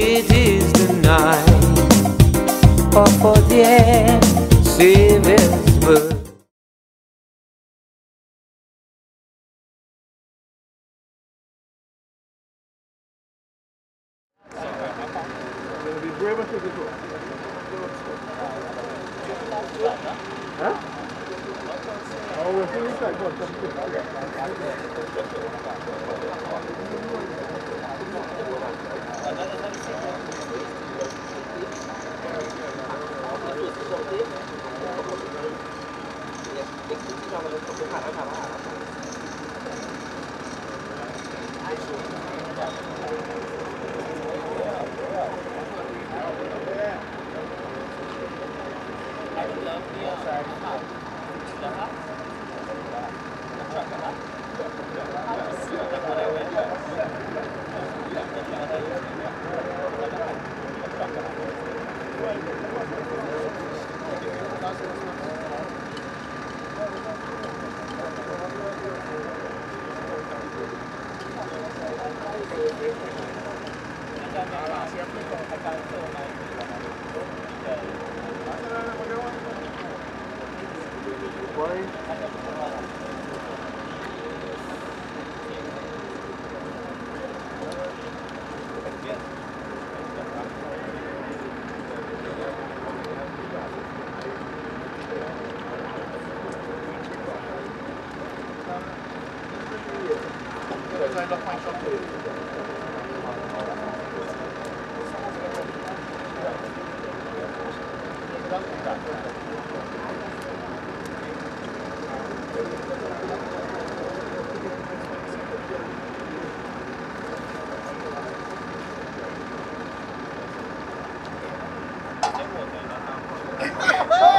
It is the night of the Savior's birth.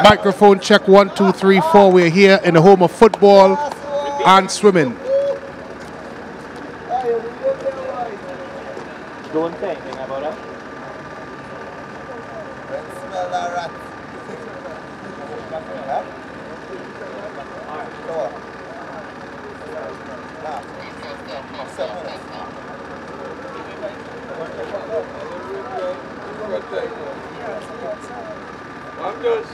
Microphone check 1, 2, 3, 4. We're here in the home of football and swimming. Don't say anything about us. Smell that rat. I'm good.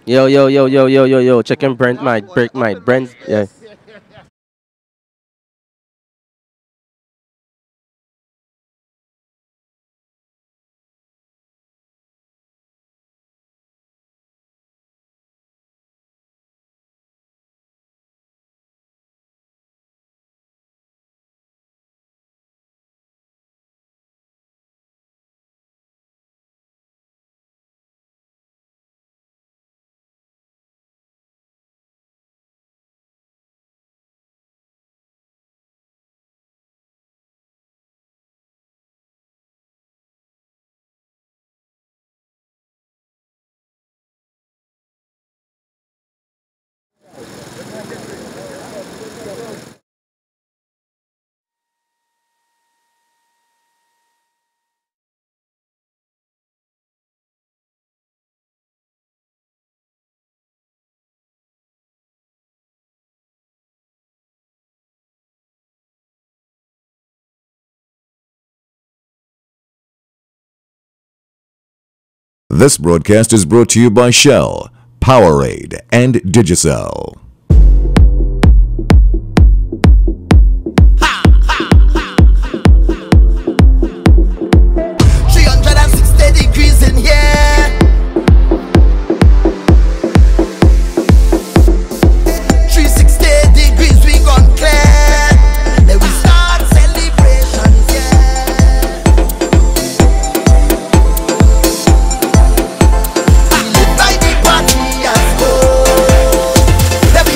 Yo, chicken Brent might break my Brent. Yeah. This broadcast is brought to you by Shell, Powerade, and Digicel. 360 degrees in here. 360 degrees, we gone clear. Then we start celebrations, yeah. By the party as well. Let me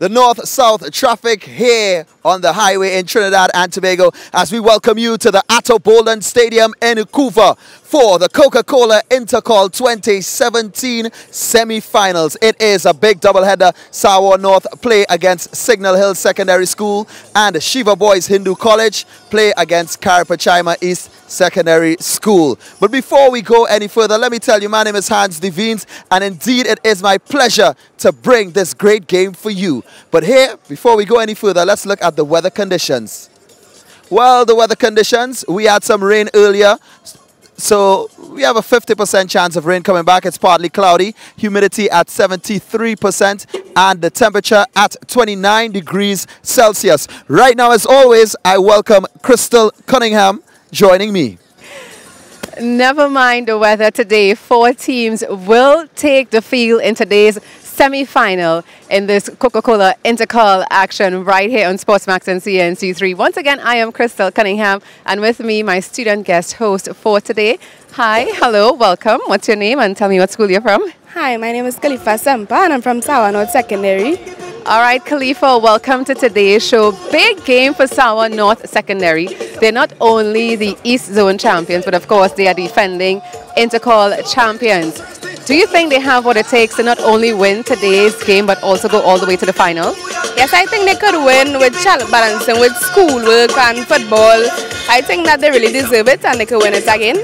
the north-south traffic here on the highway in Trinidad and Tobago as we welcome you to the Atto Boldon Stadium in Vancouver for the Coca-Cola INTERCOL 2017 semi-finals. It is a big doubleheader. Sawa North play against Signal Hill Secondary School and Shiva Boys Hindu College play against Karapachaima East Secondary School. But before we go any further, let me tell you, my name is Hans Devines, and indeed it is my pleasure to bring this great game for you. But here, before we go any further, let's look at the weather conditions. Well, the weather conditions, we had some rain earlier, so we have a 50% chance of rain coming back. It's partly cloudy, humidity at 73%, and the temperature at 29 degrees Celsius. Right now, as always, I welcome Crystal Cunningham joining me. Never mind the weather today. 4 teams will take the field in today's semi-final in this Coca-Cola INTERCOL action right here on Sportsmax and CNC3. Once again, I am Crystal Cunningham, and with me, my student guest host for today. Hi, hello, welcome. What's your name, and tell me what school you're from? Hi, my name is Khalifa Sempa and I'm from Sawa North Secondary. All right, Khalifa, welcome to today's show. Big game for Sawa North Secondary. They're not only the East Zone champions, but of course they are defending INTERCOL champions. Do you think they have what it takes to not only win today's game, but also go all the way to the final? Yes, I think they could win with child balancing, with schoolwork and football. I think that they really deserve it and they could win it again.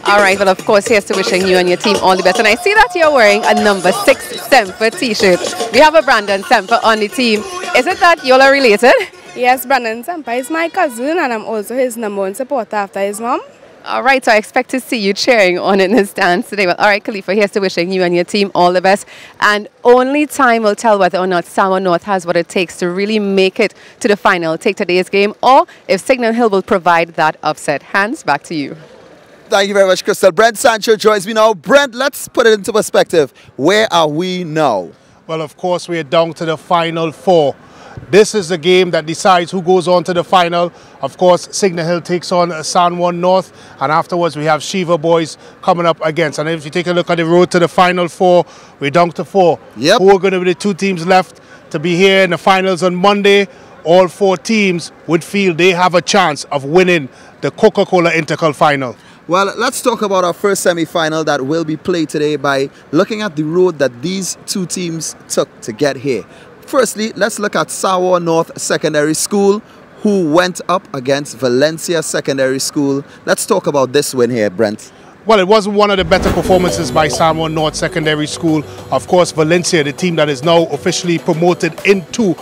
All right, well, of course, here's to wishing you and your team all the best. And I see that you're wearing a number 6 Semper t-shirt. We have a Brandon Semper on the team. Is it that you all are related? Yes, Brandon Sempa is my cousin and I'm also his #1 supporter after his mom. All right, so I expect to see you cheering on in the stands today. Well, all right, Khalifa, here's to wishing you and your team all the best. And only time will tell whether or not Sawa North has what it takes to really make it to the final, take today's game, or if Signal Hill will provide that upset. Hands back to you. Thank you very much, Crystal. Brent Sancho joins me now. Brent, let's put it into perspective. Where are we now? Well, of course, we are down to the final 4. This is the game that decides who goes on to the final. Of course, Signal Hill takes on San Juan North, and afterwards we have Shiva Boys coming up against. And if you take a look at the road to the final 4, we're down to 4. Yep. Who are going to be the 2 teams left to be here in the finals on Monday? All 4 teams would feel they have a chance of winning the Coca-Cola INTERCOL final. Well, let's talk about our first semi-final that will be played today by looking at the road that these 2 teams took to get here. Firstly, let's look at Sawa North Secondary School, who went up against Valencia Secondary School. Let's talk about this win here, Brent. Well, it wasn't one of the better performances by San Juan North Secondary School. Of course, Valencia, the team that is now officially promoted into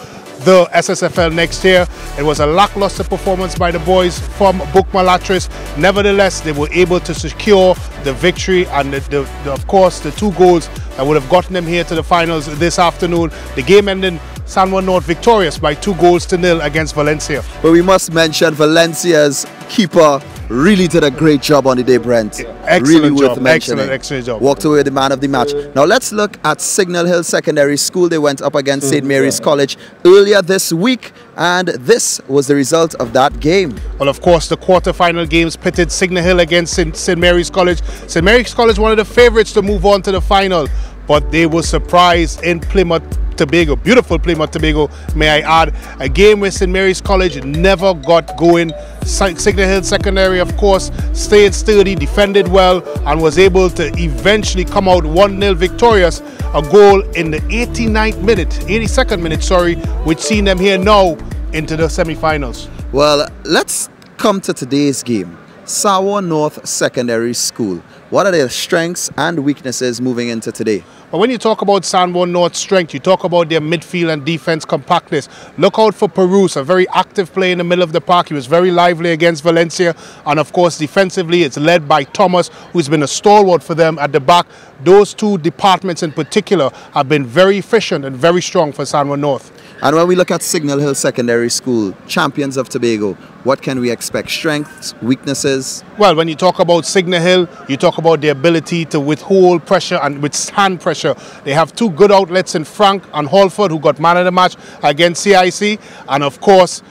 the SSFL next year. It was a lackluster performance by the boys from Bookmalatris. Nevertheless, they were able to secure the victory and of course the 2 goals that would have gotten them here to the finals this afternoon. The game ending San Juan North victorious by 2-0 against Valencia. But we must mention Valencia's keeper really did a great job on the day, Brent. Excellent really worth job. mentioning. Excellent job. Walked away with the man of the match. Now let's look at Signal Hill Secondary School. They went up against St. Mary's College earlier this week, and this was the result of that game. Well, of course, the quarter-final games pitted Signal Hill against St. Mary's College. St. Mary's College, one of the favorites to move on to the final, but they were surprised in Plymouth, Tobago. Beautiful Plymouth, Tobago, may I add. A game where St. Mary's College never got going. Signal Hill Secondary, of course, stayed sturdy, defended well, and was able to eventually come out 1-0 victorious. A goal in the 82nd minute, sorry, which seen them here now into the semi-finals. Well, let's come to today's game. San Juan North Secondary School. What are their strengths and weaknesses moving into today? But when you talk about San Juan North's strength, you talk about their midfield and defense compactness. Look out for Perus, a very active player in the middle of the park. He was very lively against Valencia. And of course, defensively, it's led by Thomas, who's been a stalwart for them at the back. Those 2 departments in particular have been very efficient and very strong for San Juan North. And when we look at Signal Hill Secondary School, champions of Tobago, what can we expect? Strengths, weaknesses? Well, when you talk about Signal Hill, you talk about the ability to withhold pressure and withstand pressure. They have 2 good outlets in Frank and Holford, who got man of the match against CIC. And of course,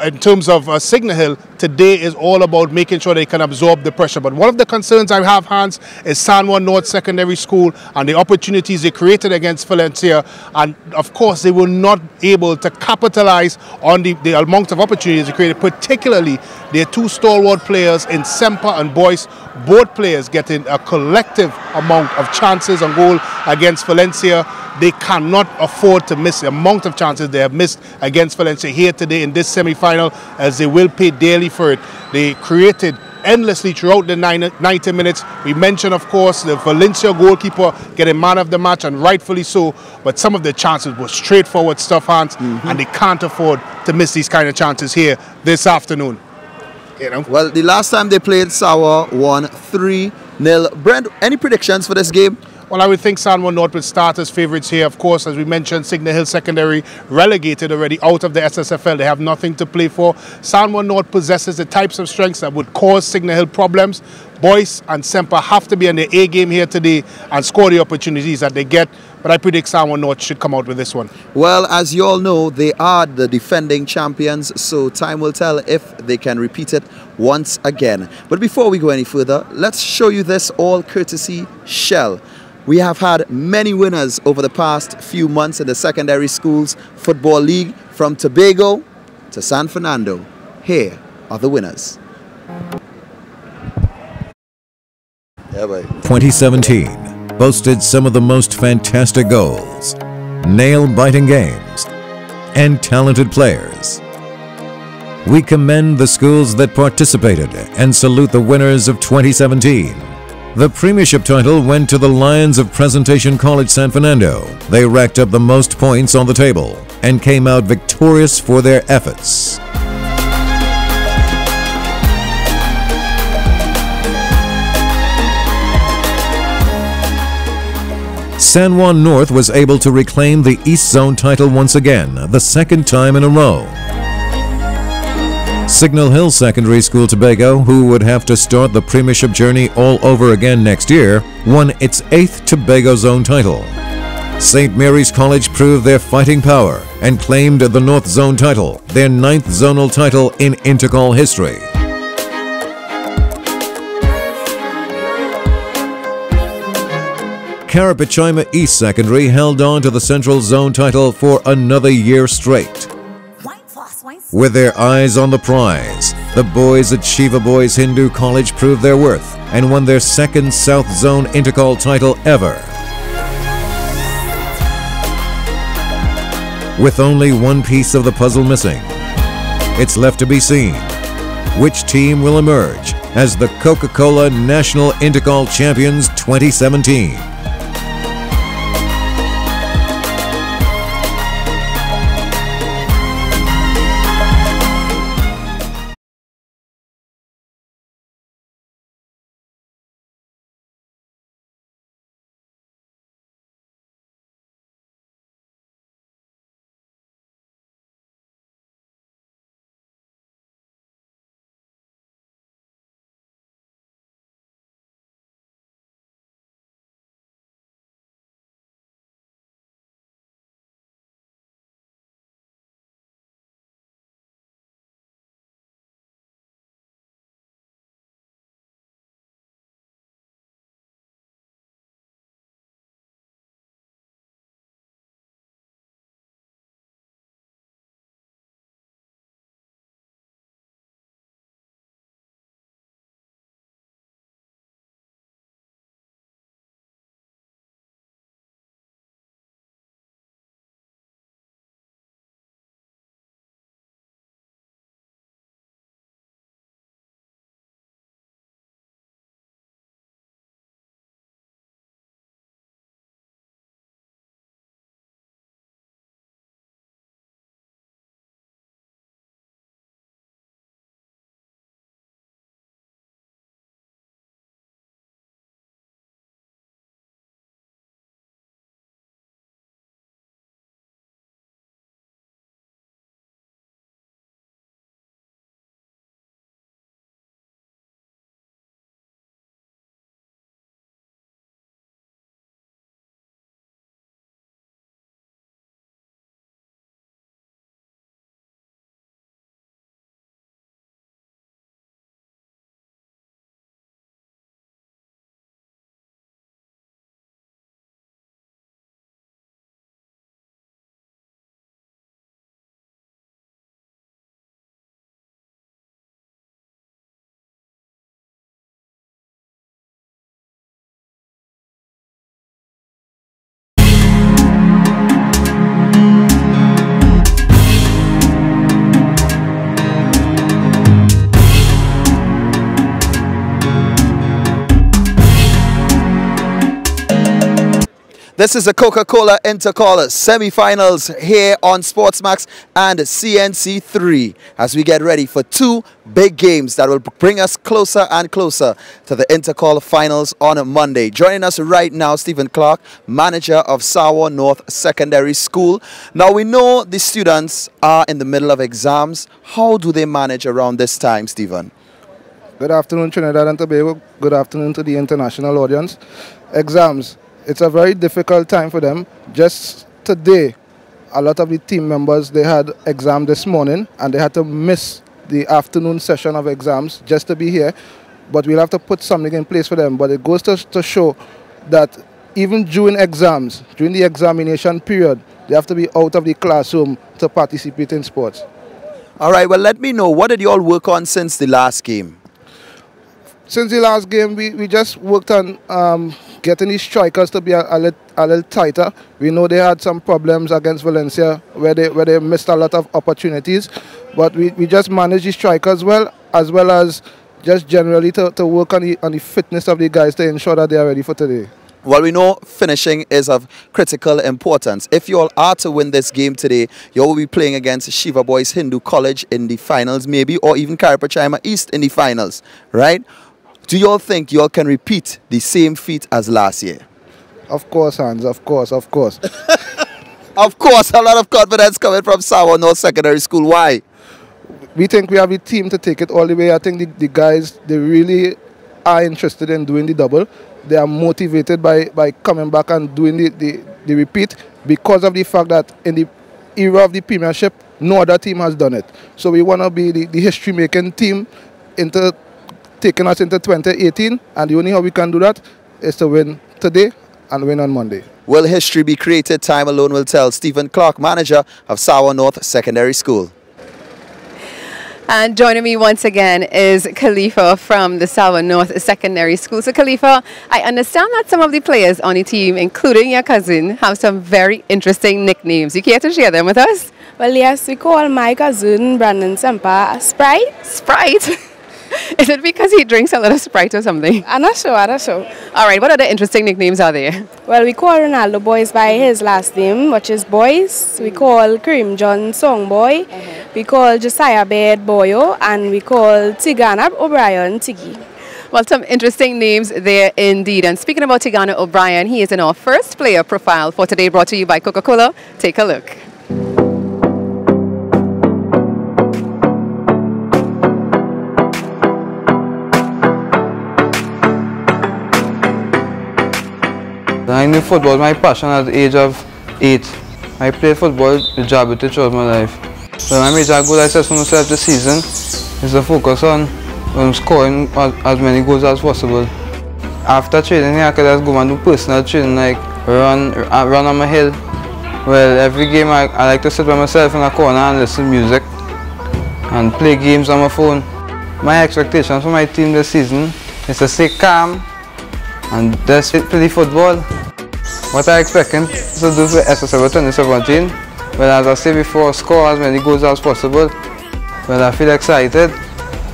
in terms of Signal Hill, today is all about making sure they can absorb the pressure. But one of the concerns I have, Hans, is San Juan North Secondary School and the opportunities they created against Valencia. And of course, they were not able to capitalize on the amount of opportunities they created, particularly their 2 stalwart players in Semper and Boyce. Both players getting a collective amount of chances on goal against Valencia. They cannot afford to miss the amount of chances they have missed against Valencia here today in this semi-final, as they will pay dearly for it. They created endlessly throughout the 90 minutes. We mentioned, of course, the Valencia goalkeeper getting man of the match, and rightfully so, but some of the chances were straightforward stuff, Hans, and they can't afford to miss these kind of chances here this afternoon. You know? Well, the last time they played, Sawa won 3-0. Brent, any predictions for this game? Well, I would think San Juan North would start as favourites here. Of course, as we mentioned, Signal Hill Secondary relegated already out of the SSFL. They have nothing to play for. San Juan North possesses the types of strengths that would cause Signal Hill problems. Boyce and Semper have to be on their A game here today and score the opportunities that they get. But I predict San Juan North should come out with this one. Well, as you all know, they are the defending champions, so time will tell if they can repeat it once again. But before we go any further, let's show you this all courtesy Shell. We have had many winners over the past few months in the Secondary Schools Football League, from Tobago to San Fernando. Here are the winners. 2017 boasted some of the most fantastic goals, nail-biting games, and talented players. We commend the schools that participated and salute the winners of 2017. The premiership title went to the Lions of Presentation College San Fernando. They racked up the most points on the table and came out victorious for their efforts. San Juan North was able to reclaim the East Zone title once again, the 2nd time in a row. Signal Hill Secondary School Tobago, who would have to start the premiership journey all over again next year, won its 8th Tobago Zone title. St. Mary's College proved their fighting power and claimed the North Zone title, their 9th zonal title in INTERCOL history. Karapichaima East Secondary held on to the Central Zone title for another year straight. With their eyes on the prize, the boys at Shiva Boys Hindu College proved their worth and won their 2nd South Zone INTERCOL title ever. With only one piece of the puzzle missing, It's left to be seen which team will emerge as the Coca-Cola National INTERCOL Champions 2017. This is the Coca-Cola INTERCOL semi-finals here on Sportsmax and CNC3 as we get ready for two big games that will bring us closer and closer to the INTERCOL finals on Monday. Joining us right now, Stephen Clark, manager of Sawa North Secondary School. Now we know the students are in the middle of exams. How do they manage around this time, Stephen? Good afternoon, Trinidad and Tobago. Good afternoon to the international audience. Exams. It's a very difficult time for them. Just today, a lot of the team members, they had exam this morning and they had to miss the afternoon session of exams just to be here. But we'll have to put something in place for them. But it goes to show that even during exams, during the examination period, they have to be out of the classroom to participate in sports. All right, well, let me know, what did you all work on since the last game? Since the last game, we just worked on getting these strikers to be a little tighter. We know they had some problems against Valencia where they missed a lot of opportunities. But we just managed the strikers well as just generally to work on the fitness of the guys to ensure that they are ready for today. Well, we know finishing is of critical importance. If you all are to win this game today, you all will be playing against Shiva Boys Hindu College in the finals maybe, or even Karapachima East in the finals, right? Do you all think you all can repeat the same feat as last year? Of course, Hans, of course, of course. Of course, a lot of confidence coming from Sawa North Secondary School. Why? We think we have a team to take it all the way. I think the guys, they really are interested in doing the double. They are motivated by coming back and doing the repeat because of the fact that in the era of the Premiership, no other team has done it. So we want to be the history-making team taking us into 2018, and the only how we can do that is to win today and win on Monday. Will history be created? Time alone will tell. Stephen Clark, manager of Sawa North Secondary School. And joining me once again is Khalifa from the Sawa North Secondary School. So Khalifa, I understand that some of the players on the team, including your cousin, have some very interesting nicknames. You care to share them with us? Well, yes, we call my cousin Brandon Sempa Sprite. Sprite? Is it because he drinks a lot of Sprite or something? I'm not sure, All right, what other interesting nicknames are there? Well, we call Ronaldo Boys by his last name, which is Boys. We call Kareem John Song Boy. We call Josiah Baird Boyo. And we call Tigana O'Brien Tiggy. Well, some interesting names there indeed. And speaking about Tigana O'Brien, he is in our first player profile for today, brought to you by Coca-Cola. Take a look. I knew football was my passion at the age of 8. I played football with Jabberty throughout my life. So my major goal I set for myself this season is to focus on scoring as many goals as possible. After training here, I could just go and do personal training like run on my hill. Well, every game I like to sit by myself in a corner and listen to music and play games on my phone. My expectations for my team this season is to stay calm and just play football. What I expecting to do for SSFL 2017, well, as I said before, score as many goals as possible. Well, I feel excited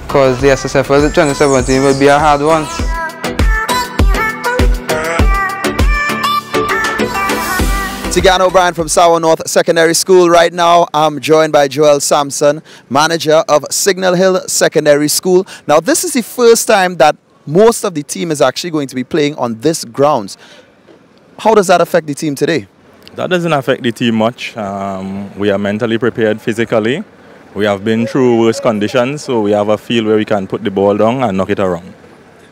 because the SSFL 2017 will be a hard one. Tigana O'Brien from Sour North Secondary School. Right now, I'm joined by Joel Sampson, manager of Signal Hill Secondary School. Now, this is the first time that most of the team is actually going to be playing on this grounds. How does that affect the team today? That doesn't affect the team much. We are mentally prepared physically. We have been through worse conditions, so we have a field where we can put the ball down and knock it around.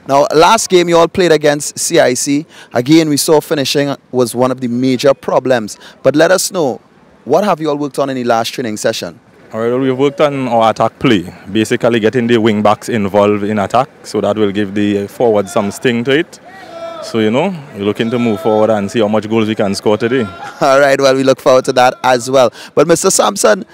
Now, last game you all played against CIC. Again, we saw finishing was one of the major problems. But let us know, what have you all worked on in the last training session? All right, well, we've worked on our attack play, basically getting the wing backs involved in attack, so that will give the forward some sting to it. So, you know, we're looking to move forward and see how much goals we can score today. All right, well, we look forward to that as well. But Mr. Sampson,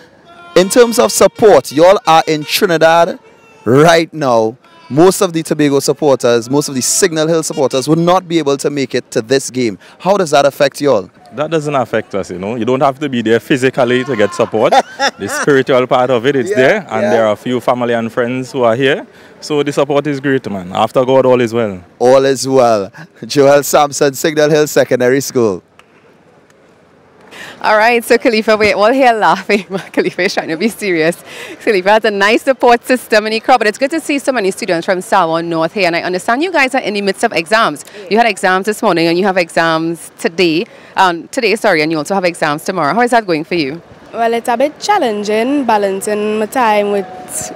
in terms of support, you all are in Trinidad right now. Most of the Tobago supporters, most of the Signal Hill supporters would not be able to make it to this game. How does that affect you all? That doesn't affect us, you know. You don't have to be there physically to get support. The spiritual part of it is there, and there are a few family and friends who are here. So the support is great, man. After God, all is well. All is well. Joel Sampson, Signal Hill Secondary School. All right, so Khalifa, we're all here laughing. Khalifa is trying to be serious. Khalifa has a nice support system in the crowd, but it's good to see so many students from Sawa North here. And I understand you guys are in the midst of exams. You had exams this morning and you have exams today. And you also have exams tomorrow. How is that going for you? Well, it's a bit challenging balancing my time with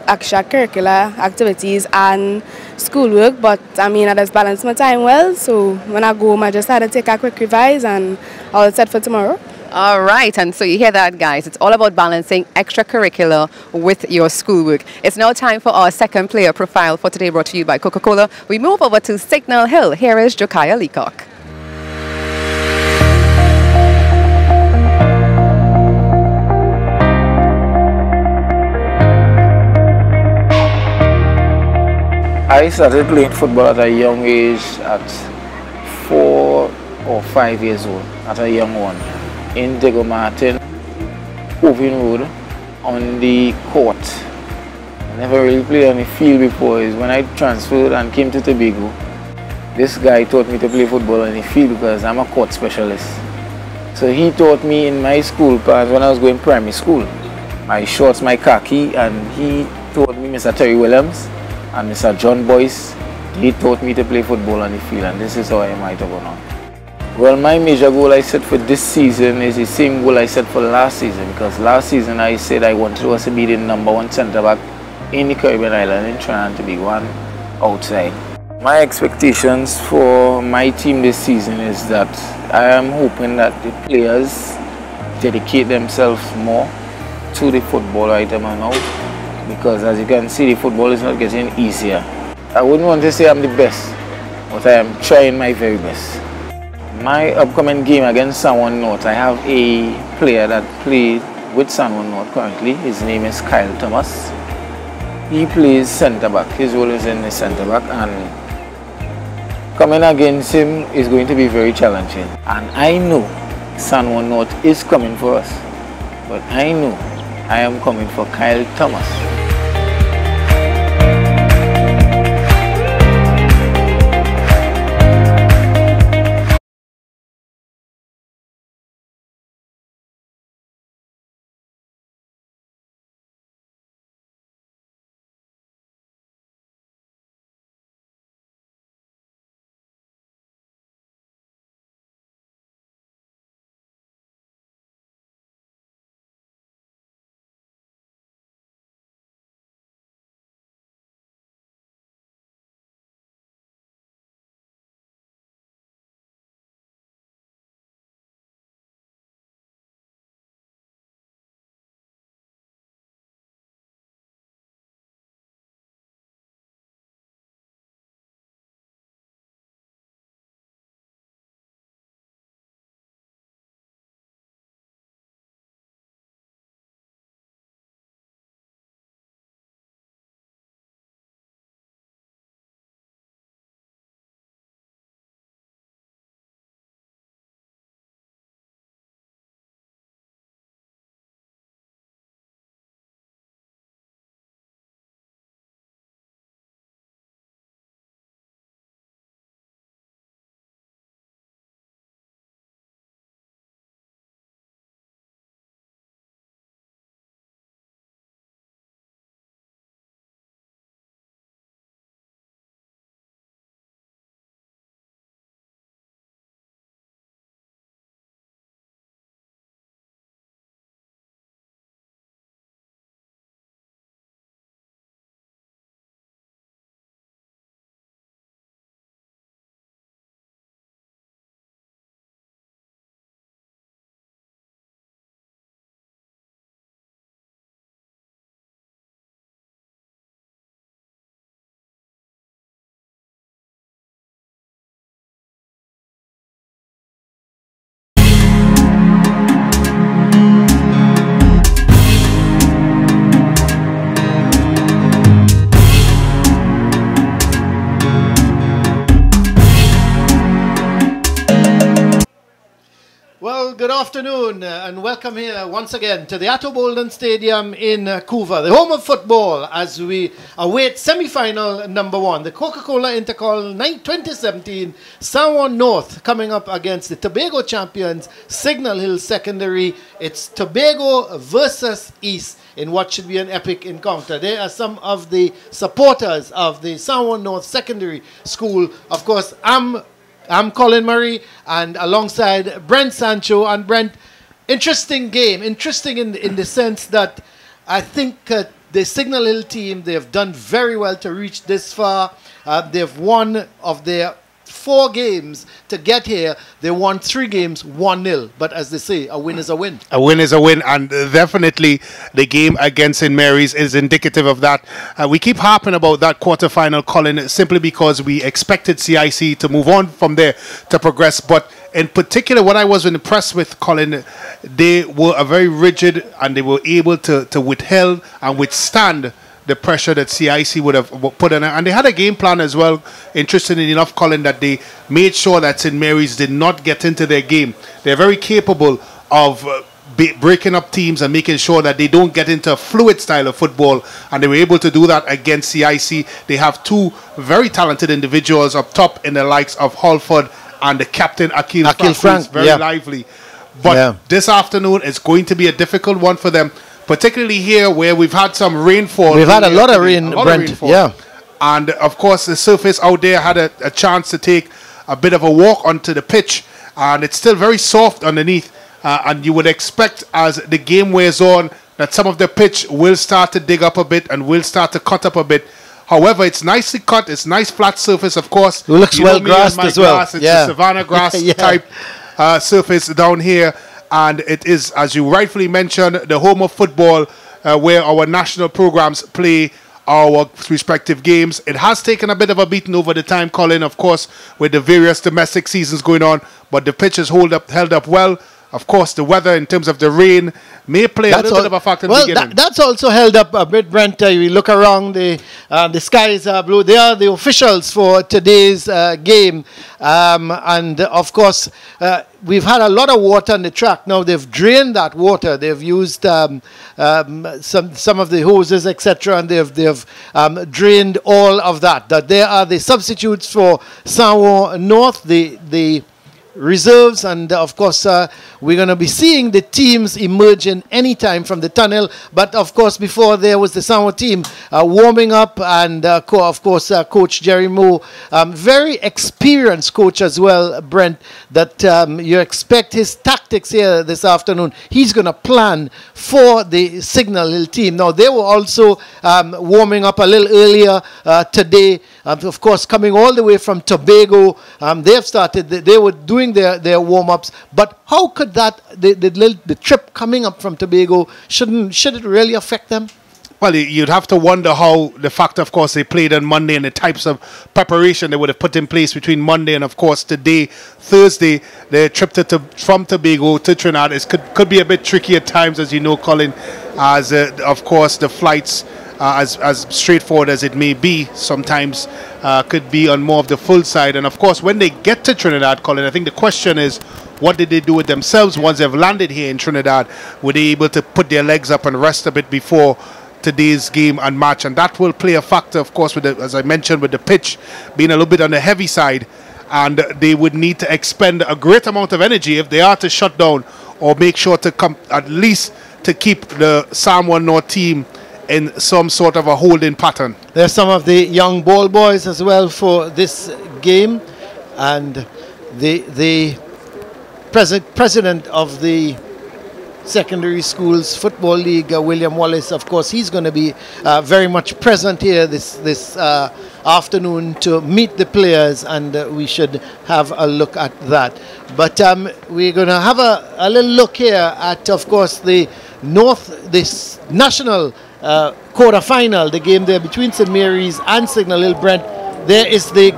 extracurricular activities and schoolwork, but I mean, I just balance my time well. So when I go home, I just had to take a quick revise and all set for tomorrow. All right, and so you hear that, guys. It's all about balancing extracurricular with your schoolwork. It's now time for our second player profile for today, brought to you by Coca-Cola. We move over to Signal Hill. Here is Josiah Leacock. I started playing football at a young age, at 4 or 5 years old, at a young one. In Diego Martin, Open Road, on the court. I never really played on the field before. Is when I transferred and came to Tobago. This guy taught me to play football on the field because I'm a court specialist. So he taught me in my school class when I was going primary school. My shorts, my khaki, and he taught me, Mr. Terry Williams and Mr. John Boyce, he taught me to play football on the field, and this is how I am right about now. Well, my major goal I set for this season is the same goal I set for last season, because last season I said I wanted us to be the #1 centre back in the Caribbean island in Trinidad to be one outside. My expectations for my team this season is that I am hoping that the players dedicate themselves more to the football right now, because as you can see, the football is not getting easier. I wouldn't want to say I'm the best, but I am trying my very best. My upcoming game against San Juan North, I have a player that played with San Juan North currently. His name is Kyle Thomas. He plays centre back. His role is in the centre back, and coming against him is going to be very challenging. And I know San Juan North is coming for us, but I know I am coming for Kyle Thomas. Well, good afternoon and welcome here once again to the Atto Bolden Stadium in Couva, the home of football, as we await semi-final number 1, the Coca-Cola INTERCOL 2017 San Juan North coming up against the Tobago champions Signal Hill Secondary. It's Tobago versus East in what should be an epic encounter. There are some of the supporters of the San Juan North Secondary School. Of course, I'm Colin Murray, and alongside Brent Sancho. And Brent, interesting game. Interesting in the sense that I think the Signal Hill team, they have done very well to reach this far. They've won of their 4 games to get here. They won 3 games 1-0. But as they say, a win is a win. A win is a win, and definitely the game against St. Mary's is indicative of that. We keep harping about that quarterfinal, Colin, simply because we expected CIC to move on from there to progress. But in particular, what I was impressed with, Colin, they were a very rigid, and they were able to withhold and withstand the pressure that CIC would have put on it. And they had a game plan as well, interestingly enough, Colin, that they made sure that St. Mary's did not get into their game. They're very capable of breaking up teams and making sure that they don't get into a fluid style of football, and they were able to do that against CIC. They have 2 very talented individuals up top in the likes of Halford and the captain Akil Frank, very lively. But this afternoon is going to be a difficult one for them, particularly here where we've had some rainfall. We've had a lot of rain, Brent. Yeah. And of course, the surface out there had a chance to take a bit of a walk onto the pitch, and it's still very soft underneath. And you would expect, as the game wears on, that some of the pitch will start to dig up a bit and will start to cut up a bit. However, it's nicely cut. It's nice flat surface, of course. It looks well grassed as well. It's a savanna grass type surface down here. And it is, as you rightfully mentioned, the home of football, where our national programs play our respective games. It has taken a bit of a beating over the time, Colin, of course, with the various domestic seasons going on, but the pitch has held up well. Of course, the weather in terms of the rain may play a little bit of a factor in the beginning. That's also held up a bit, Brent. You look around, the skies are blue. They are the officials for today's game. And, of course, we've had a lot of water on the track. Now, they've drained that water. They've used some of the hoses, etc., and they've drained all of that. That they are the substitutes for Sanwo North, the reserves, and of course we're going to be seeing the teams emerging anytime from the tunnel. But of course, before there was the Sanwo team warming up, and of course Coach Jerry Moore, very experienced coach as well, Brent, that you expect his tactics here this afternoon. He's going to plan for the Signal Hill team. Now, they were also warming up a little earlier today, of course coming all the way from Tobago. They've started, they were doing their warm-ups, but how could that, the trip coming up from Tobago, should it really affect them? Well, you'd have to wonder how the fact, of course, they played on Monday and the types of preparation they would have put in place between Monday and, of course, today, Thursday. The trip from Tobago to Trinidad could be a bit tricky at times, as you know, Colin, as, of course, the flights, as straightforward as it may be, sometimes could be on more of the full side. And, of course, when they get to Trinidad, Colin, I think the question is, what did they do with themselves once they've landed here in Trinidad? Were they able to put their legs up and rest a bit before today's game and match? And that will play a factor, of course, with as I mentioned, with the pitch being a little bit on the heavy side, and they would need to expend a great amount of energy if they are to shut down or make sure to come at least to keep the Sanwo North team in some sort of a holding pattern. There's some of the young ball boys as well for this game, and the president of the Secondary Schools Football League, William Wallace, of course, he's going to be very much present here this afternoon to meet the players, and we should have a look at that. But we're going to have a little look here at, of course, this national quarter-final, the game there between St. Mary's and Signal Hill. Brent, there is the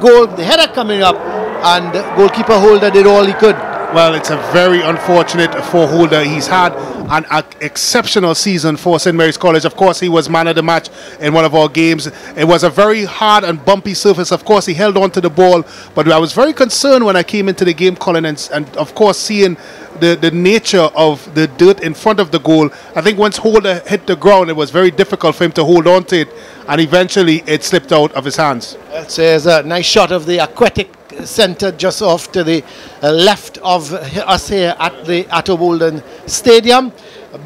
header coming up, and goalkeeper Holder did all he could. Well, it's a very unfortunate for Holder. He's had an exceptional season for St. Mary's College. Of course, he was man of the match in one of our games. It was a very hard and bumpy surface. Of course, he held on to the ball, but I was very concerned when I came into the game, Colin, and of course, seeing the nature of the dirt in front of the goal. I think once Holder hit the ground, it was very difficult for him to hold on to it, and eventually it slipped out of his hands. There's a nice shot of the aquatic centre just off to the left of us here at the Atto Bolden Stadium.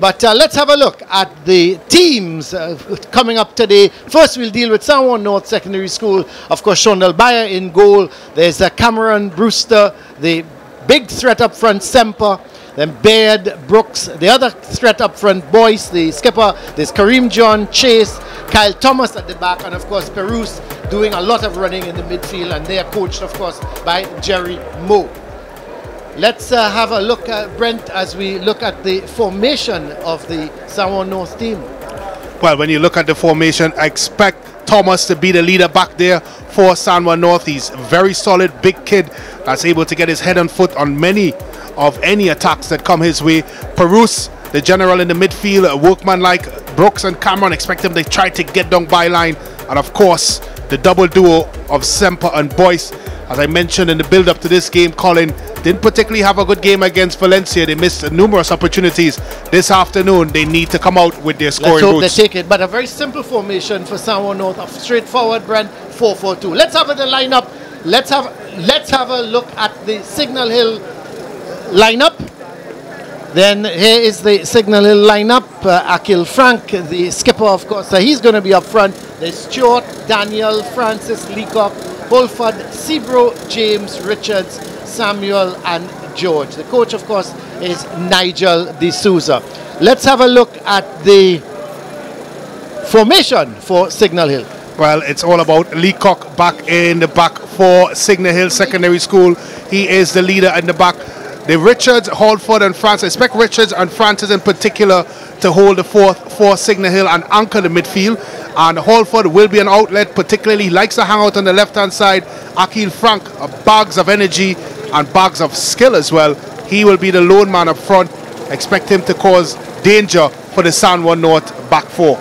But let's have a look at the teams coming up today. First, we'll deal with Sanwo North Secondary School. Of course, Shondal Bayer in goal. There's Cameron Brewster, the big threat up front, Semper. Then Baird, Brooks, the other threat up front, Boyce, the skipper. There's Kareem John, Chase, Kyle Thomas at the back, and of course Perouse doing a lot of running in the midfield, and they are coached, of course, by Jerry Moore. Let's have a look, Brent, as we look at the formation of the Sanwo North team. Well, when you look at the formation, I expect Thomas to be the leader back there for Sanwo North. He's a very solid, big kid that's able to get his head and foot on many of any attacks that come his way. Perouse, the general in the midfield, workman like Brooks and Cameron, expect him to try to get down byline. And of course, the double duo of Semper and Boyce. As I mentioned in the build-up to this game, Colin didn't particularly have a good game against Valencia. They missed numerous opportunities. This afternoon, they need to come out with their scoring Let's hope boots. they take it. But a very simple formation for Sanwo North, a straightforward, Brent, 4-4-2. Let's have the lineup. Let's have a look at the Signal Hill lineup. Then here is the Signal Hill lineup. Akil Frank, the skipper, of course, he's going to be up front. There's Stuart, Daniel, Francis, Leacock, Holford, Sebro, James, Richards, Samuel, and George. The coach, of course, is Nigel D'Souza. Let's have a look at the formation for Signal Hill. Well, it's all about Leacock back in the back for Signal Hill Secondary School. He is the leader in the back. The Richards, Holford, and Francis. I expect Richards and Francis in particular to hold the fourth for Signal Hill and anchor the midfield. And Holford will be an outlet, particularly he likes to hang out on the left-hand side. Akil Frank, bags of energy and bags of skill as well. he will be the lone man up front. Expect him to cause danger for the San Juan North back four.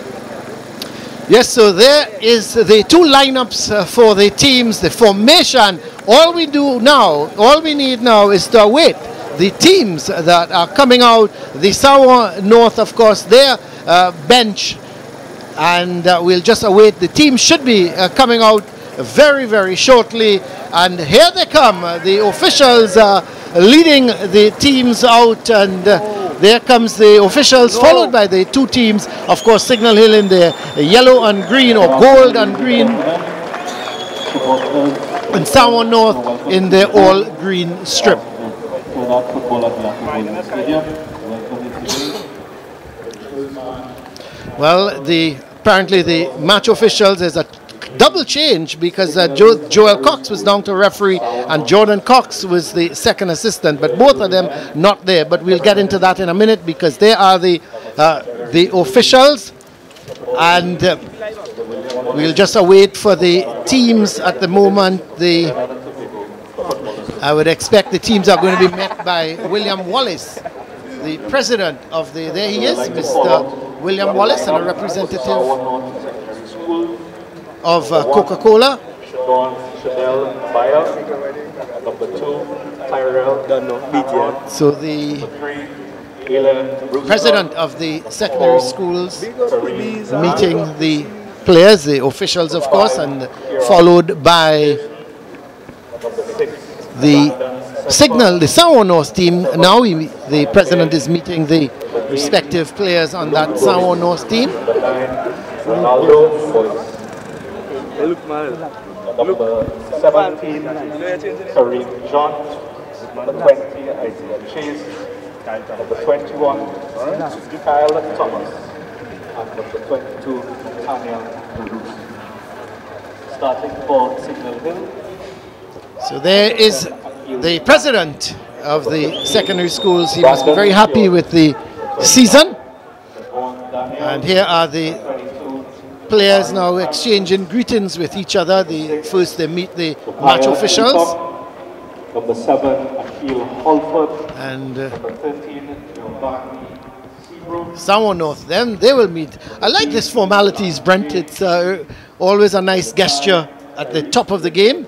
Yes, so there is the two lineups for the teams, the formation. All we need now is to await the teams that are coming out. The San Juan North, of course, their bench, and we'll just await. The team should be coming out very, very shortly. And here they come. The officials are leading the teams out, and there comes the officials, followed by the two teams. Of course, Signal Hill in the yellow and green, or gold and green, and San Juan North in the all green strip. Well, apparently the match officials is a double change, because Joel Cox was down to referee and Jordan Cox was the second assistant, but both of them not there. But we'll get into that in a minute, because they are the officials, and we'll just await for the teams at the moment. I would expect the teams are going to be met by William Wallace, the president of the, there he is, Mr. William Wallace, and a representative of Coca-Cola. So the president of the secondary schools meeting the players, the officials of course, and followed by the Signal, the San Juan North team. Now the president is meeting the respective players on that San Juan North team. Number 17, Kareem John. Number 20, Isaiah Chase. Number 21, Kyle Thomas. And number 22, Tanya Bruce. Starting for Signal Hill. So there is the president of the secondary schools. He must be very happy with the season. And here are the players now exchanging greetings with each other. First they meet the match officials. Number 7, Akil Holford. And number 13, San Juan North, then they will meet. I like this formalities, Brent. It's always a nice gesture at the top of the game.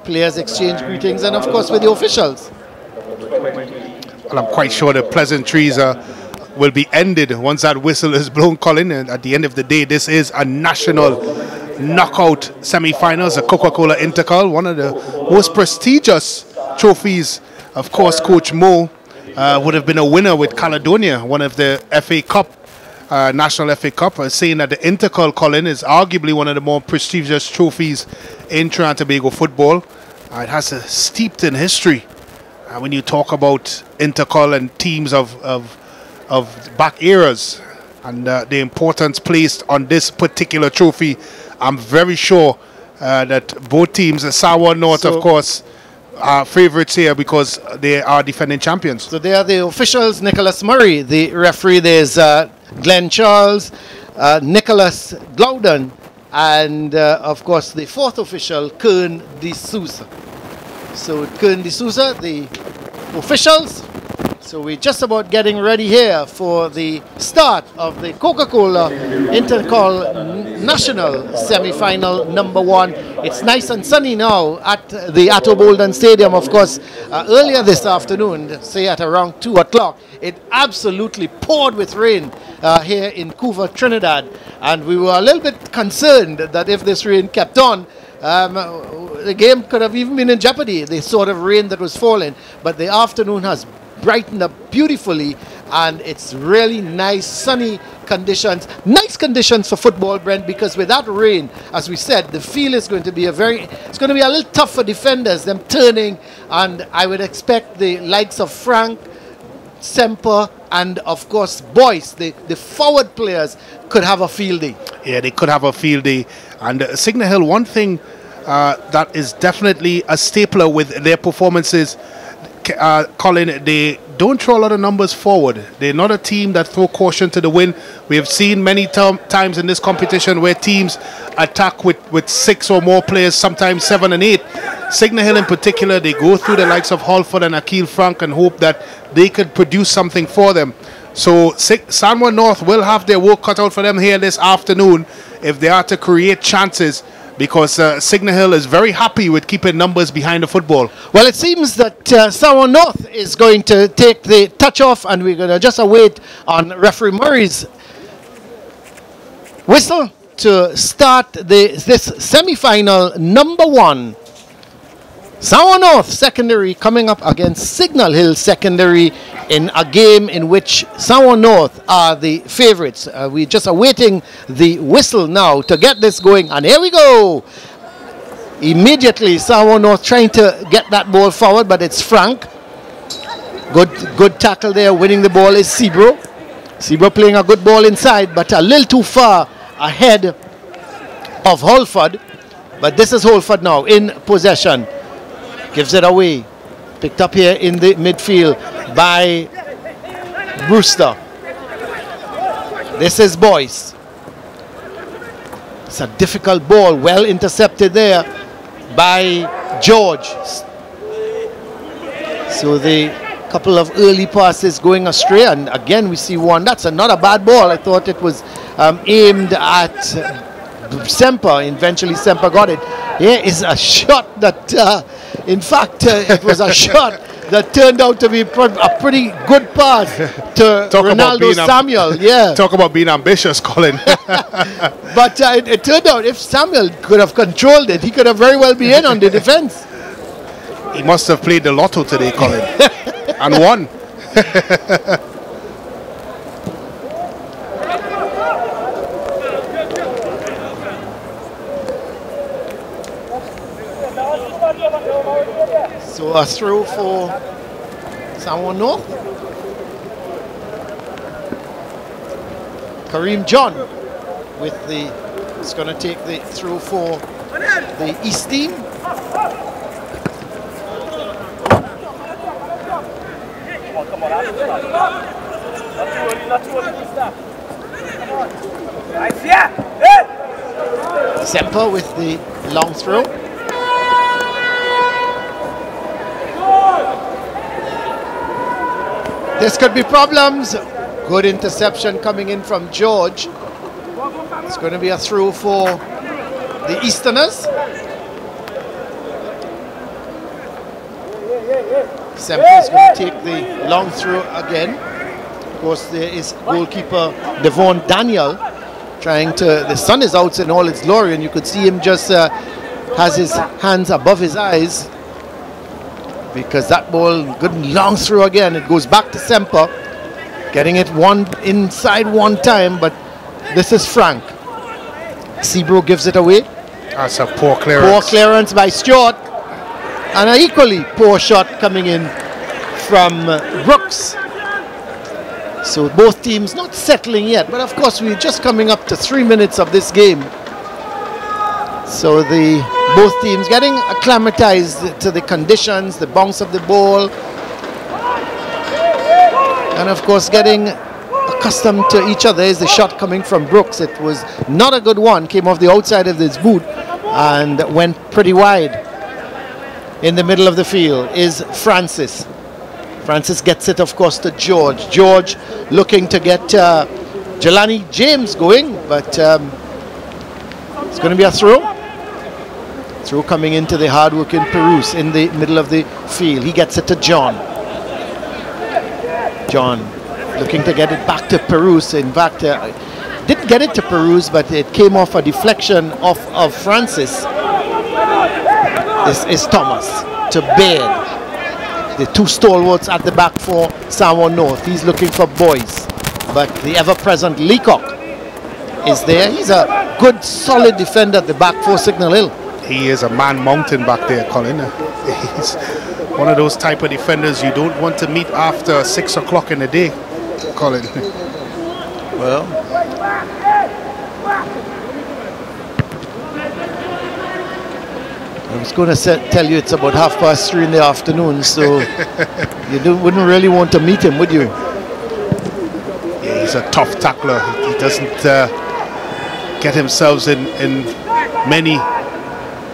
Players exchange greetings, and of course with the officials. Well, I'm quite sure the pleasantries will be ended once that whistle is blown, Colin. And at the end of the day, this is a national knockout semi-finals, a Coca-Cola INTERCOL, one of the most prestigious trophies. Of course, Coach Mo would have been a winner with Caledonia, one of the FA Cup, National FA Cup, saying that the INTERCOL, Colin, is arguably one of the more prestigious trophies in Trinidad and Tobago football. It has steeped in history. When you talk about INTERCOL and teams of back eras and the importance placed on this particular trophy, I'm very sure that both teams, San Juan North, of course, are favourites here because they are defending champions. So they are the officials. Nicholas Murray, the referee. There's Glenn Charles, Nicholas Glowden, and of course the fourth official, Kern D'Souza. So Kern D'Souza, the officials. So we're just about getting ready here for the start of the Coca-Cola INTERCOL National Semi-Final number 1. It's nice and sunny now at the Atto Bolden Stadium. Of course, earlier this afternoon, say at around 2 o'clock, it absolutely poured with rain here in Couva, Trinidad. And we were a little bit concerned that if this rain kept on, the game could have even been in jeopardy, the sort of rain that was falling. But the afternoon has brightened up beautifully, and it's really nice sunny conditions. Nice conditions for football, Brent, because with that rain, as we said, the field is going to be it's going to be a little tough for defenders, them turning, and I would expect the likes of Frank, Semper, and of course Boyce, the forward players, could have a field day. Yeah, they could have a field day. And Signal Hill, one thing that is definitely a stapler with their performances, Colin, they don't throw a lot of numbers forward. They're not a team that throw caution to the wind. We have seen many times in this competition where teams attack with 6 or more players, sometimes 7 and 8. Signal Hill in particular, they go through the likes of Halford and Akil Frank and hope that they could produce something for them. So San Juan North will have their work cut out for them here this afternoon if they are to create chances, because Signal Hill is very happy with keeping numbers behind the football. Well, it seems that San Juan North is going to take the touch off, and we're going to just await on referee Murray's whistle to start this semi-final number 1. San Juan North Secondary coming up against Signal Hill Secondary in a game in which San Juan North are the favourites. We're just awaiting the whistle now to get this going, and here we go. Immediately San Juan North trying to get that ball forward, but it's Frank. Good tackle there. Winning the ball is Sebro. Sebro playing a good ball inside, but a little too far ahead of Holford. But this is Holford now in possession. Gives it away. Picked up here in the midfield by Brewster. This is Boyce. It's a difficult ball. Well intercepted there by George. So the couple of early passes going astray. And again we see one. That's not a bad ball. I thought it was aimed at Semper. Eventually Semper got it. Here is a shot that, in fact, it was a shot that turned out to be a pretty good pass to Ronaldo Samuel. Yeah. Talk about being ambitious, Colin. But it turned out if Samuel could have controlled it, he could have very well been in on the defense. He must have played the lotto today, Colin, and won. So a throw for San Juan North. Kareem John with it's going to take the throw for the East team. Semper with the long throw. This could be problems. Good interception coming in from George. It's going to be a throw for the Easterners. Semper is going to take the long throw again. Of course, there is goalkeeper Devon Daniel trying to. The sun is out in all its glory, and you could see him just has his hands above his eyes, because that ball, good long throw again. It goes back to Semper, getting it inside one time, but this is Frank. Sebro gives it away. That's a poor clearance. Poor clearance by Stewart, and an equally poor shot coming in from Brooks. So both teams not settling yet, but of course we're just coming up to 3 minutes of this game. So both teams getting acclimatized to the conditions, the bounce of the ball, and of course getting accustomed to each other. Is the shot coming from Brooks. It was not a good one, came off the outside of his boot and went pretty wide. In the middle of the field is Francis. Francis gets it, of course, to George. George looking to get Jelani James going, but it's going to be a throw. Throw coming into the hard-working Perouse in the middle of the field. He gets it to John. John looking to get it back to Perouse. In fact, didn't get it to Perouse, but it came off a deflection of Francis. This is Thomas to Baird. The two stalwarts at the back for San Juan North. He's looking for Boyce, but the ever-present Leacock is there. He's a good, solid defender at the back for Signal Hill. He is a man mountain back there, Colin. He's one of those type of defenders you don't want to meet after 6 o'clock in the day, Colin. Well, I was going to tell you it's about 3:30 in the afternoon, so you wouldn't really want to meet him, would you? Yeah, he's a tough tackler. He doesn't get himself in many,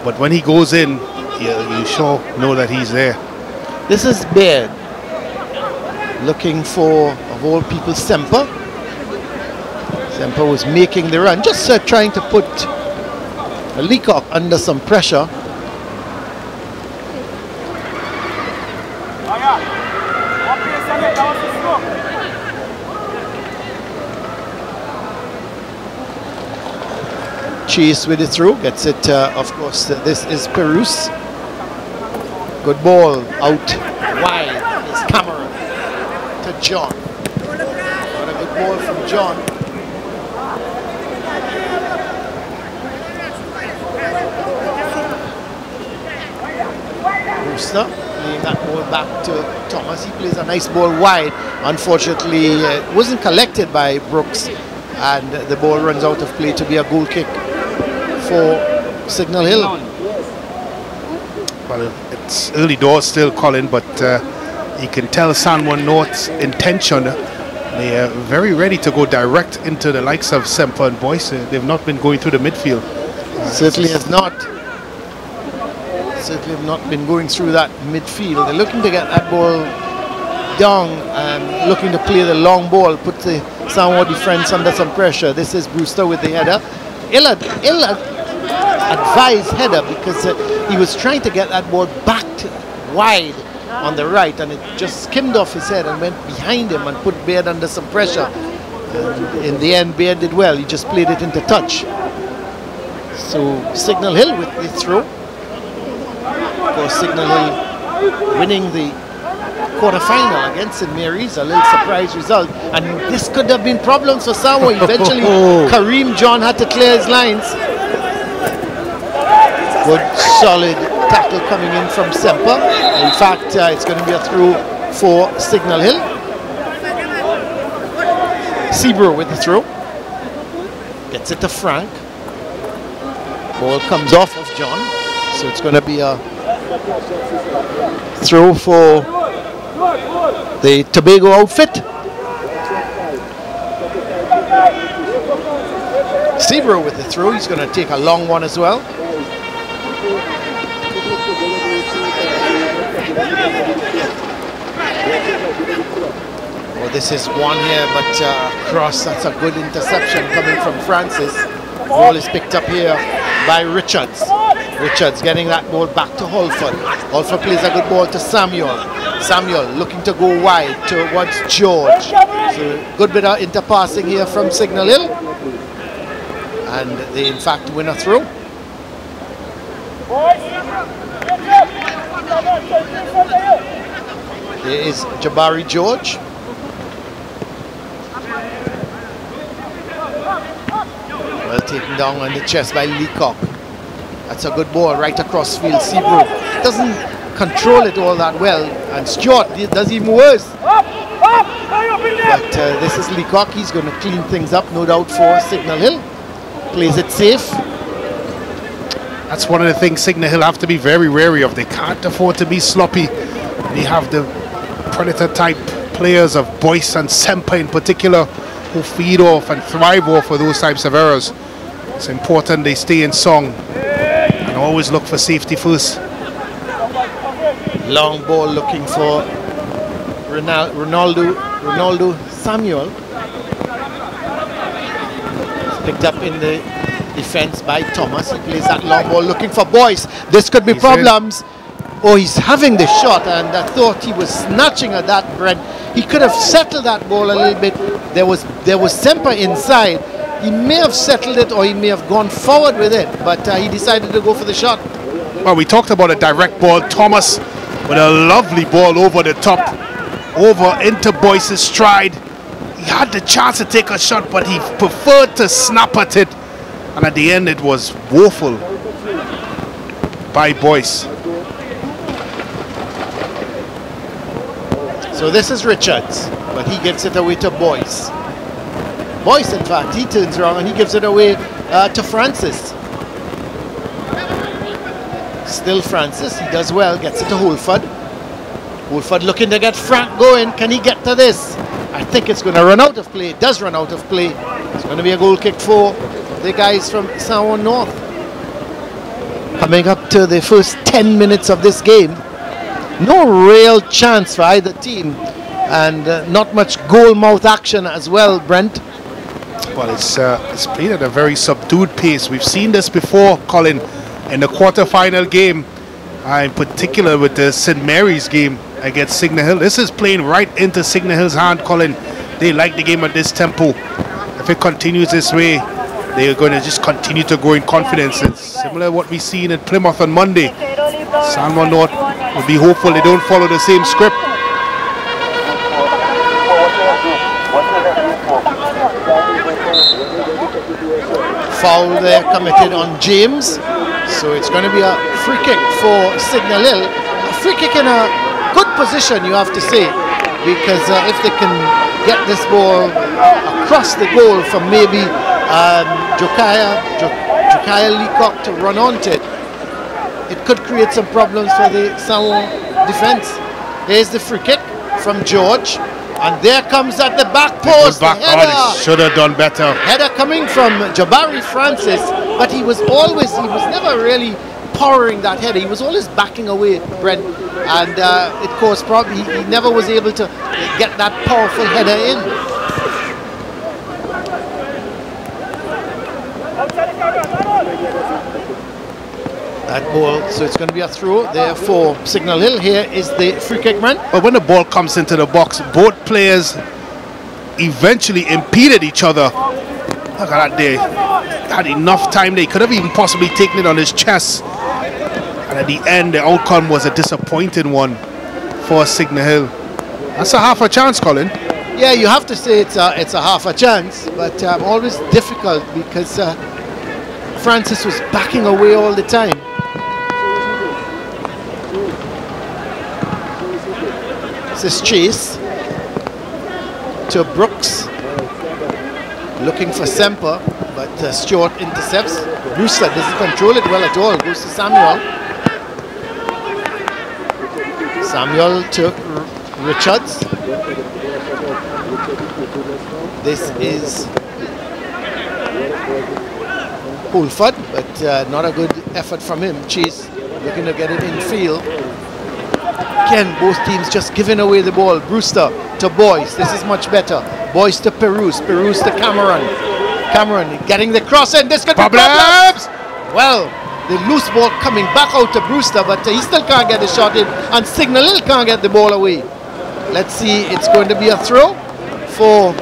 but when he goes in, you sure know that he's there. This is Baird looking for, of all people, Semper. Semper was making the run, just trying to put Leacock under some pressure. Chase with it through, gets it, of course, this is Perus. Good ball out wide, is Cameron to John. What a good ball from John. Brewster playing that ball back to Thomas. He plays a nice ball wide. Unfortunately, it wasn't collected by Brooks, and the ball runs out of play to be a goal kick for Signal Hill. Well, it's early doors still, Colin, but you can tell San Juan North's intention. They are very ready to go direct into the likes of Semper and Boyce. They've not been going through the midfield. Certainly has not. Certainly have not been going through that midfield. They're looking to get that ball down and looking to play the long ball, put the San Juan defense under some pressure. This is Brewster with the header. Ill-advised header because he was trying to get that ball back wide on the right, and it just skimmed off his head and went behind him and put Baird under some pressure. And in the end, Baird did well. He just played it into touch. So Signal Hill with the throw. Of course, Signal Hill winning the quarter-final against St. Mary's, a little surprise result, and this could have been problems for Sawa. Eventually Kareem John had to clear his lines. Good solid tackle coming in from Semper. In fact, it's going to be a throw for Signal Hill. Seabrook with the throw, gets it to Frank. Ball comes off of John, so it's going to be a throw for the Tobago outfit. Seabrook with the throw. He's going to take a long one as well. Well, this is one here, but cross. That's a good interception coming from Francis. Ball is picked up here by Richards. Richards getting that ball back to Holford. Holford plays a good ball to Samuel. Samuel looking to go wide towards George. So good bit of interpassing here from Signal Hill. And they in fact win a throw. There is Jabari George. Well taken down on the chest by Leacock. That's a good ball right across field. Seabrook doesn't control it all that well, and Stewart does even worse. But this is Leacock. He's going to clean things up, no doubt, for Signal Hill. Plays it safe. That's one of the things Signal Hill have to be very wary of. They can't afford to be sloppy. They have the predator type players of Boyce and Semper in particular, who feed off and thrive off of those types of errors. It's important they stay in song and always look for safety first. Long ball looking for Ronaldo Samuel. It's picked up in the defense by Thomas. He plays that long ball looking for Boyce. This could be problems. Oh, he's having the shot, and I thought he was snatching at that, Brent. He could have settled that ball a little bit. There was Semper inside. He may have settled it, or he may have gone forward with it, but he decided to go for the shot. Well, we talked about a direct ball. Thomas with a lovely ball over the top, over into Boyce's stride. He had the chance to take a shot, but he preferred to snap at it, and at the end it was woeful by Boyce. So this is Richards, but he gives it away to Boyce. Boyce, in fact, he turns around and he gives it away to Francis. Still Francis, he does well, gets it to Holford. Holford looking to get Frank going. Can he get to this? I think it's going to run out of play. It does run out of play. It's going to be a goal kick for the guys from San Juan North. Coming up to the first 10 minutes of this game. No real chance for either team, and not much goal mouth action as well, Brent. Well, it's played at a very subdued pace. We've seen this before, Colin, in the quarter-final game, in particular with the St. Mary's game against Signal Hill. This is playing right into Signal Hill's hand, Colin. They like the game at this tempo. If it continues this way, they are going to just continue to grow in confidence. It's similar to what we've seen in Plymouth on Monday. San Juan North will be hopeful they don't follow the same script. Foul there committed on James. So it's going to be a free kick for Signal Hill. A free kick in a good position, you have to say, because if they can get this ball across the goal from maybe Josiah Leacock to run onto it, it could create some problems for the San Juan defense. Here's the free kick from George, and there comes at the back post. Back, header. should have done better. Header coming from Jabari Francis, but he was never really powering that header. He was always backing away, Brent, and it caused probably he never was able to get that powerful header in. That ball, so it's going to be a throw there for Signal Hill. Here is the free kick man. But when the ball comes into the box, both players eventually impeded each other. Look at that there. Had enough time. They could have even possibly taken it on his chest. And at the end, the outcome was a disappointing one for Signal Hill. That's a half a chance, Colin. Yeah, you have to say it's a half a chance, but always difficult because Francis was backing away all the time. This is Chase to Brooks, looking for Semper, but Stewart intercepts. Brewster doesn't control it well at all. Goes to Samuel. Samuel to Richards. This is Holford, but not a good effort from him. Chase looking to get it in field. Again, both teams just giving away the ball. Brewster to Boyce. This is much better. Boyce to Perouse. Perouse to Cameron. Cameron getting the cross, and this could be problems. Well, the loose ball coming back out to Brewster, but he still can't get the shot in, and Signal Hill can't get the ball away. Let's see, it's going to be a throw for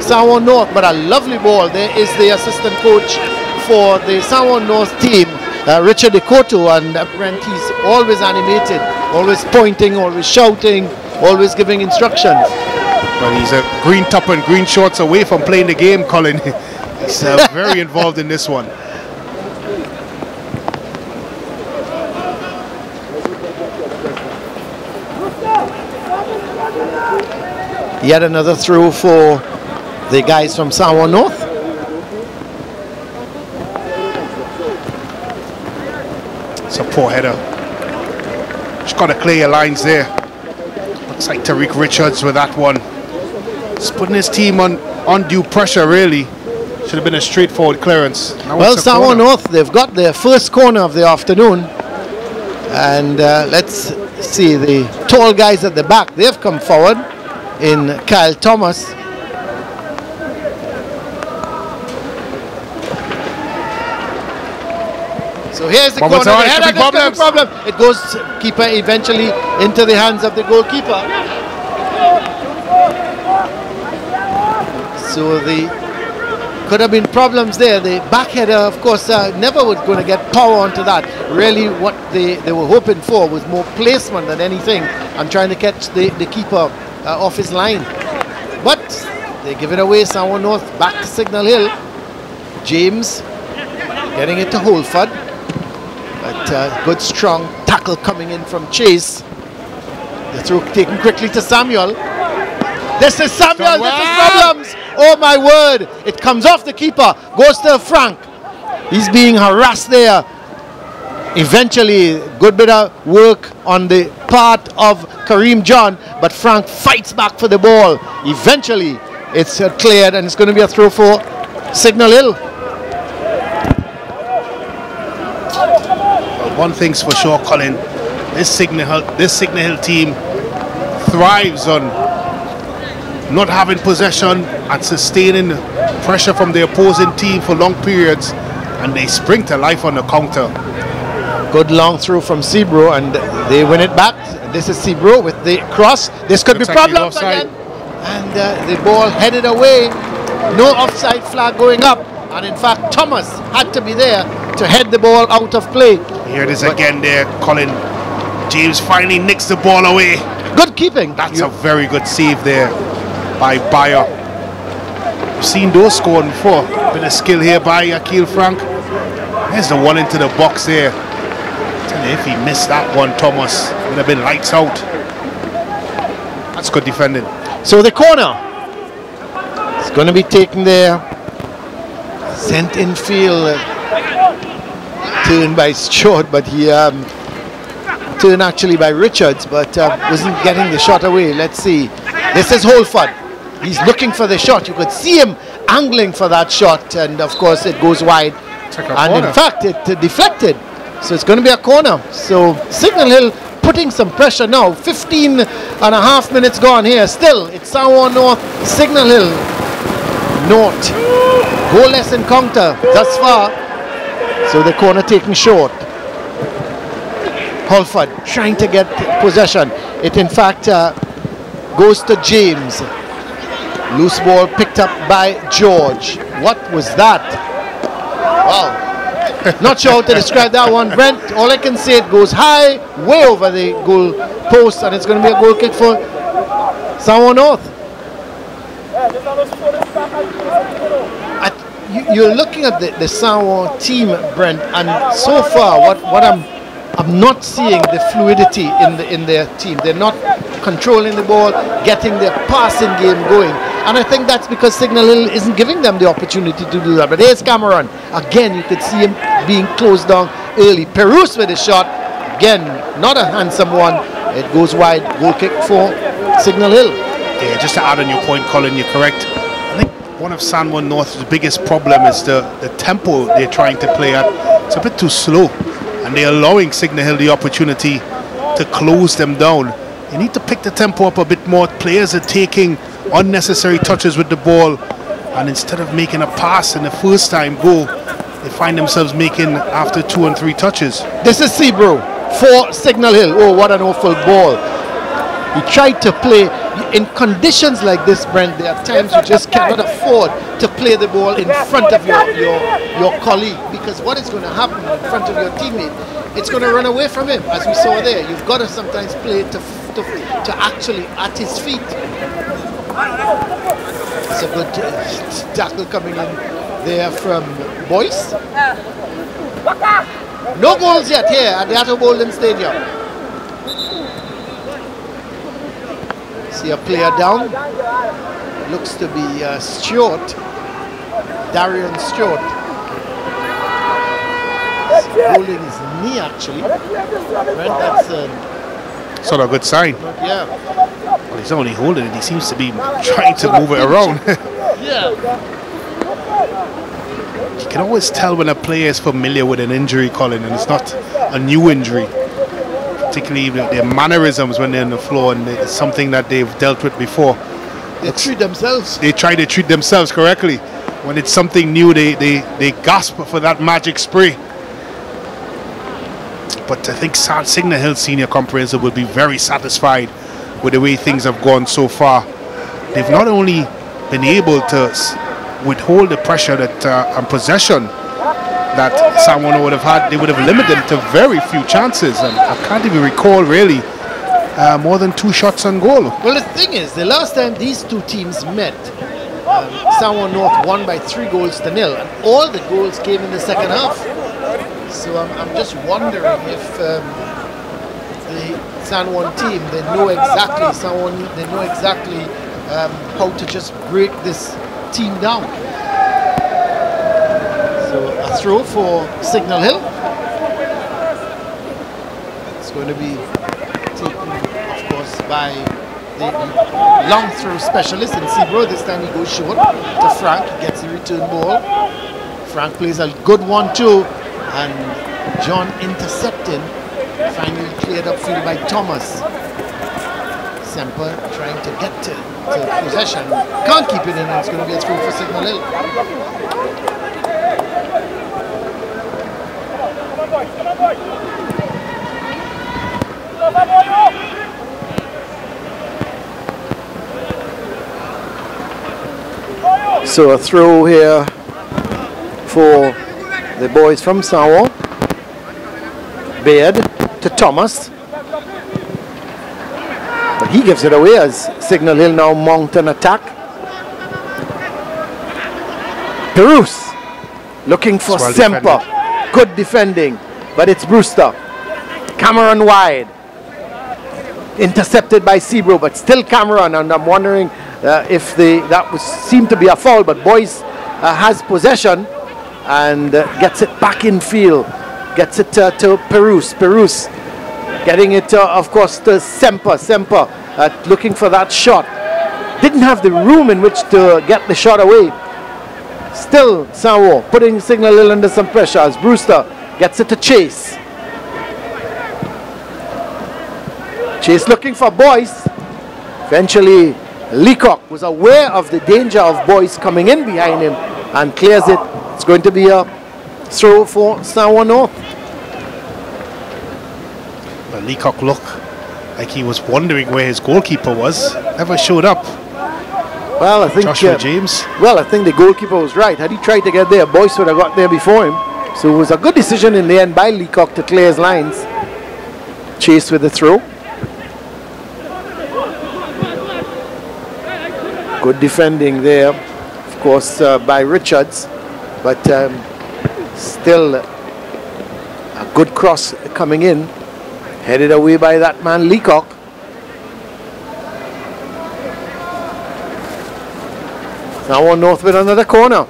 San Juan North, but a lovely ball. There is the assistant coach for the San Juan North team, Richard Decoto, and Brent, he's always animated, always pointing, always shouting, always giving instructions. Well, he's a green top and green shorts away from playing the game, Colin. He's very involved in this one. Yet another throw for the guys from San Juan North. It's a poor header. Just got to clear your lines there. Looks like Tariq Richards with that one. Just putting his team on undue pressure, really. Should have been a straightforward clearance. Now well, San Juan North, they've got their first corner of the afternoon. And let's see, the tall guys at the back, they've come forward in Kyle Thomas. So here's the corner. The header, there's no problem. It goes, keeper eventually into the hands of the goalkeeper. So could have been problems there. The back header, of course, never was going to get power onto that. Really what they were hoping for was more placement than anything, and trying to catch the keeper off his line. But they give it away. San Juan North back to Signal Hill. James getting it to Holford. But good strong tackle coming in from Chase. The throw taken quickly to Samuel. This is Samuel, this is problems. Oh my word, it comes off the keeper, goes to Frank. He's being harassed there. Eventually, good bit of work on the part of Kareem John, but Frank fights back for the ball. Eventually, it's cleared, and it's going to be a throw for Signal Hill. one thing's for sure, Colin. This Signal Hill team thrives on not having possession and sustaining pressure from the opposing team for long periods, and they spring to life on the counter. Good long throw from Sebro, and they win it back. This is Sebro with the cross. This could Looks be like he's problems offside. again. And the ball headed away. No offside flag going up. And in fact, Thomas had to be there to head the ball out of play. Here it is again there, Colin. James finally nicks the ball away. Good keeping. That's a very good save there by Bayer. We've seen those scored before. Bit of skill here by Akil Frank. There's the one into the box there. Tell you, if he missed that one, Thomas would have been lights out. That's good defending. So the corner, it's going to be taken there. Sent in field. Turned by Stewart, but he turned actually by Richards, but wasn't getting the shot away. Let's see. This is Holford. He's looking for the shot. You could see him angling for that shot, and of course it goes wide. And in fact, it deflected. So it's going to be a corner. So Signal Hill putting some pressure now. 15 and a half minutes gone here. Still, it's Sanwan North, Signal Hill North. Goalless encounter thus far. So the corner taken short. Holford trying to get possession. It in fact goes to James. Loose ball picked up by George. What was that? Wow. Not sure how to describe that one, Brent. All I can say, it goes high, way over the goal post, and it's going to be a goal kick for Sanwan North. You're looking at the Sanwan team, Brent, and so far, what I'm not seeing the fluidity in their team. They're not controlling the ball, getting their passing game going. And I think that's because Signal Hill isn't giving them the opportunity to do that. But here's Cameron. Again, you could see him being closed down early. Perus with a shot. Again, not a handsome one. It goes wide. Goal kick for Signal Hill. Yeah, just to add on your point, Colin, you're correct. I think one of Sanwan North's biggest problem is the tempo they're trying to play at. It's a bit too slow. And they're allowing Signal Hill the opportunity to close them down. You need to pick the tempo up a bit more. Players are taking unnecessary touches with the ball, and instead of making a pass in the first time goal, they find themselves making after 2 and 3 touches. This is Sebro for Signal Hill. Oh, what an awful ball. He tried to play in conditions like this, Brent. There are times you just cannot afford to play the ball in front of your colleague, because what is going to happen in front of your teammate, it's going to run away from him, as we saw there. You've got to sometimes play to actually at his feet. It's a good tackle coming in there from Boyce. No goals yet here at the Atto Bolden Stadium. See a player down. Looks to be Stewart. Darian Stewart. Holding his knee actually. Right, that's sort of a good sign. Yeah. Well, he's only holding it. He seems to be trying to move it around. Yeah. You can always tell when a player is familiar with an injury, Colin, and it's not a new injury. Particularly their mannerisms when they're on the floor, and it's something that they've dealt with before. They treat themselves. They try to treat themselves correctly. When it's something new, they gasp for that magic spray. But I think Signal Hill Senior Comprehensive will be very satisfied with the way things have gone so far. They've not only been able to withhold the pressure that and possession that Sanwan would have had, they would have limited them to very few chances. And I can't even recall really more than 2 shots on goal. Well, the thing is, the last time these two teams met, Sanwan North won by 3 goals to 0, and all the goals came in the second half. So I'm just wondering if the Sanwan team, they know exactly how to just break this team down. So a throw for Signal Hill. It's going to be taken, of course, by the long throw specialist in Sebro. This time he goes short to Frank, gets the return ball. Frank plays a good 1-2, and John intercepted waiting. Finally cleared upfield by Thomas. Semper trying to get to possession. Can't keep it in, and it's going to be a throw for Signal Hill. So a throw here for the boys from Sawa. Baird to Thomas. But he gives it away as Signal Hill now mount an attack. Perus looking for Well Semper. defended. Good defending, but it's Brewster. Cameron wide. Intercepted by Sebro, but still Cameron, and I'm wondering if seemed to be a foul, but Boyce has possession and gets it back in field. Gets it to Perus. Perus getting it, of course, to Semper. Semper looking for that shot. Didn't have the room in which to get the shot away. Still Sanwo putting Signal Hill under some pressure as Brewster gets it to Chase. Chase looking for Boyce. Eventually Leacock was aware of the danger of Boyce coming in behind him and clears it. It's going to be a throw for Sanwo North. Well, Leacock looked like he was wondering where his goalkeeper was. Never showed up. Well, I think Joshua James. Well, I think the goalkeeper was right. Had he tried to get there, Boyce would have got there before him. So it was a good decision in the end by Leacock to clear his lines. Chase with the throw. Good defending there, of course, by Richards, but still a good cross coming in, headed away by that man Leacock. Now on North with another corner.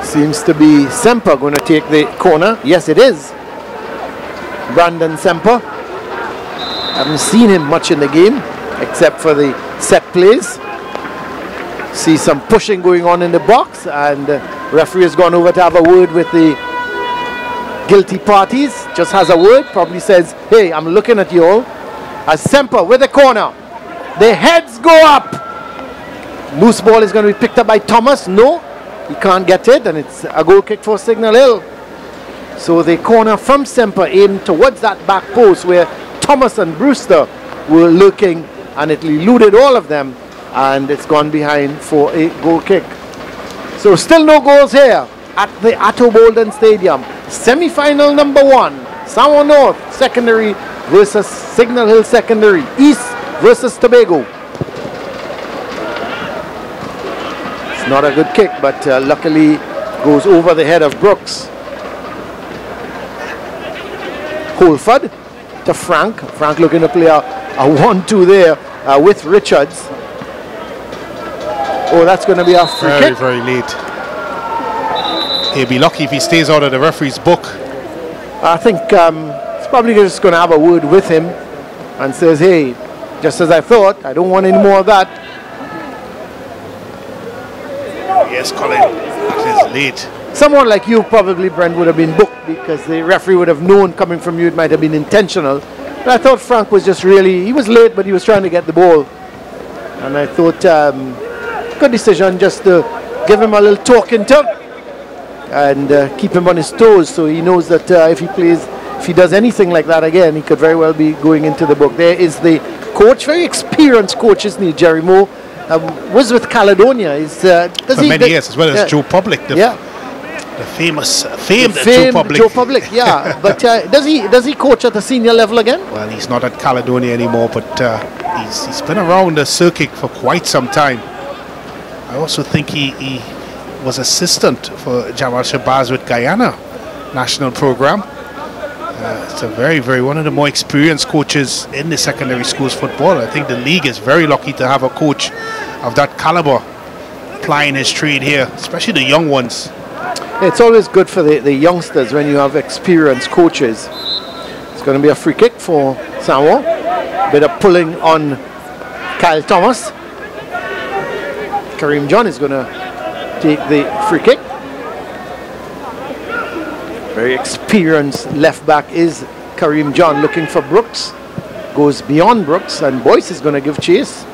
Seems to be Semper going to take the corner. Yes, it is. Brandon Semper. Haven't seen him much in the game, except for the set plays. See some pushing going on in the box, and referee has gone over to have a word with the guilty parties. Just has a word, probably says, hey, I'm looking at you all. As Semper with the corner. The heads go up. Loose ball is going to be picked up by Thomas. No, he can't get it, and it's a goal kick for Signal Hill. So the corner from Semper aimed towards that back post where Thomas and Brewster were looking, and it eluded all of them, and it's gone behind for a goal kick. So still no goals here at the Atto Bolden Stadium. Semi-final number 1, Sanwo North Secondary versus Signal Hill Secondary. East versus Tobago. It's not a good kick, but luckily goes over the head of Brooks. Holford to Frank. Frank looking to play a 1-2 there with Richards. Oh, that's going to be a free kick. Very late. He'll be lucky if he stays out of the referee's book. I think it's probably just going to have a word with him and says, hey, just as I thought, I don't want any more of that. Yes, Colin, that is late. Someone like you probably, Brent, would have been booked because the referee would have known coming from you it might have been intentional. But I thought Frank was just really, he was late, but he was trying to get the ball. And I thought, good decision just to give him a little talking to and keep him on his toes so he knows that if he does anything like that again, he could very well be going into the book. There is the coach, very experienced coach, isn't he, Jerry Moore? Was with Caledonia. For many years, as well as Joe Public, the famed Joe Public. Joe Public, yeah. But does he coach at the senior level again? Well, he's not at Caledonia anymore, but he's been around the circuit for quite some time. I also think he was assistant for Jamal Shabazz with Guyana national program. It's a very one of the more experienced coaches in the secondary schools football. I think the league is very lucky to have a coach of that caliber plying his trade here, especially the young ones. It's always good for the youngsters when you have experienced coaches. It's going to be a free kick for Sanwo. Bit of pulling on Kyle Thomas. Kareem John is going to take the free kick. Very experienced left back is Kareem John, looking for Brooks. Goes beyond Brooks, and Boyce is going to give chase.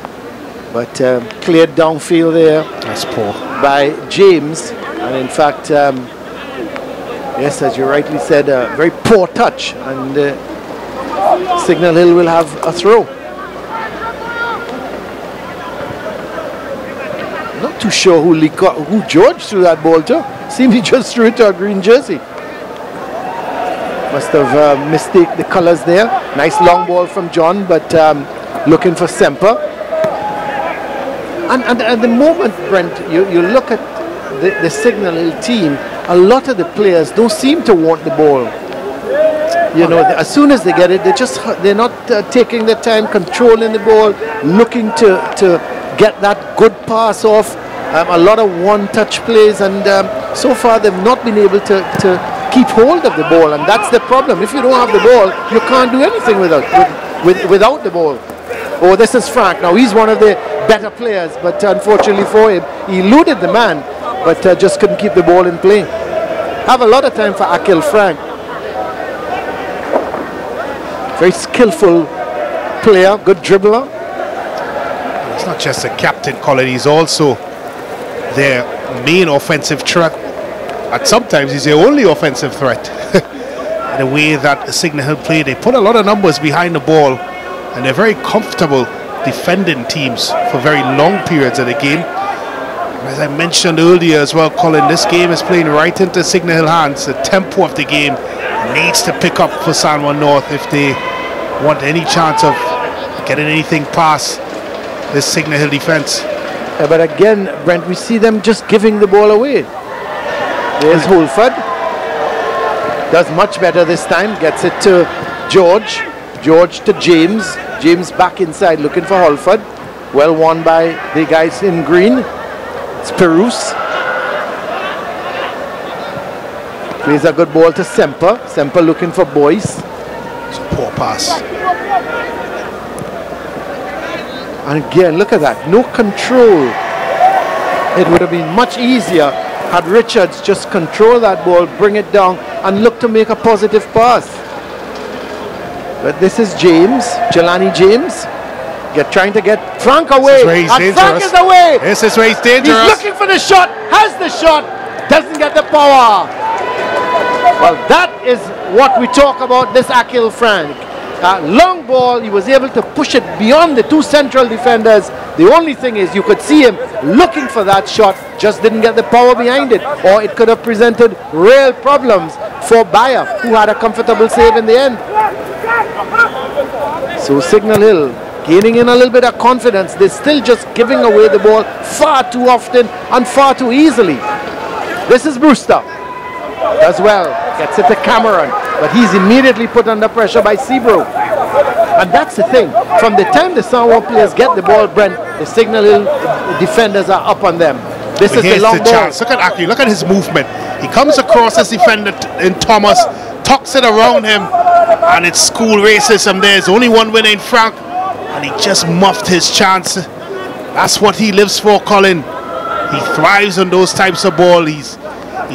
But cleared downfield there. That's poor. By James. And in fact, yes, as you rightly said, very poor touch. And Signal Hill will have a throw. Not too sure who George threw that ball to. Seems he just threw it to a green jersey. Must have mistaken the colors there. Nice long ball from John, but looking for Semper. And at the moment, Brent, you look at the Signal Hill team, a lot of the players don't seem to want the ball. You know, as soon as they get it, they're not taking their time, controlling the ball, looking to get that good pass off. A lot of one-touch plays, and so far they've not been able to keep hold of the ball, and that's the problem. If you don't have the ball, you can't do anything without the ball. Oh, this is Frank. Now he's one of the better players, but unfortunately for him, he eluded the man, but just couldn't keep the ball in play. Have a lot of time for Akil Frank. Very skillful player, good dribbler. He's not just a captain, Colin, he's also their main offensive threat. And sometimes he's their only offensive threat. The way that Signal Hill play, they put a lot of numbers behind the ball, and they're very comfortable defending teams for very long periods of the game. As I mentioned earlier as well, Colin, this game is playing right into Signal Hill hands. The tempo of the game needs to pick up for San Juan North if they want any chance of getting anything past this Signal Hill defense. But again, Brent, we see them just giving the ball away. There's Holford. Does much better this time. Gets it to George. George to James. James back inside looking for Holford. Well won by the guys in green. It's Perouse. Plays a good ball to Semper. Semper looking for Boyce. It's a poor pass. And again, look at that. No control. It would have been much easier had Richards just control that ball, bring it down, and look to make a positive pass. But this is James, Jelani James, trying to get Frank away. And Frank is away. This is where he's dangerous. He's looking for the shot, has the shot, doesn't get the power. Well, that is what we talk about, this Akil Frank. Long ball, he was able to push it beyond the two central defenders. The only thing is you could see him looking for that shot, just didn't get the power behind it, or it could have presented real problems for Bayer, who had a comfortable save in the end. So Signal Hill gaining in a little bit of confidence. They're still just giving away the ball far too often and far too easily. This is Brewster as well, gets it to Cameron, but he's immediately put under pressure by Seabrook. And that's the thing, from the time the San Juan players get the ball, Brent, the Signal Hill defenders are up on them. This is the long ball. Chance. Look at Aki, look at his movement. He comes across his defender in Thomas, tucks it around him, and it's school racism. There's only one winner in Frank, and he just muffed his chance. That's what he lives for, Colin. He thrives on those types of ball. He's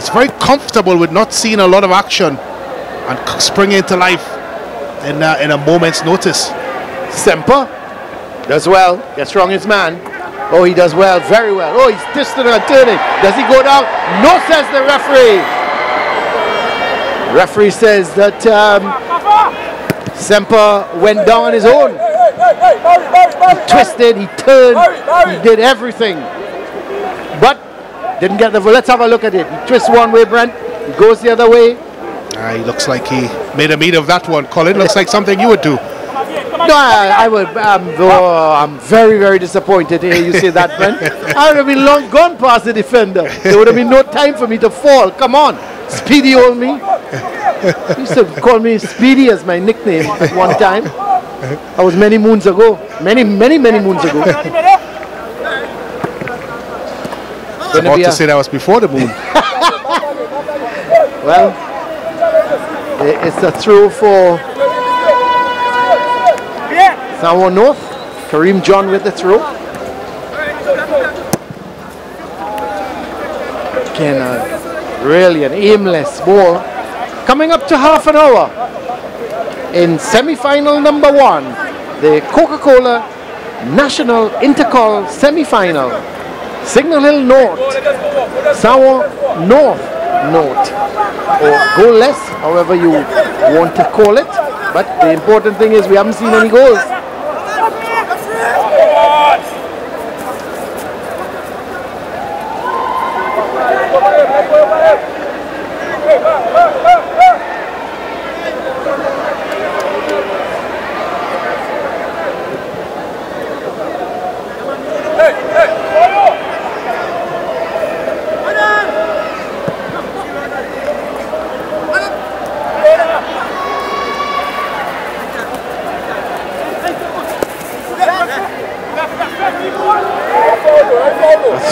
very comfortable with not seeing a lot of action and springing into life in a moment's notice. Semper does well, gets wrong his man. Oh, he does well, very well. Oh, he's twisting and turning. Does he go down? No, says the referee. The referee says that Semper went down on his own. He twisted, he turned, he did everything. But didn't get the... Let's have a look at it. He twists one way, Brent. He goes the other way. He looks like he made a meat of that one, Colin. Looks like something you would do. No, I would. I'm very, very disappointed to hear you say that, Brent. I would have been long gone past the defender. There would have been no time for me to fall. Come on, Speedy old me. He used to call me Speedy as my nickname at one time. That was many moons ago. Many moons ago. I was about to say that was before the moon. Well, it's a throw for San Juan North. Kareem John with the throw. Again, really an aimless ball. Coming up to half an hour in semi-final number 1, the Coca-Cola National Intercol semi-final. Signal Hill North, Sawa North, or goalless, however you want to call it. But the important thing is we haven't seen any goals.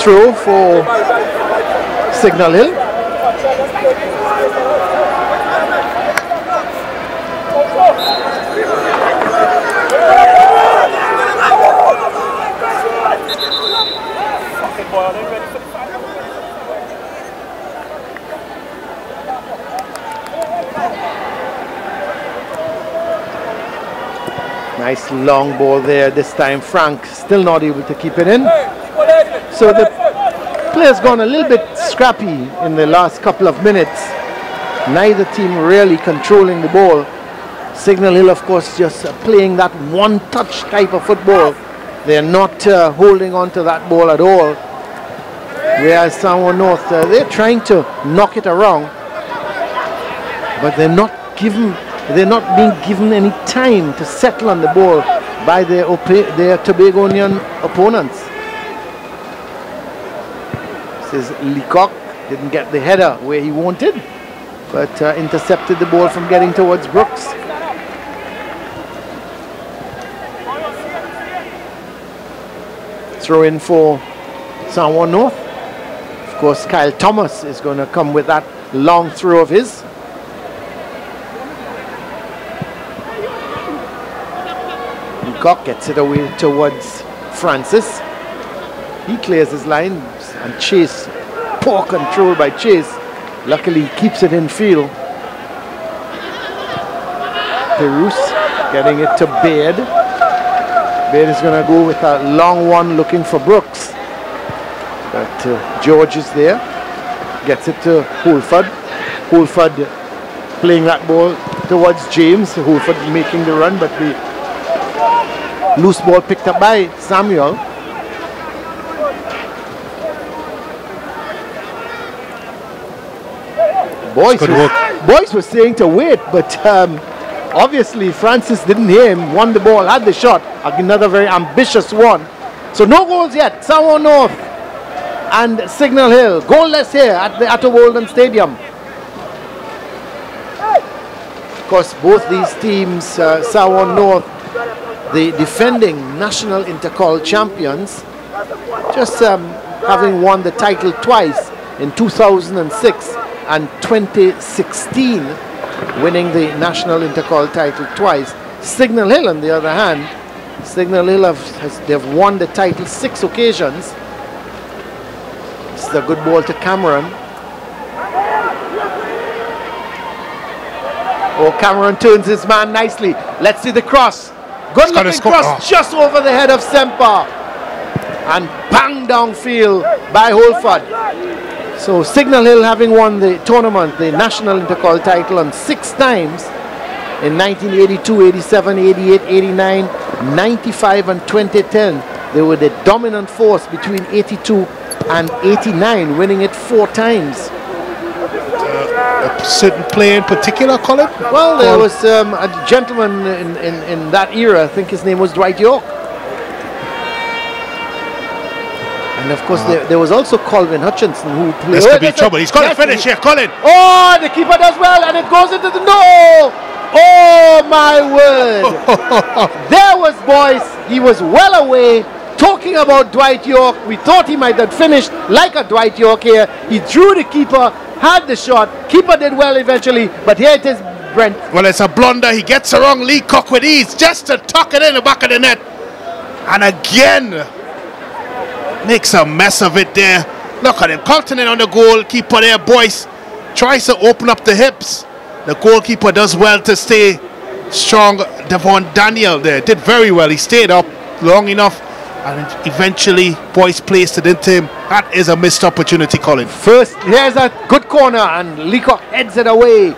Throw for Signal Hill. Nice long ball there. This time Frank still not able to keep it in. So the players gone a little bit scrappy in the last couple of minutes. Neither team really controlling the ball. Signal Hill, of course, just playing that one-touch type of football. They're not holding on to that ball at all. Whereas Sawa North, they're trying to knock it around, but they're not being given any time to settle on the ball by their Tobagonian opponents. Leacock didn't get the header where he wanted, but intercepted the ball from getting towards Brooks. Throw in for Sawa North. Of course, Kyle Thomas is going to come with that long throw of his. Leacock gets it away towards Francis. He clears his line. And Chase, poor control by Chase. Luckily, he keeps it in field. Perus getting it to Baird. Baird is going to go with a long one looking for Brooks. But George is there. Gets it to Holford. Holford playing that ball towards James. Holford making the run, but the loose ball picked up by Samuel. Boys were saying to wait, but obviously Francis didn't hear him, won the ball, had the shot, another very ambitious one. So no goals yet. Sawa North and Signal Hill, goalless here at the Atto Bolden Stadium. Of course, both these teams, Sawa North, the defending national intercol champions, just having won the title twice in 2006 and 2016, winning the national intercol title twice. Signal Hill, on the other hand, Signal Hill they've won the title 6 occasions. It's a good ball to Cameron. Oh, Cameron turns his man nicely. Let's see the cross. Good looking cross just over the head of Semper. And bang downfield by Holford. So Signal Hill, having won the tournament, the national intercol title, on 6 times in 1982, 87, 88, 89, 95 and 2010. They were the dominant force between 82 and 89, winning it 4 times. A certain player in particular, Colin? Well, there was a gentleman in that era, I think his name was Dwight York. And of course, there was also Colvin Hutchinson who played. This could be trouble. He's got to finish here, Colin. Oh, the keeper does well, and it goes into the no. Oh my word! There was Boyce. He was well away. Talking about Dwight York, we thought he might have finished like a Dwight York here. He drew the keeper, had the shot. Keeper did well eventually, but here it is, Brent. Well, it's a blunder. He gets around Leacock with ease, just to tuck it in the back of the net, and again makes a mess of it there. Look at him, counting it on the goalkeeper there. Boyce tries to open up the hips, The goalkeeper does well to stay strong. Devon Daniel there did very well. He stayed up long enough, and eventually Boyce placed it into him. That is a missed opportunity, Colin. First, here's a good corner, and Leacock heads it away.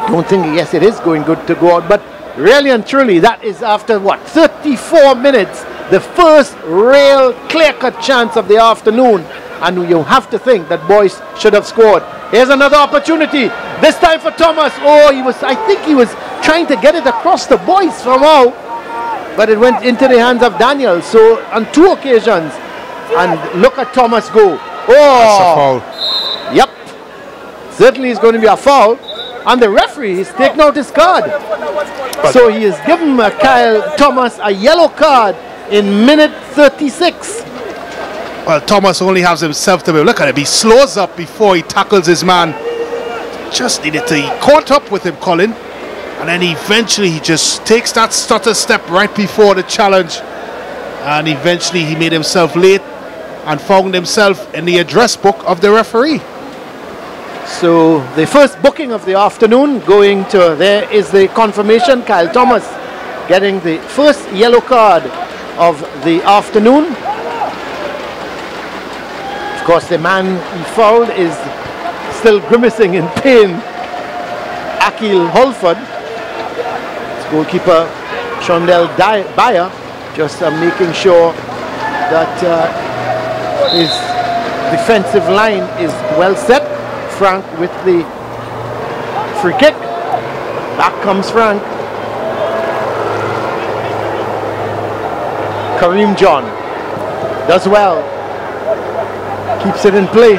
Don't think, yes, it is going good to go out, but really and truly, that is after what, 34 minutes, the first real clear-cut chance of the afternoon, and you have to think that Boyce should have scored. Here's another opportunity, this time for Thomas. Oh, I think he was trying to get it across the Boyce somehow, but it went into the hands of Daniel. So on 2 occasions, and look at Thomas go. Oh, that's a foul. Yep, certainly it's going to be a foul. And the referee is taking out his card. So he has given Kyle Thomas a yellow card in minute 36. Well, Thomas only has himself to be. Look at him. He slows up before he tackles his man. Just needed to. He caught up with him, Colin. And then eventually he just takes that stutter step right before the challenge. And eventually he made himself late and found himself in the address book of the referee. So the first booking of the afternoon going to, there is the confirmation, Kyle Thomas getting the first yellow card of the afternoon. Of course, the man he fouled is still grimacing in pain, Akil Holford. It's goalkeeper Shondell Bayer just making sure that his defensive line is well set. Frank with the free kick. Back comes Frank. Kareem John does well. Keeps it in play.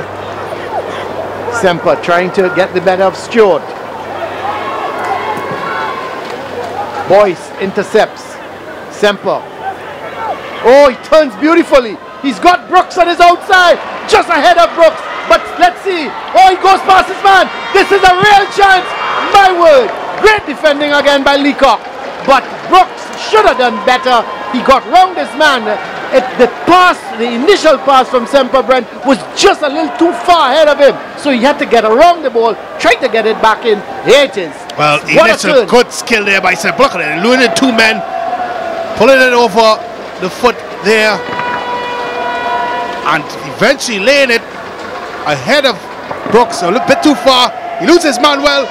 Semper trying to get the better of Stewart. Boyce intercepts. Semper. Oh, he turns beautifully. He's got Brooks on his outside. Just ahead of Brooks. But let's see. Oh, he goes past his man. This is a real chance. My word. Great defending again by Leacock. But Brooks should have done better. He got round his man. The initial pass from Semper Brent was just a little too far ahead of him. So he had to get around the ball, try to get it back in. Here it is. Well, it's a good skill there by Semper. Look at it. Losing 2 men. Pulling it over the foot there. And eventually laying it ahead of Brooks, a little bit too far. He loses his man well,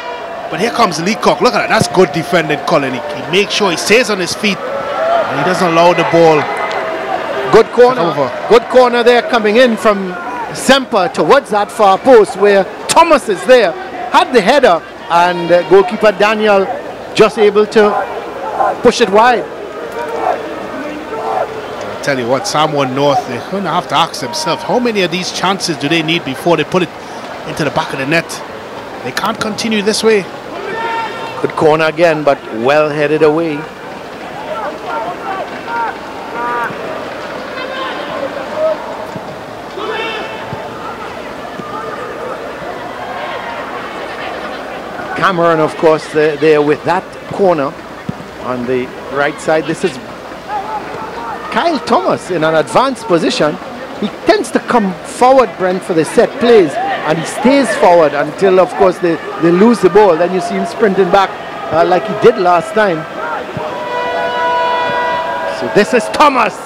but here comes Leacock. Look at that. That's good defending, Colin. He makes sure he stays on his feet and he doesn't allow the ball. Good corner. Good corner there coming in from Semper towards that far post where Thomas is there. Had the header and goalkeeper Daniel just able to push it wide. Tell you what, Samoan North, they're going to have to ask themselves, how many of these chances do they need before they put it into the back of the net? They can't continue this way. Good corner again, but well headed away. Cameron, of course, there with that corner on the right side. This is Kyle Thomas in an advanced position. He tends to come forward, Brent, for the set plays, and he stays forward until, of course, they lose the ball. Then you see him sprinting back like he did last time. So this is Thomas.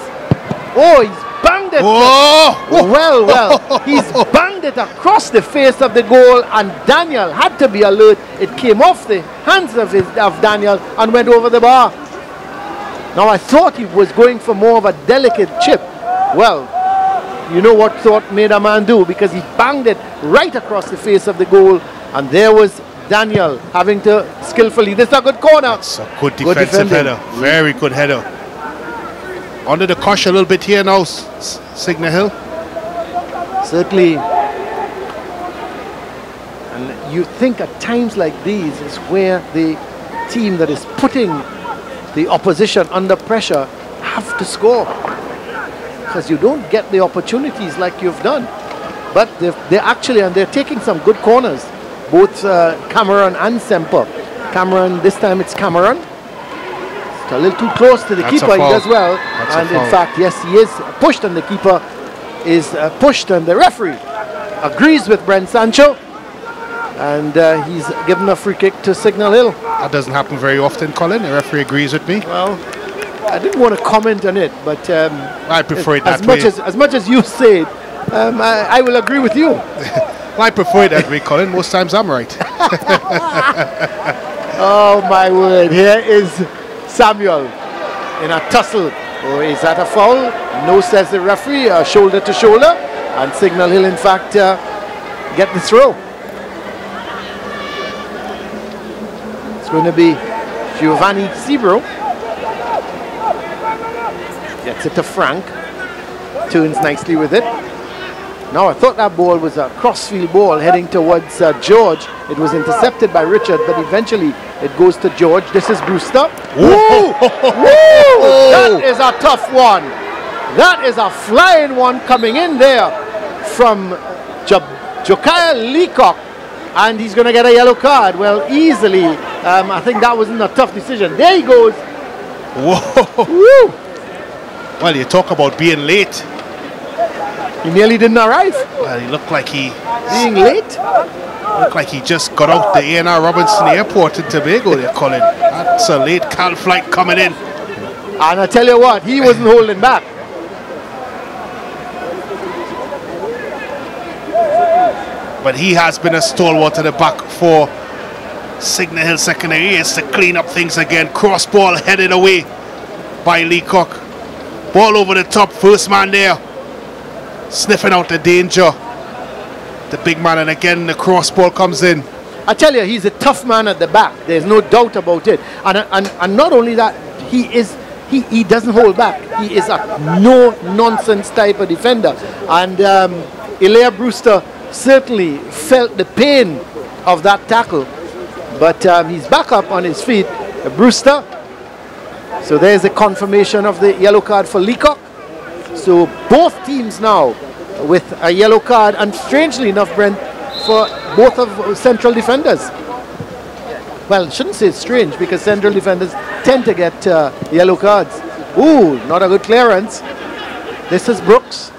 Oh, he's banged it. Oh. Well, he's banged it across the face of the goal, and Daniel had to be alert. It came off the hands of Daniel and went over the bar. Now I thought he was going for more of a delicate chip. Well, you know what thought made a man do, because he banged it right across the face of the goal, and there was Daniel having to skillfully. This is a good corner. That's a good defensive header. Very good header. Under the cosh a little bit here now, Signal Hill. Certainly. And you think at times like these is where the team that is putting the opposition under pressure have to score, because you don't get the opportunities like you've done. But they're actually, and they're taking some good corners, both Cameron and Semper. Cameron, this time it's Cameron. It's a little too close to the keeper. He does well. And in fact, yes, he is pushed, and the keeper is pushed, and the referee agrees with Brent Sancho. and he's given a free kick to Signal Hill. That doesn't happen very often, Colin. The referee agrees with me. Well, I didn't want to comment on it, but I prefer it that as way. As much as you say it, I will agree with you. I prefer it that way, Colin. Most times I'm right. Oh my word, here is Samuel in a tussle. Oh, is that a foul? No, says the referee, shoulder to shoulder, and Signal Hill in fact get the throw. It's going to be Giovanni Sebro. Gets it to Frank, turns nicely with it. Now I thought that ball was a crossfield ball heading towards George. It was intercepted by Richard, but eventually it goes to George. This is Brewster. Woo! Woo! That is a tough one. That is a flying one coming in there from Josiah Leacock, and he's going to get a yellow card. Well, easily. I think that wasn't a tough decision. There he goes. Whoa! Woo! Well, you talk about being late. He nearly didn't arrive. Well, he looked like he... Being late? Looked like he just got out the A&R Robinson Airport in Tobago, they're calling. That's a late Cal flight coming in. And I tell you what, he wasn't holding back. But he has been a stalwart at the back for Signal Hill Secondary. It's to clean up things again. Cross ball headed away by Leacock. Ball over the top, first man there. Sniffing out the danger. The big man, and again the cross ball comes in. I tell you, he's a tough man at the back. There's no doubt about it. And not only that, he doesn't hold back. He is a no-nonsense type of defender. And Elia Brewster certainly felt the pain of that tackle. But he's back up on his feet. Brewster. So there's a confirmation of the yellow card for Leacock. So both teams now with a yellow card, and strangely enough, Brent, for both of central defenders. Well, shouldn't say it's strange, because central defenders tend to get yellow cards. Ooh, not a good clearance. This is Brooks.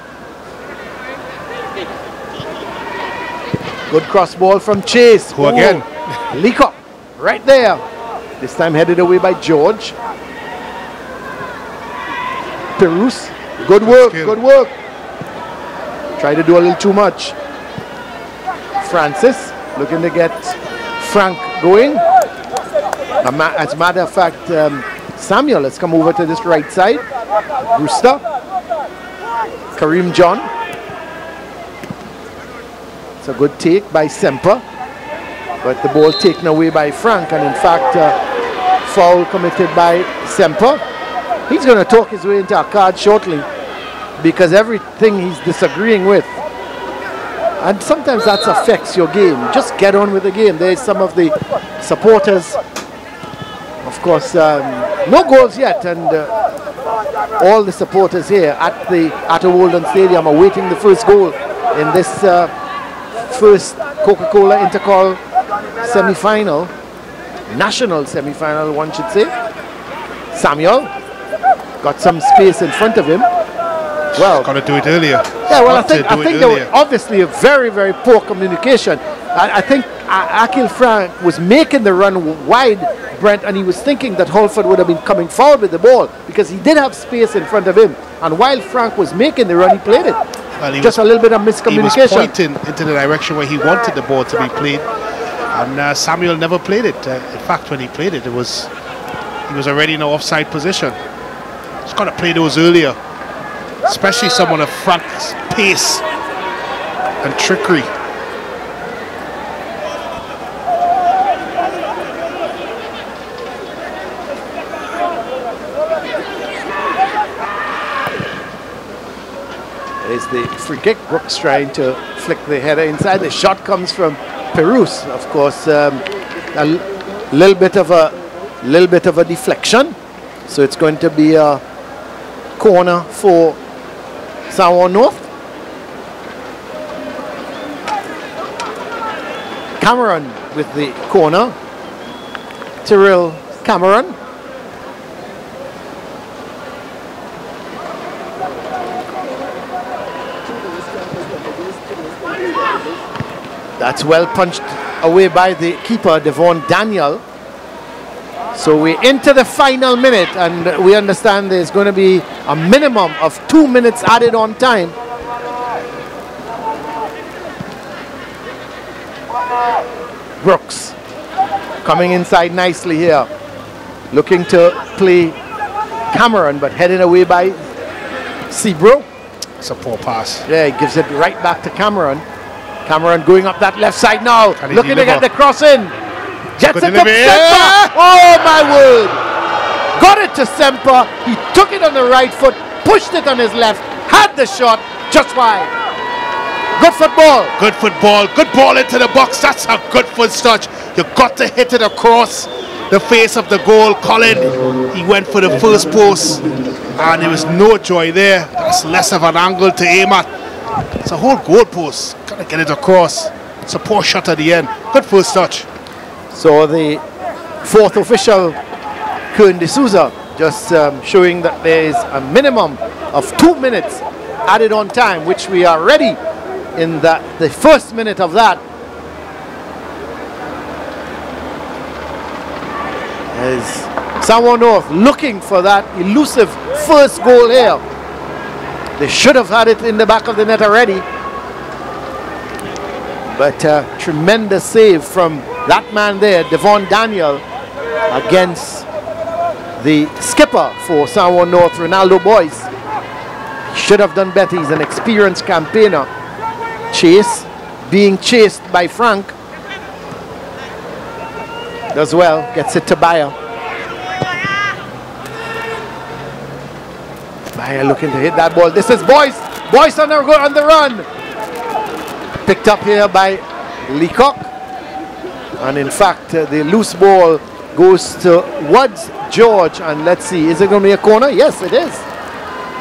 Good cross ball from Chase. Who again? Leacock, right there. This time headed away by George. Perouse. Good work, good work. Try to do a little too much. Francis looking to get Frank going. As a matter of fact, Samuel has come over to this right side. Brewster. Kareem John. It's a good take by Semper. But the ball taken away by Frank, and in fact, foul committed by Semper. He's going to talk his way into a card shortly, because everything he's disagreeing with, and sometimes that affects your game. Just get on with the game. There's some of the supporters, of course, no goals yet, and all the supporters here at the Walden Stadium are waiting the first goal in this first Coca-Cola Intercol semi-final, national semi-final, one should say. Samuel got some space in front of him. Well, got to do it earlier. Yeah, well, I think there was obviously a very, very poor communication. I think Akil Frank was making the run wide, Brent, and he was thinking that Holford would have been coming forward with the ball, because he did have space in front of him. And while Frank was making the run, he played it. Well, just a little bit of miscommunication. He was pointing into the direction where he wanted the ball to be played, and Samuel never played it. In fact, when he played it, he was already in an offside position. He's got to play those earlier, especially someone of Frank's pace and trickery. There's the free kick. Brooks trying to flick the header inside. The shot comes from Perouse, of course. A little bit of a deflection, so it's going to be a corner for Samoa North. Cameron with the corner. Tyrell Cameron. That's well punched away by the keeper, Devon Daniel. So we're into the final minute, and we understand there's going to be a minimum of 2 minutes added on time. Brooks coming inside nicely here, looking to play Cameron, but headed away by Sebro. It's a poor pass. Yeah, he gives it right back to Cameron. Cameron going up that left side now, looking to get the cross in. Gets it to Semper. Oh my word! Got it to Semper. He took it on the right foot, pushed it on his left, had the shot, just wide. Good football. Good football. Good ball into the box. That's a good foot touch. You got to hit it across the face of the goal. Colin, he went for the first post, and there was no joy there. That's less of an angle to aim at. It's a whole goal post. Gotta get it across. It's a poor shot at the end. Good first touch. So the fourth official, Kern D'Souza, just showing that there is a minimum of 2 minutes added on time, which we are ready in the first minute of that. As Samoa North looking for that elusive first goal here. They should have had it in the back of the net already. But tremendous save from that man there, Devon Daniel, against the skipper for Samoa North, Ronaldo Boyce. He should have done better. He's an experienced campaigner. Chase, being chased by Frank. Does well, gets it to Bayer. Bayer looking to hit that ball. This is Boyce. Boyce on the run. Picked up here by Leacock. And in fact, the loose ball goes towards George. And let's see, is it going to be a corner? Yes, it is.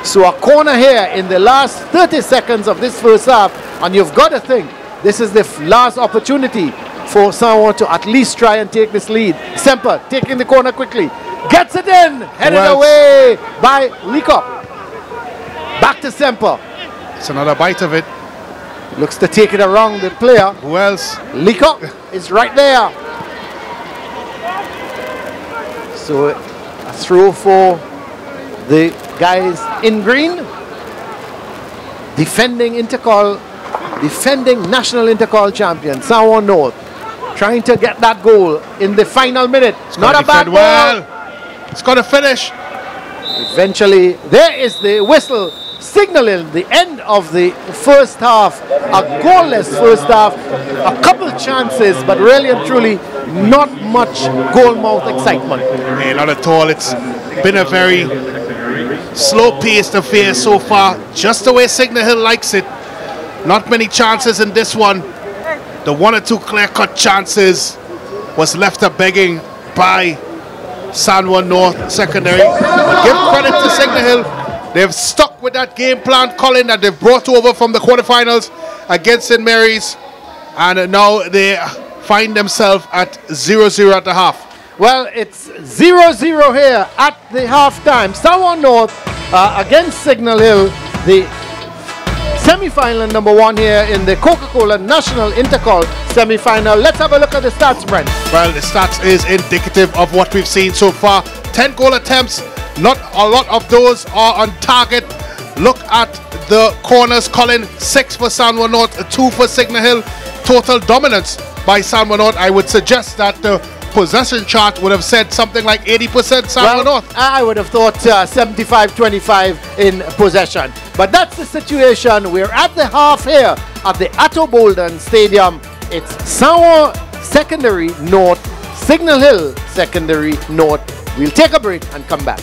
So a corner here in the last 30 seconds of this first half. And you've got to think, this is the last opportunity for someone to at least try and take this lead. Semper taking the corner quickly. Gets it in. Headed away by Leacock. Back to Semper. It's another bite of it. Looks to take it around the player. Who else? Leacock is right there. So a throw for the guys in green. Defending INTERCOL, defending national INTERCOL champion, Samoa North. Trying to get that goal in the final minute. It's not a bad ball. Well. It's got to finish. Eventually, there is the whistle signaling the end of the first half. A goalless first half, a couple chances, but really and truly not much goal-mouth excitement. Hey, not at all. It's been a very slow-paced affair so far, just the way Signal Hill likes it. Not many chances in this one. The one or two clear-cut chances was left up begging by San Juan North secondary. But give credit to Signal Hill. They've stuck with that game plan, Colin, that they've brought over from the quarterfinals against St. Mary's. And now they find themselves at 0-0 at the half. Well, it's 0-0 here at the halftime. Samoa North against Signal Hill, the semi-final number one here in the Coca-Cola National INTERCOL semi-final. Let's have a look at the stats, Brent. Well, the stats is indicative of what we've seen so far. 10 goal attempts. Not a lot of those are on target. Look at the corners, Colin. 6 for San Juan North, 2 for Signal Hill. Total dominance by San Juan North. I would suggest that the possession chart would have said something like 80% San Juan North. I would have thought 75-25 in possession. But that's the situation. We're at the half here at the Atto Bolden Stadium. It's San Juan Secondary North, Signal Hill Secondary North. We'll take a break and come back.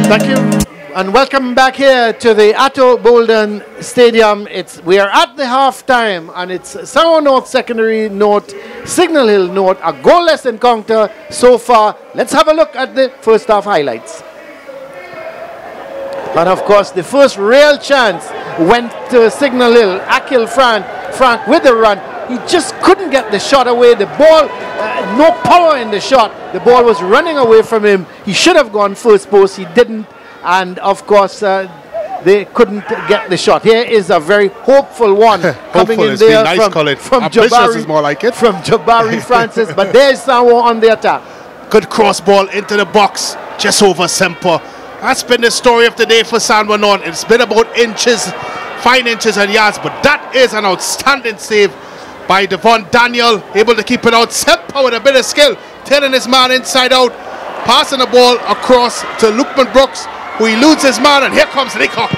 Thank you. And welcome back here to the Atto Bolden Stadium. We are at the half time, and it's Sanwo North Secondary North, Signal Hill North, a goalless encounter so far. Let's have a look at the first half highlights. And of course, the first real chance went to Signal Hill. Akil Frank with the run. He just couldn't get the shot away. The ball, no power in the shot. The ball was running away from him. He should have gone first post. He didn't. And of course, they couldn't get the shot. Here is a very hopeful one coming in there nice from Jabari. Is more like it. From Jabari Francis. But there's Sanwo on the attack. Good cross ball into the box, just over Semper. That's been the story of the day for Sanwo North. It's been about inches, fine inches and yards, but that is an outstanding save by Devon Daniel, able to keep it out. Semper with a bit of skill, turning his man inside out, passing the ball across to Lukman Brooks, who eludes his man, and here comes Leacock.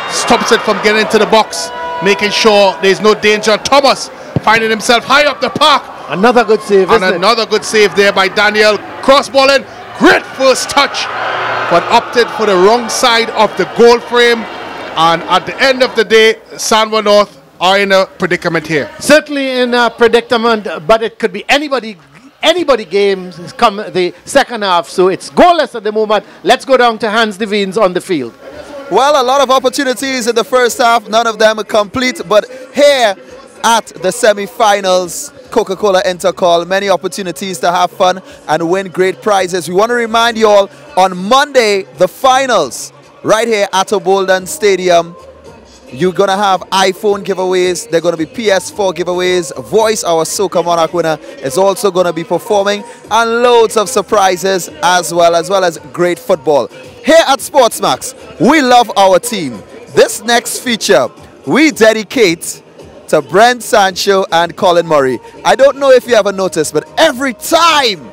Stops it from getting into the box, making sure there's no danger. Thomas finding himself high up the park. Another good save, and another good save there by Daniel. Cross ball in, great first touch, but opted for the wrong side of the goal frame. And at the end of the day, Sanwo North are in a predicament here. Certainly in a predicament, but it could be anybody games come the second half, so it's goalless at the moment. Let's go down to Hans Devines on the field. Well, a lot of opportunities in the first half, none of them are complete, but here at the semi-finals, Coca-Cola Intercol, many opportunities to have fun and win great prizes. We want to remind you all, on Monday, the finals, right here at Bolden Stadium. You're going to have iPhone giveaways. They're going to be PS4 giveaways. Voice, our Soca Monarch winner, is also going to be performing. And loads of surprises as well as great football. Here at Sportsmax, we love our team. This next feature, we dedicate to Brent Sancho and Colin Murray. I don't know if you ever noticed, but every time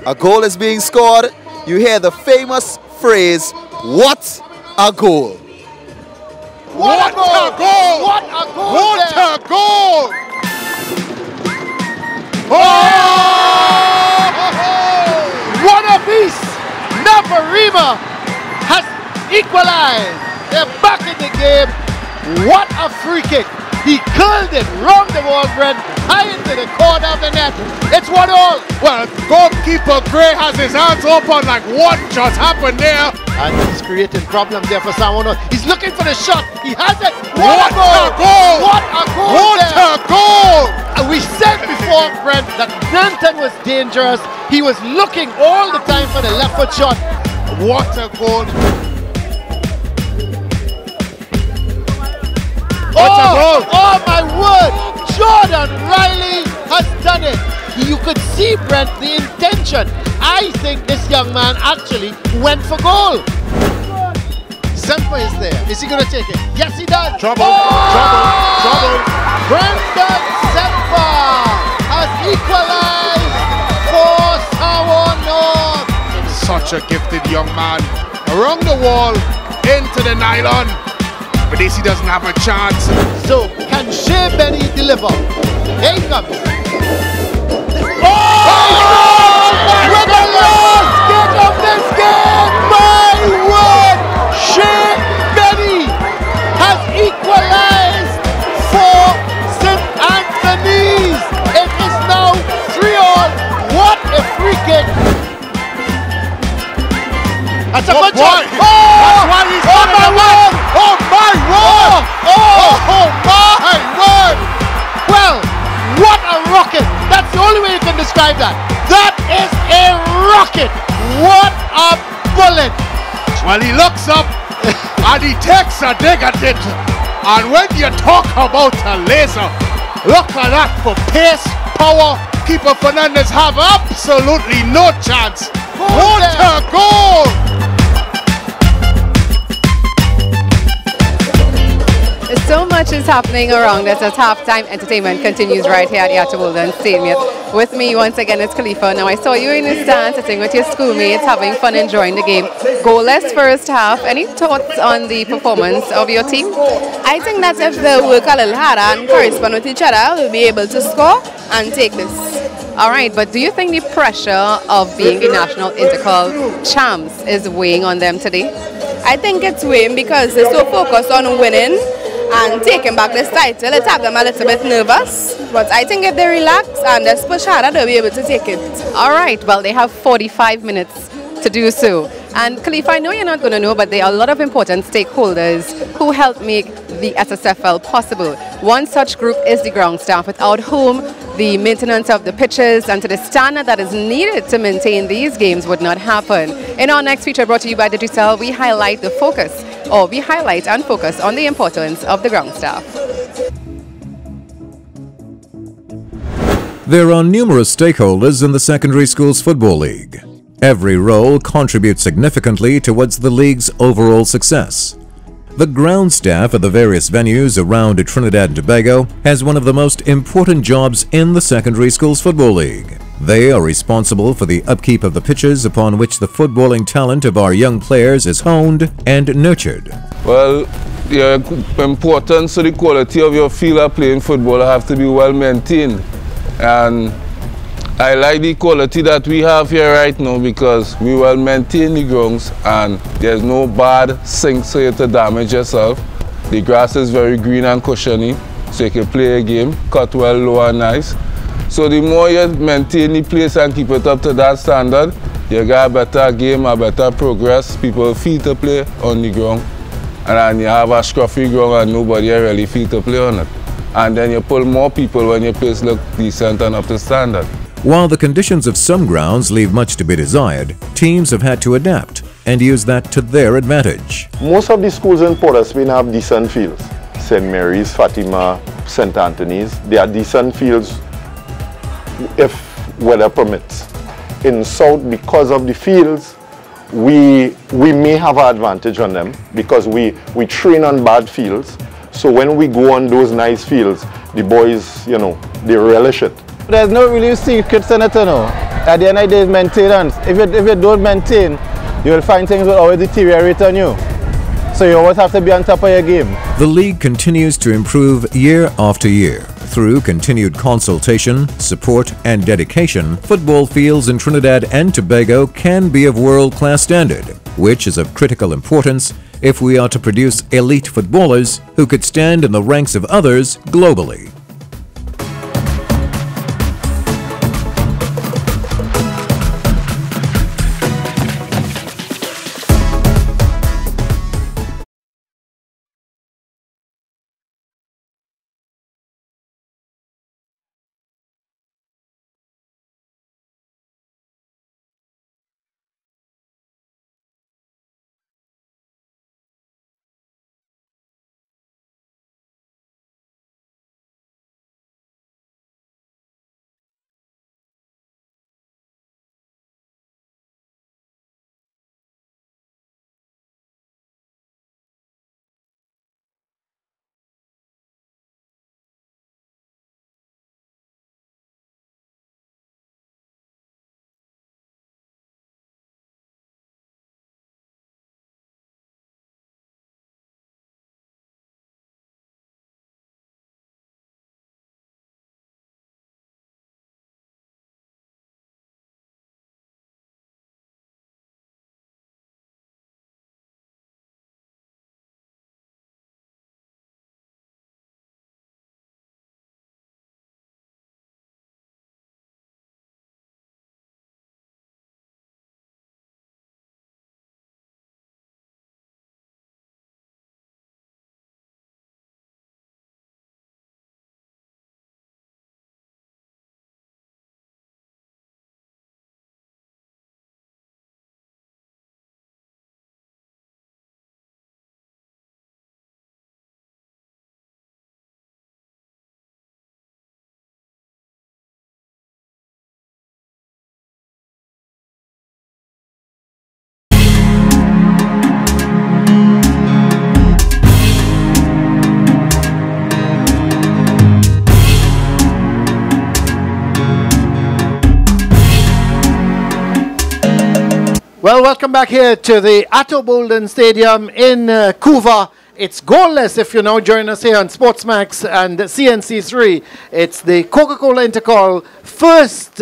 a goal is being scored, you hear the famous phrase, "What a goal." What a goal! What a goal! What a goal! What a beast! Navarima has equalized. They're back in the game. What a free kick! He curled it round the wall, Brent, high into the corner of the net. It's 1-1. Well, goalkeeper Gray has his hands open like what just happened there. And he's creating problems there for Sanwo North. He's looking for the shot. He has it. What a goal! What a goal! What a goal! And we said before, Brent, that Nanton was dangerous. He was looking all the time for the left foot shot. What a goal! Oh my word! Jordan Riley has done it. You could see, Brent, the intention. I think this young man actually went for goal. Semper is there. Is he going to take it? Yes, he does. Trouble. Brendan Semper has equalized for Sanwo North. Such a gifted young man. Around the wall, into the nylon. But DC doesn't have a chance. So, can Shea Benny deliver? Here he comes. With the last kick of this game, my word! Shea Benny has equalized for St. Anthony's. It is now 3-3. What a free kick! That's a good shot. That's why he's Oh my word! Oh my word! Oh my word! Well, what a rocket! That's the only way you can describe that. That is a rocket! What a bullet! Well, he looks up and he takes a dig at it. And when you talk about a laser, look at that for pace, power. Keeper Fernandez have absolutely no chance. What a goal! So much is happening around us as halftime entertainment continues right here at the Atto Bolden Stadium. With me once again is Khalifa. Now I saw you in the stand sitting with your schoolmates having fun enjoying the game. Goalless first half. Any thoughts on the performance of your team? I think that if they work a little harder and correspond with each other, we'll be able to score and take this. All right, but do you think the pressure of being the national intercol champs is weighing on them today? I think it's weighing because they're so focused on winning and taking back this title. It has them a little bit nervous, but I think if they relax and just push harder, they'll be able to take it. All right, well, they have 45 minutes to do so. And Khalifa, I know you're not going to know, but there are a lot of important stakeholders who help make the SSFL possible. One such group is the ground staff, without whom the maintenance of the pitches and to the standard that is needed to maintain these games would not happen. In our next feature brought to you by Digicel, we highlight and focus on the importance of the ground staff. There are numerous stakeholders in the Secondary Schools Football League. Every role contributes significantly towards the league's overall success. The ground staff at the various venues around Trinidad and Tobago has one of the most important jobs in the Secondary Schools Football League. They are responsible for the upkeep of the pitches upon which the footballing talent of our young players is honed and nurtured. Well, the importance of the quality of your field of playing football have to be well maintained. And I like the quality that we have here right now because we well maintain the grounds and there's no bad sinks here to damage yourself. The grass is very green and cushiony, so you can play a game, cut well, low and nice. So the more you maintain the place and keep it up to that standard, you get a better game, a better progress, people feel to play on the ground. And then you have a scruffy ground and nobody really feel to play on it. And then you pull more people when your place look decent and up to standard. While the conditions of some grounds leave much to be desired, teams have had to adapt and use that to their advantage. Most of the schools in Port of Spain have decent fields. St. Mary's, Fatima, St. Anthony's, they are decent fields if weather permits. In South, because of the fields, we may have an advantage on them because we train on bad fields. So when we go on those nice fields, the boys, they relish it. There's no really secrets in it, At the end of the day, it's maintenance. If you don't maintain, you will find things will always deteriorate on you. So you always have to be on top of your game. The league continues to improve year after year. Through continued consultation, support and dedication, football fields in Trinidad and Tobago can be of world-class standard, which is of critical importance if we are to produce elite footballers who could stand in the ranks of others globally. Well, welcome back here to the Atto Bolden Stadium in Couva It's goalless if you now join us here on Sportsmax and CNC3. It's the Coca-Cola Intercol first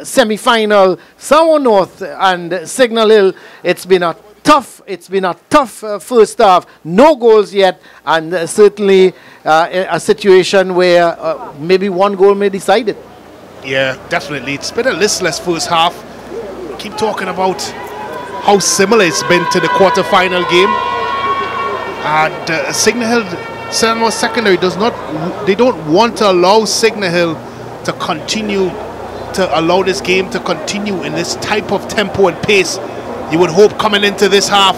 semi-final, Sour North and Signal Hill. It's been a tough first half. No goals yet, and certainly a situation where maybe one goal may decide it. Yeah, definitely. It's been a listless first half. Keep talking about how similar it's been to the quarter-final game. And Signal Hill, Selma Secondary they don't want to allow Signal Hill to continue, to allow this game to continue in this type of tempo and pace. You would hope coming into this half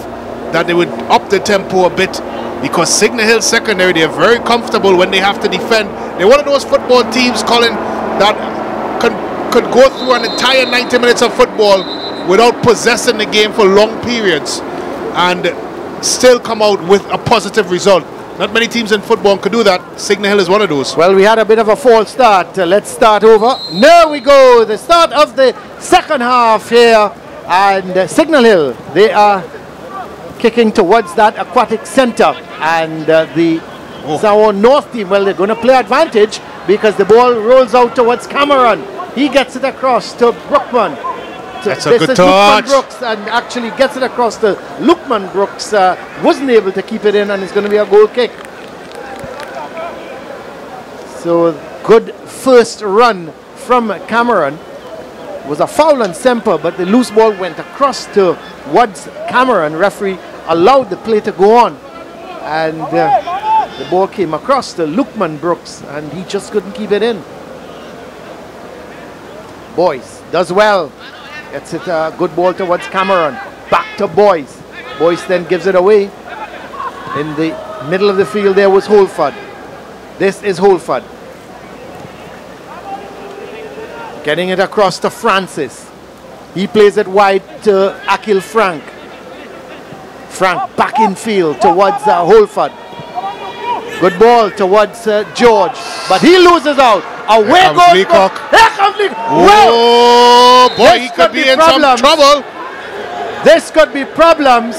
that they would up the tempo a bit, because Signal Hill Secondary, they're very comfortable when they have to defend. They're one of those football teams, Colin, that could go through an entire 90 minutes of football without possessing the game for long periods and still come out with a positive result. Not many teams in football could do that. Signal Hill is one of those. Well, we had a bit of a false start. Let's start over. There we go. The start of the second half here. And Signal Hill, they are kicking towards that aquatic center. And the Sour North team, well, they're going to play advantage because the ball rolls out towards Cameron. He gets it across to Brookman. That's a good touch. Brooks, and actually gets it across to Lukman Brooks. Wasn't able to keep it in, and it's going to be a goal kick. So good first run from Cameron. Was a foul on Semper, but the loose ball went across towards Cameron. Referee allowed the play to go on, and the ball came across to Lukman Brooks, and he just couldn't keep it in. Boyce does well. Gets it a good ball towards Cameron. Back to Boyce. Boyce then gives it away. In the middle of the field there was Holford. This is Holford. Getting it across to Francis. He plays it wide to Akil Frank. Frank back in field towards Holford. Good ball towards George. But he loses out. Away goes Leacock. Here comes Leacock. Oh, boy, he could be in some trouble. This could be problems.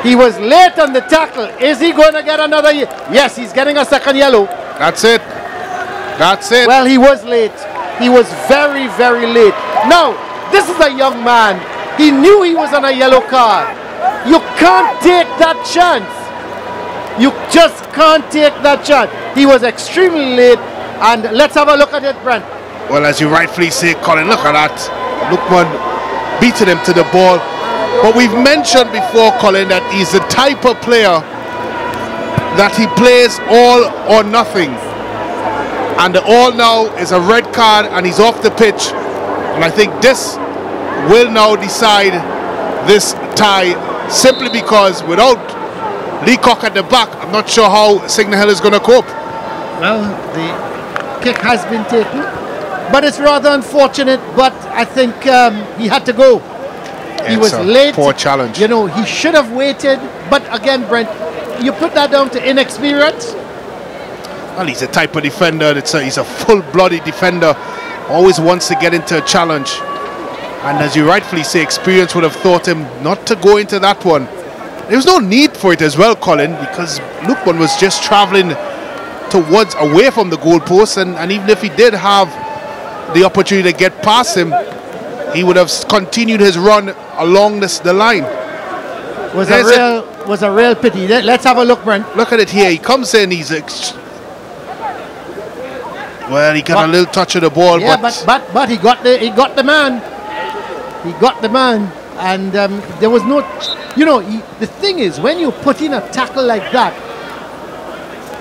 He was late on the tackle. Is he going to get another? Yes, he's getting a second yellow. That's it. That's it. Well, he was late. He was very, very late. Now, this is a young man. He knew he was on a yellow card. You can't take that chance. You just can't take that chance. He was extremely late. And let's have a look at it, Brent. Well, as you rightfully say, Colin, look at that. Lukman beating him to the ball. But we've mentioned before, Colin, that he's the type of player that he plays all or nothing. And the all now is a red card and he's off the pitch. And I think this will now decide this tie, simply because without Leacock at the back, I'm not sure how Signal Hill is going to cope. Well, the kick has been taken, but it's rather unfortunate. But I think he had to go. He was late. Poor challenge. You know, he should have waited. But again, Brent, you put that down to inexperience. Well, he's a type of defender. He's a full-blooded defender. Always wants to get into a challenge. And as you rightfully say, experience would have taught him not to go into that one. There was no need for it as well, Colin, because Lukman was just travelling towards, away from the goalpost, and even if he did have the opportunity to get past him, he would have continued his run along the line. Was a real pity. Let's have a look, Brent. Look at it here. He comes in. Well, he got a little touch of the ball, yeah, but he got the man. He got the man, and there was no. You know, the thing is, when you put in a tackle like that,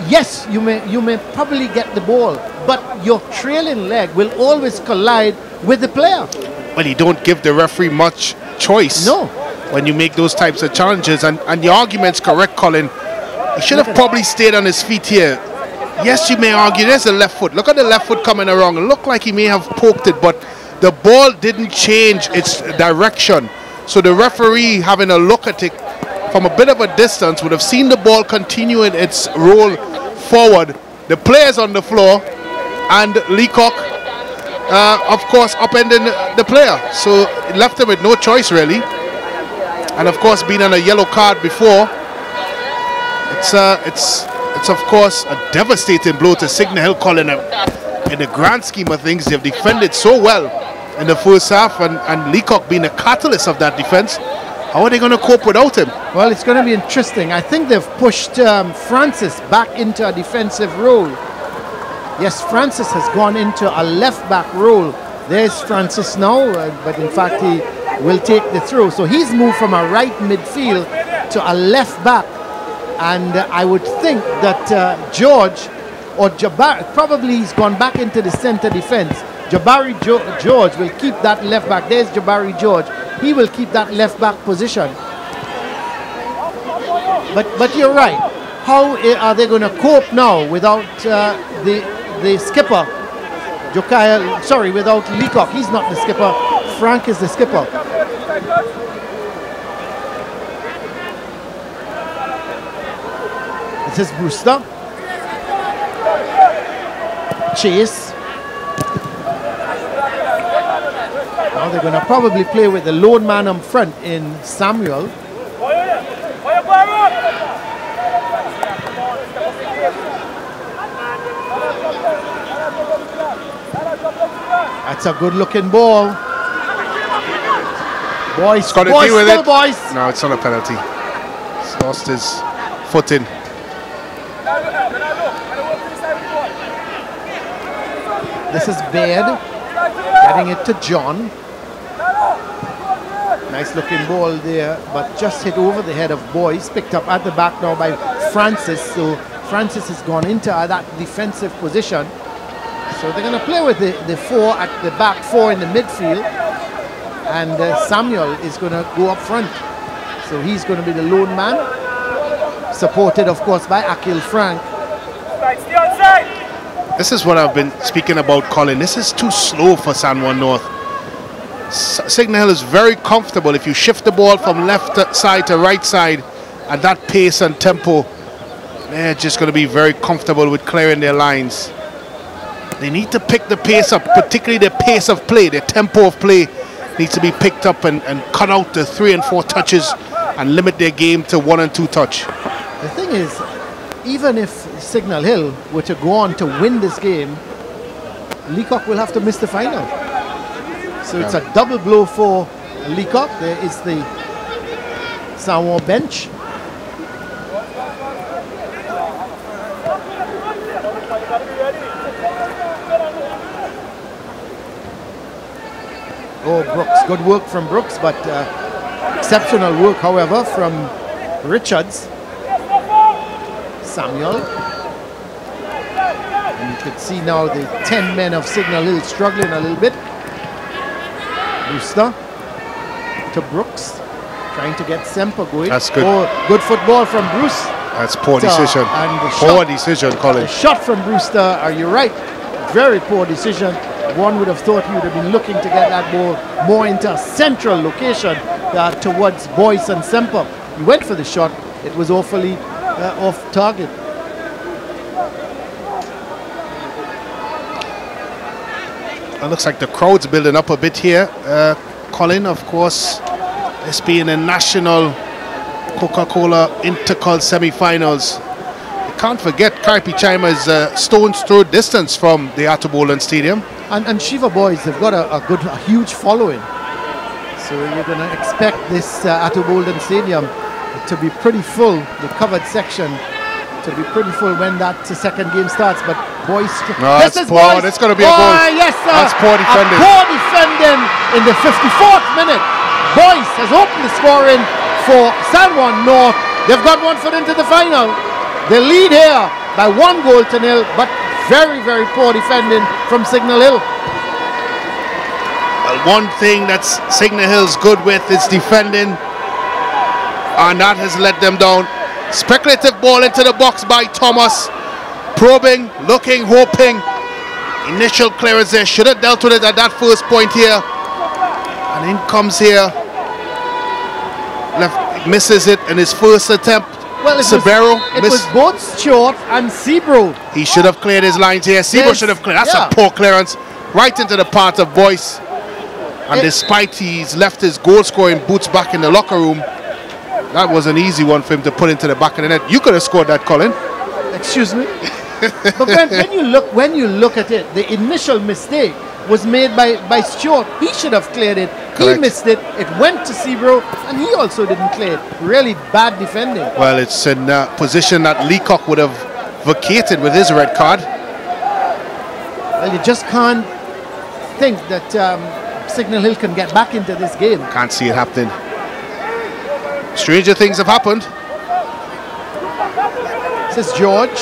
yes, you may probably get the ball, but your trailing leg will always collide with the player. Well, you don't give the referee much choice. No. When you make those types of challenges, and your argument's correct, Colin. He should have probably stayed on his feet here. Yes, you may argue there's a left foot. Look at the left foot coming around. It looked like he may have poked it, but the ball didn't change its direction. So the referee, having a look at it from a bit of a distance, would have seen the ball continuing its roll forward. The player's on the floor, and Leacock, of course, upending the player. So it left him with no choice, really. And of course, being on a yellow card before, It's of course a devastating blow to Signal Hill, Colin. In the grand scheme of things, they've defended so well in the first half, and Leacock being a catalyst of that defense. How are they going to cope without him? Well, it's going to be interesting. I think they've pushed Francis back into a defensive role. Yes, Francis has gone into a left-back role. There's Francis now, but in fact he will take the throw. So he's moved from a right midfield to a left-back. And I would think that George or Jabari, probably he's gone back into the center defense. Jabari George will keep that left-back. There's Jabari George. He will keep that left-back position. But you're right. How are they going to cope now without the skipper? Jokaya, sorry, without Leacock. He's not the skipper. Frank is the skipper. This is Brewster. Chase. Now they're going to probably play with the lone man up front in Samuel. That's a good looking ball. Boys, got to deal with it. Boys. No, it's not a penalty. He's lost his footing. This is Baird getting it to John. Nice looking ball there, but just hit over the head of Boyce. Picked up at the back now by Francis. So Francis has gone into that defensive position. So they're going to play with the four at the back, four in the midfield. And Samuel is going to go up front. So he's going to be the lone man. Supported, of course, by Akil Frank. This is what I've been speaking about, Colin. This is too slow for San Juan North. Signal Hill is very comfortable. If you shift the ball from left side to right side at that pace and tempo, they're just going to be very comfortable with clearing their lines. They need to pick the pace up, particularly the pace of play. The tempo of play needs to be picked up and cut out the 3 and 4 touches and limit their game to 1 and 2 touch. The thing is, even if Signal Hill were to go on to win this game, Leacock will have to miss the final. So it's a double blow for Leacock. There is the San Juan bench. Oh, Brooks, good work from Brooks, but exceptional work, however, from Richards. Samuel. And you could see now the 10 men of Signal Hill struggling a little bit. Brewster to Brooks, trying to get Semper going. That's good. Oh, good football from Bruce. That's poor decision. And the poor decision, Colin. The shot from Brewster, are you right? Very poor decision. One would have thought he would have been looking to get that ball more into a central location towards Boyce and Semper. He went for the shot. It was awfully off target. It looks like the crowd's building up a bit here. Colin, of course, this being a national Coca-Cola INTERCOL semi-finals. You can't forget Karpi Chima is a stone's throw distance from the Atto Boland Stadium. And Shiva boys have got a huge following. So you're going to expect this Atto Boland Stadium to be pretty full, the covered section to be pretty full when that second game starts. But Boyce, no, that's poor. That's going to be a goal. Yes, sir. That's poor defending. Poor defending in the 54th minute. Boyce has opened the scoring for San Juan North. They've got 1 foot into the final. They lead here by 1 goal to 0, but very, very poor defending from Signal Hill. Well, one thing that Signal Hill's good with is defending, and that has let them down. Speculative ball into the box by Thomas. Probing, looking, hoping. Initial clearance there. Should have dealt with it at that first point here. And in comes here. Left, misses it in his first attempt. Well, it was both Stewart and Sebro. He should have cleared his lines here. Sebro should have cleared. That's a poor clearance. Right into the path of Boyce. And despite he's left his goal-scoring boots back in the locker room, That was an easy one for him to put into the back of the net. You could have scored that, Colin. Excuse me? But when you look at it, the initial mistake was made by Stewart. He should have cleared it. Correct. He missed it. It went to Sebro, and he also didn't clear it. Really bad defending. Well, it's in a position that Leacock would have vacated with his red card. Well, you just can't think that Signal Hill can get back into this game. Can't see it happening. Stranger things have happened. This is George.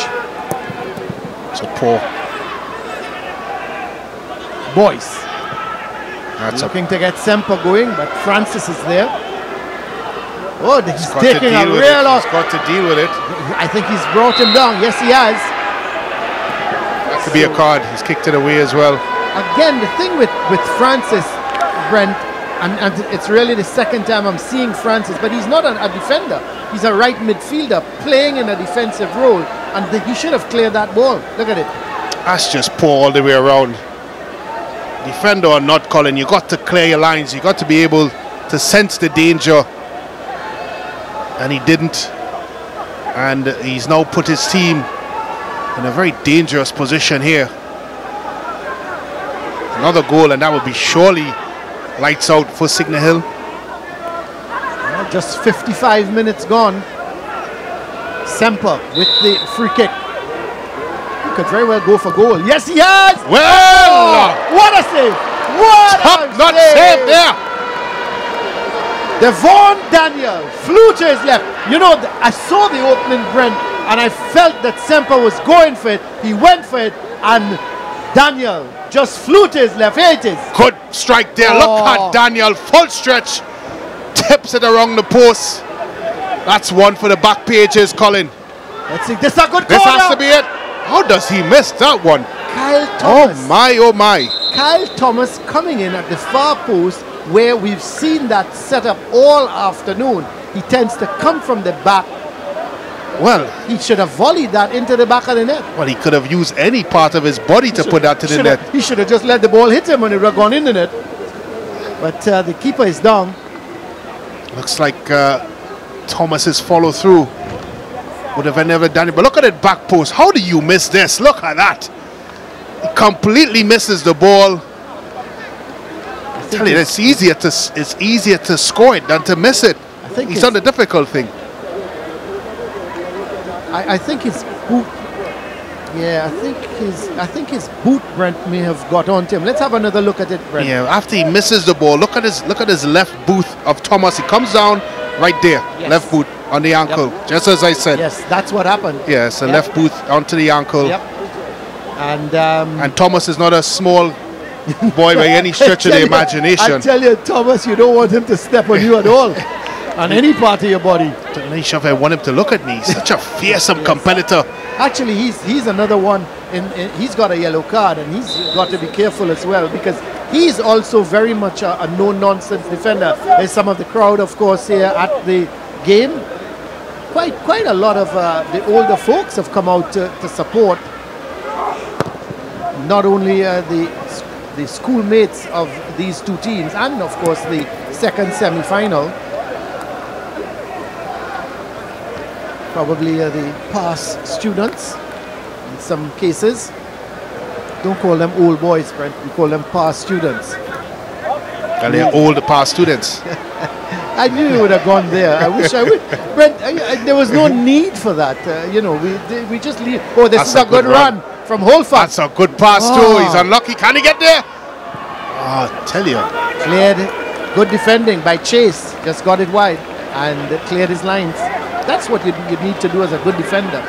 So poor. Boyce. That's looking to get Semper going, but Francis is there. Oh, he's taking a real loss. He's got to deal with it. I think he's brought him down. Yes, he has. That could be a card. He's kicked it away as well. Again, the thing with Francis, Brent, and it's really the second time I'm seeing Francis, but he's not a defender. He's a right midfielder playing in a defensive role, and he should have cleared that ball. Look at it. That's just poor all the way around. Defender or not, Colin, you got to clear your lines. You got to be able to sense the danger, and he didn't. And he's now put his team in a very dangerous position here. Another goal, and that would be surely lights out for Signal Hill. Well, just 55 minutes gone. Semper with the free kick. Could very well go for goal. Yes, he has! Well! Oh, what a save! What Top a notch save there! Devon Daniel flew to his left. You know, I saw the opening, Brent, and I felt that Semper was going for it. He went for it, and Daniel just flew to his left. Here it is. Good strike there. Look at Daniel. Full stretch. Tips it around the post. That's one for the back pages, Colin. Let's see. This is a good corner. This has to be it. How does he miss that one? Kyle Thomas. Oh my, oh my. Kyle Thomas coming in at the far post where we've seen that setup all afternoon. He tends to come from the back. Well, he should have volleyed that into the back of the net. Well, he could have used any part of his body to put that to the net. He should have just let the ball hit him and it would have gone in the net. But the keeper is down. Looks like Thomas's follow through would have never done it. But look at it back post. How do you miss this? Look at that. He completely misses the ball. I tell you, it's easier to score it than to miss it. I think he's done the difficult thing. I think his boot. Yeah, I think his boot, Brent, may have got onto him. Let's have another look at it, Brent. Yeah, after he misses the ball, look at his left boot of Thomas. He comes down right there, yes. Left boot on the ankle, just as I said. Yes, that's what happened. Yes, a left boot onto the ankle. Yep. And Thomas is not a small boy by any stretch of the imagination. I tell you, Thomas, you don't want him to step on you at all, on any part of your body. I want him to look at me. He's such a fearsome competitor. Actually, he's another one. He's got a yellow card, and he's got to be careful as well because he's also very much a no-nonsense defender. There's some of the crowd, of course, here at the game. Quite a lot of the older folks have come out to support. Not only the schoolmates of these two teams, and of course the second semi-final. Probably the past students in some cases. Don't call them old boys, Brent. We call them past students. Well, they're old past students. I knew you would have gone there. I wish I would. Brent, there was no need for that. You know, we just leave. Oh, this is a good run from Holford. That's a good pass too. He's unlucky. Can he get there? Oh, I tell you. Cleared. Good defending by Chase. Just got it wide and cleared his lines. That's what you need to do as a good defender.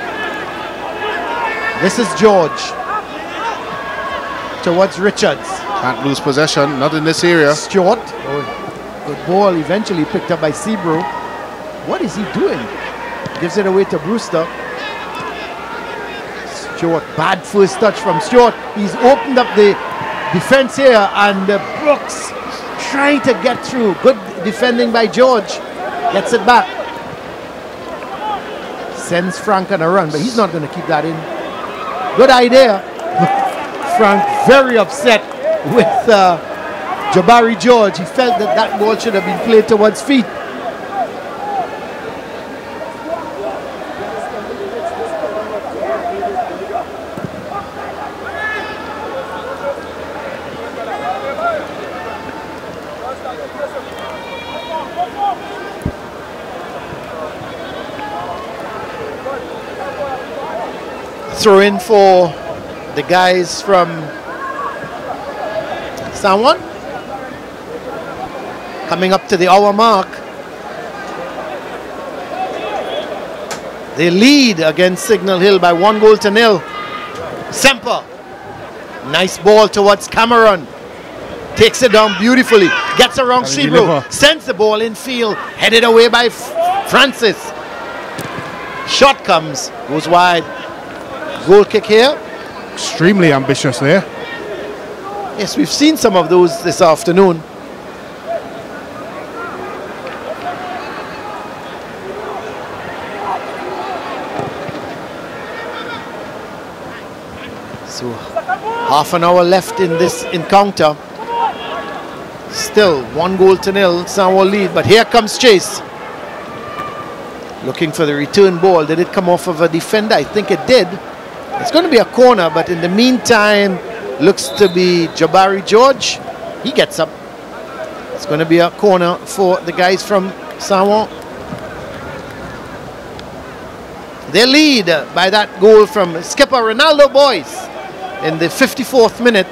This is George. Towards Richards. Can't lose possession. Not in this area. Stewart. Oh, good ball. Eventually picked up by Sebro. What is he doing? Gives it away to Brewster. Stewart. Bad first touch from Stewart. He's opened up the defense here, and Brooks trying to get through. Good defending by George. Gets it back. Sends Frank on a run, but he's not going to keep that in. Good idea. Frank very upset with Jabari George. He felt that ball should have been played towards feet. throw in for the guys from San Juan. Coming up to the hour mark. They lead against Signal Hill by 1-0. Semper. Nice ball towards Cameron. Takes it down beautifully. Gets around Sebro. Sends the ball in field. Headed away by Francis. Shot comes. Goes wide. Goal kick here. Extremely ambitious there. Yes, we've seen some of those this afternoon. So half an hour left in this encounter. Still 1-0, San Juan lead, but here comes Chase. Looking for the return ball. Did it come off of a defender? I think it did. It's going to be a corner, but in the meantime, looks to be Jabari George. He gets up. It's going to be a corner for the guys from San Juan. They lead by that goal from skipper Ronaldo Boyce in the 54th minute.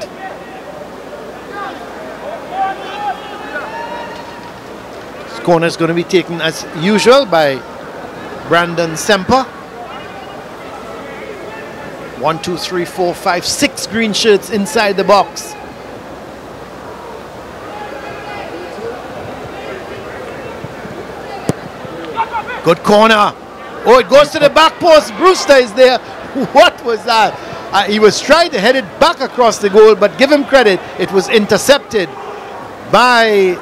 This corner is going to be taken as usual by Brandon Semper. 1, 2, 3, 4, 5, 6 green shirts inside the box. Good corner. Oh, it goes to the back post. Brewster is there. What was that? He was trying to head it back across the goal, but give him credit, it was intercepted by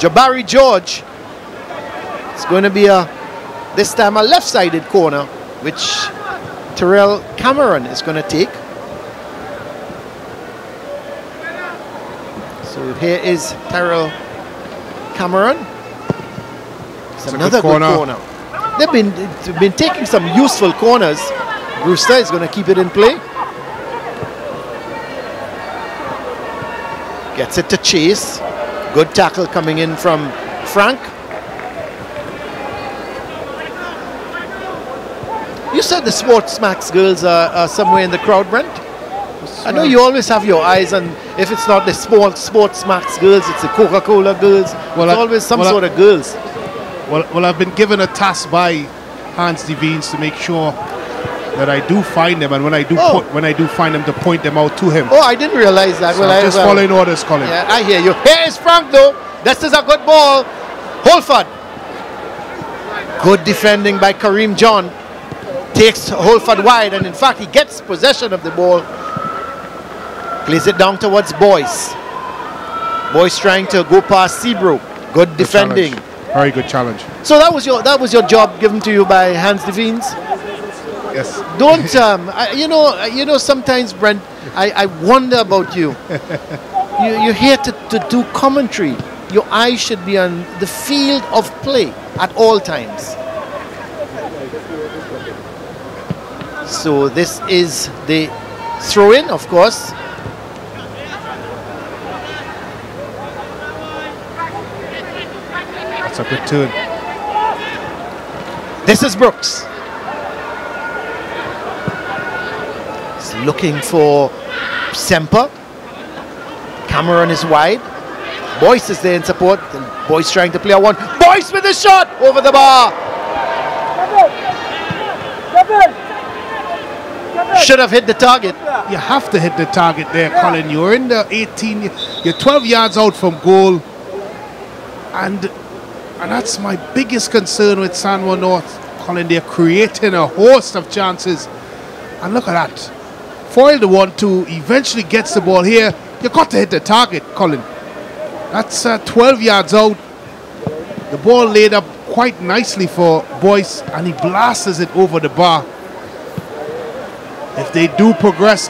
Jabari George. It's going to be this time a left-sided corner, which Terrell Cameron is going to take. So here is Terrell Cameron. It's another good corner. They've been taking some useful corners. Brewster is going to keep it in play. Gets it to Chase. Good tackle coming in from Frank. You said the Sportsmax girls are somewhere in the crowd, Brent? I know you always have your eyes on, if it's not the Sportsmax girls, it's the Coca-Cola girls. Well, it's always some sort of girls. Well, I've been given a task by Hans Devines to make sure that I do find them, and when I do find them, to point them out to him. Oh, I didn't realize that. So well, just following orders, Colin. Yeah, I hear you. Here is Frank, though. This is a good ball. Holford. Good defending by Kareem John. Takes Holford wide, and in fact, he gets possession of the ball. Plays it down towards Boyce. Boyce trying to go past Sebro. Good defending. Very good challenge. So that was your job given to you by Hans Devines. Yes. Don't you know sometimes, Brent, I wonder about you. You're here to do commentary. Your eyes should be on the field of play at all times. So this is the throw-in, of course. That's a good turn. This is Brooks. He's looking for Semper. Cameron is wide. Boyce is there in support. And Boyce trying to play a one. Boyce with a shot over the bar. Should have hit the target. You have to hit the target there, Colin. You're in the 18. You're 12 yards out from goal. And that's my biggest concern with San Juan North, Colin. They're creating a host of chances. And look at that. Foil the 1-2, eventually gets the ball here. You got to hit the target, Colin. That's 12 yards out. The ball laid up quite nicely for Boyce, and he blasts it over the bar. If they do progress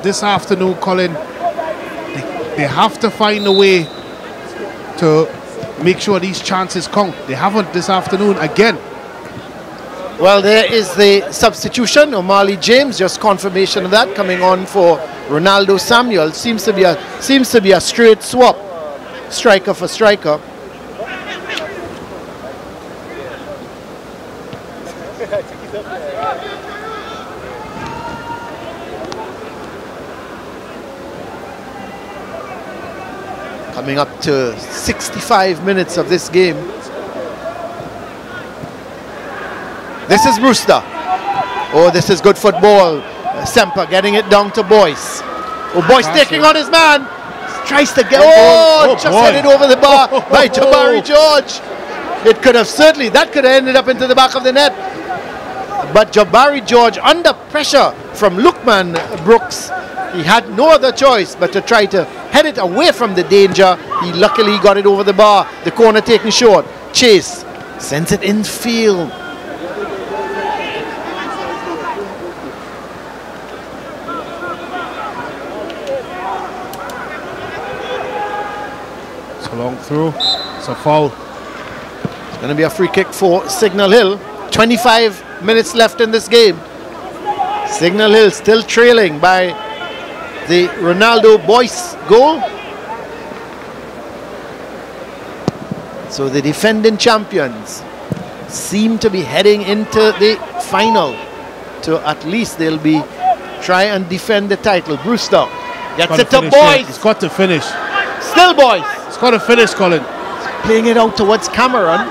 this afternoon, Colin, they have to find a way to make sure these chances count. They haven't this afternoon again. Well, there is the substitution. O'Malley James, just confirmation of that, coming on for Ronaldo Samuel. Seems to be a straight swap, striker for striker. Coming up to 65 minutes of this game. This is Brewster. Oh, this is good football. Semper getting it down to Boyce. Oh, Boyce taking on his man. Tries to get, just headed over the bar by Jabari George. It could have certainly, that could have ended up into the back of the net. But Jabari George, under pressure from Lukman Brooks, he had no other choice but to try to head it away from the danger. He luckily got it over the bar. The corner taken short. Chase sends it infield. It's a long through. It's a foul. It's going to be a free kick for Signal Hill. 25 minutes left in this game. Signal Hill still trailing by the Ronaldo Boyce goal. So the defending champions seem to be heading into the final. To at least they'll be try and defend the title. Brewster gets it to Boyce. He's got to finish. Still Boyce. He's got to finish, Colin. Playing it out towards Cameron.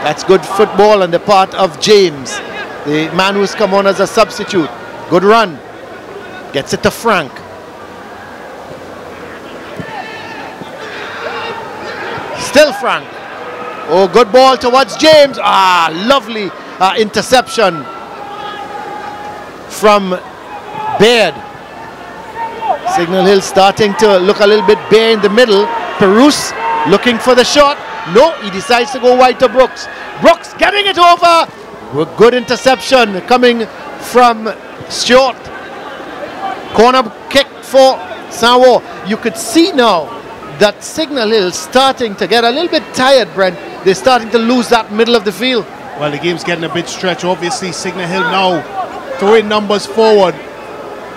That's good football on the part of James, the man who's come on as a substitute. Good run. Gets it to Frank. Still Frank. Oh, good ball towards James. Ah, lovely interception from Baird. Signal Hill starting to look a little bit bare in the middle. Perouse looking for the shot. No, he decides to go wide to Brooks. Brooks getting it over. Good interception coming from Stewart. Corner kick for Sanwo. You could see now that Signal Hill starting to get a little bit tired, Brent. They're starting to lose that middle of the field. Well, the game's getting a bit stretched. Obviously, Signal Hill now throwing numbers forward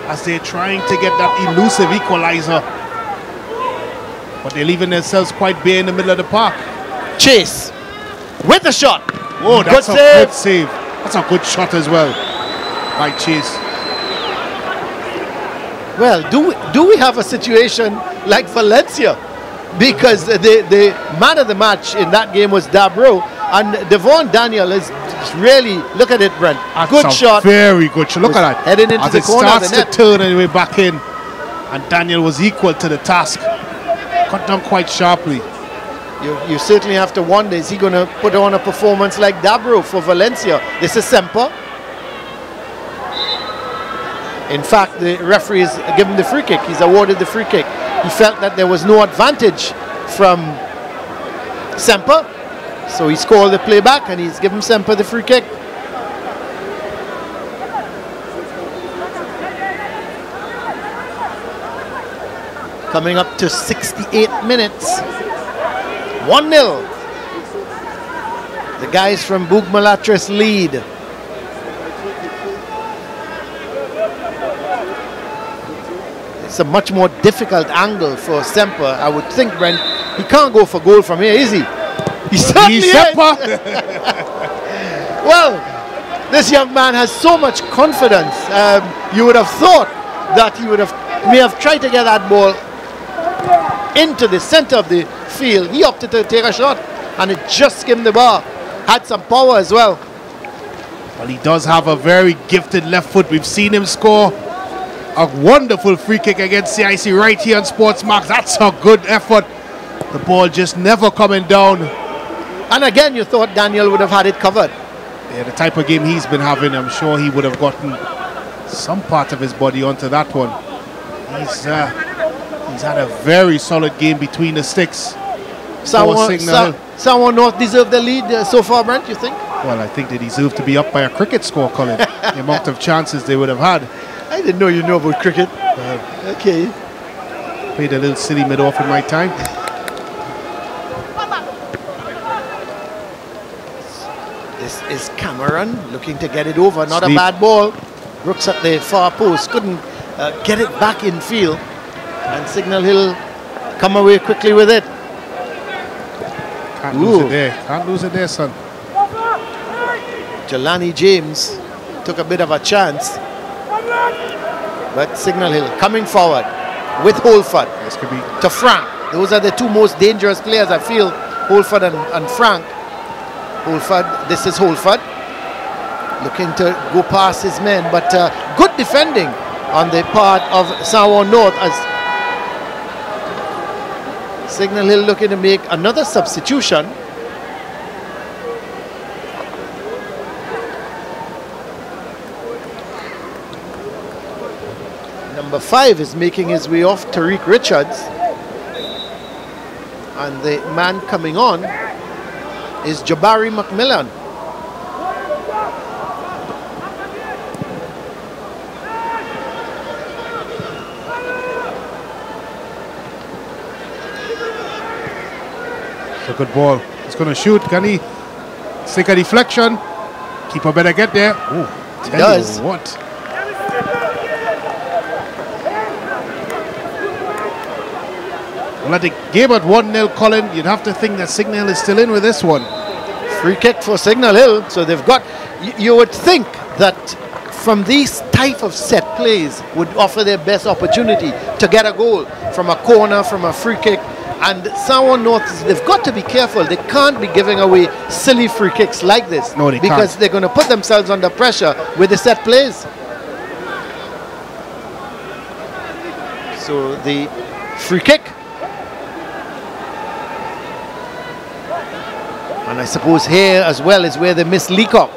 as they're trying to get that elusive equalizer. But they're leaving themselves quite bare in the middle of the park. Chase with the shot. Oh, that's a good save. That's a good shot as well by Chase. Well, do we have a situation like Valencia? Because the man of the match in that game was Dabro, and Devon Daniel is really, look at it, Brent. That's good shot. Very good shot. Look at that. Heading into as the corner of the net. It starts to turn anyway back in, and Daniel was equal to the task. Cut down quite sharply. You certainly have to wonder, is he going to put on a performance like Dabro for Valencia? This is Semper. In fact, the referee has given the free kick. He's awarded the free kick. He felt that there was no advantage from Semper. So he's called the play back and he's given Semper the free kick. Coming up to 68 minutes. 1-0. The guys from Bougmalatris lead. It's a much more difficult angle for Semper. I would think, Brent, he can't go for goal from here, is he? He certainly is. Well, this young man has so much confidence. You would have thought that he may have tried to get that ball into the center of the field. He opted to take a shot and it just skimmed the bar. Had some power as well. Well, he does have a very gifted left foot. We've seen him score a wonderful free kick against CIC right here on Sportsmax. That's a good effort. The ball just never coming down. And again, you thought Daniel would have had it covered. Yeah, the type of game he's been having, I'm sure he would have gotten some part of his body onto that one. He's had a very solid game between the sticks. Someone North deserved the lead so far, Brent, you think? Well, I think they deserve to be up by a cricket score, Colin. The amount of chances they would have had. I didn't know you knew about cricket. Okay. Played a little silly mid-off in my time. This is Cameron looking to get it over. Not a bad ball. Brooks at the far post. Couldn't get it back in field. And Signal Hill come away quickly with it. Can't lose it there. Can't lose it there, son. Jelani James took a bit of a chance. But Signal Hill coming forward with Holford to Frank. Those are the two most dangerous players, I feel, Holford and Frank. Holford, this is Holford, looking to go past his men, but good defending on the part of Sanwan North as Signal Hill looking to make another substitution. Number 5 is making his way off, Tariq Richards. And the man coming on is Jabari McMillan. It's a good ball. He's going to shoot. Can he stick a deflection? Keeper better get there. Ooh, he does. What? Well, at the game at 1-0, Colin, you'd have to think that Signal Hill is still in with this one. Free kick for Signal Hill. So they've got, you would think that from these type of set plays would offer their best opportunity to get a goal from a corner, from a free kick. And Sanwan North, they've got to be careful. They can't be giving away silly free kicks like this. No, they because can't. They're going to put themselves under pressure with the set plays. So the free kick. And I suppose here as well is where they miss Leacock.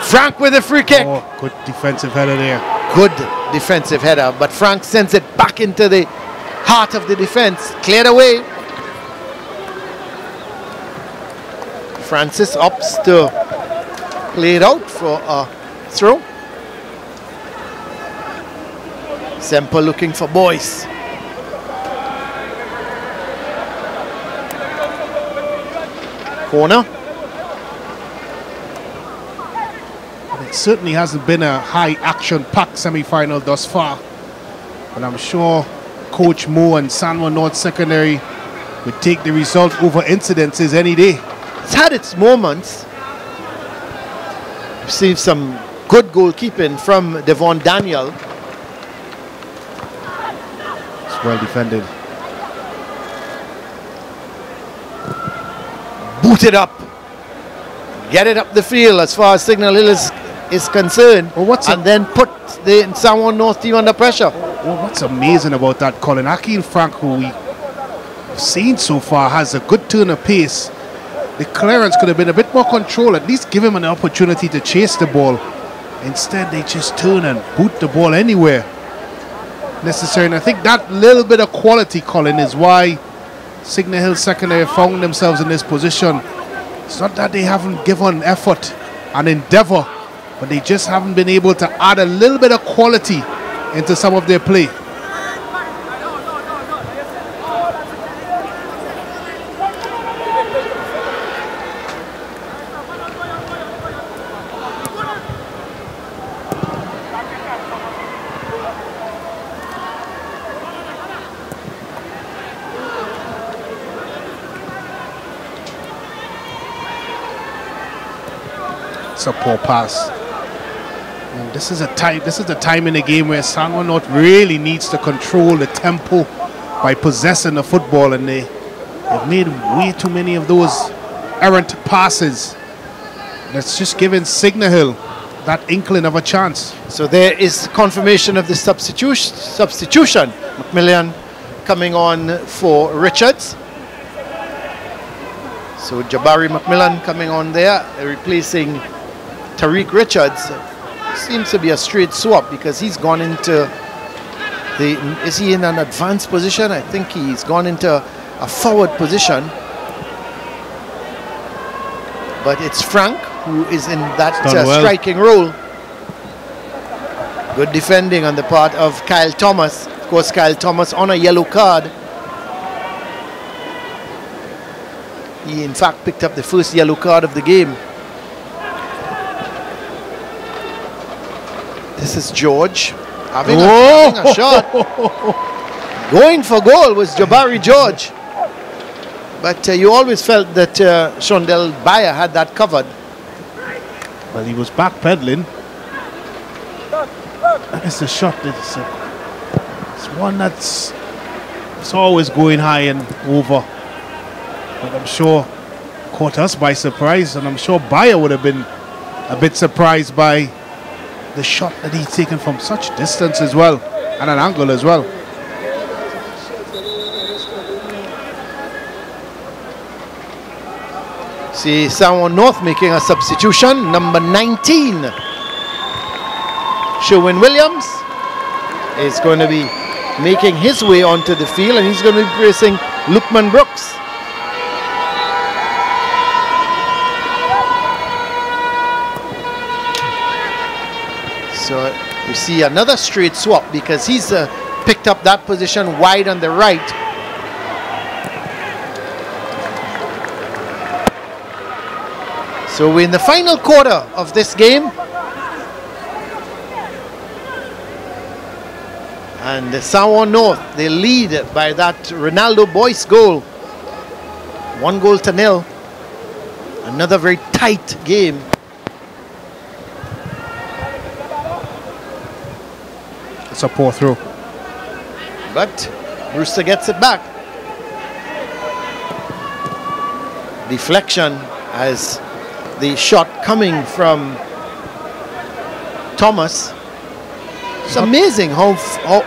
Frank with a free kick. Oh, good defensive header there. Good defensive header, but Frank sends it back into the heart of the defense. Cleared away. Francis opts to play it out for a throw. Semper looking for Boyce. Corner. It certainly hasn't been a high action packed semi-final thus far, but I'm sure Coach Moore and Sanwan North Secondary would take the result over incidences any day. It's had its moments. We've seen some good goalkeeping from Devon Daniel. It's well defended. Boot it up. Get it up the field as far as Signal Hill is concerned. Well, and then put the Sanwan North team under pressure. Well, what's amazing about that, Colin, Akil Frank, who we've seen so far, has a good turn of pace. The clearance could have been a bit more control, at least give him an opportunity to chase the ball. Instead, they just turn and boot the ball anywhere necessary. And I think that little bit of quality, Colin, is why Signal Hill Secondary found themselves in this position. It's not that they haven't given effort and endeavor, but they just haven't been able to add a little bit of quality into some of their play. It's a poor pass. And this is a time in the game where Sanwan North really needs to control the tempo by possessing the football, and they've made way too many of those errant passes. That's just giving Signal Hill that inkling of a chance. So there is confirmation of the substitution. McMillan coming on for Richards. So Jabari McMillan coming on there, replacing Tariq Richards. Seems to be a straight swap because he's gone into the, is he in an advanced position? I think he's gone into a forward position. But it's Frank who is in that striking role. Good defending on the part of Kyle Thomas. Of course, Kyle Thomas on a yellow card. He in fact picked up the first yellow card of the game. This is George having a shot. Going for goal was Jabari George. But you always felt that Shondell Bayer had that covered. Well, he was backpedaling. It's a shot. It's one that's It's always going high and over. But I'm sure caught us by surprise, and I'm sure Bayer would have been a bit surprised by the shot that he's taken from such distance as well, and an angle as well. See Sanwan North making a substitution, number 19. Sherwin Williams is going to be making his way onto the field, and he's going to be replacing Lukman Brooks. So we see another straight swap because he's picked up that position wide on the right. So we're in the final quarter of this game. And the Sanwan North, they lead by that Ronaldo Boyce goal. 1-0. Another very tight game. It's a poor throw. But Brewster gets it back. Deflection as the shot coming from Thomas. It's amazing how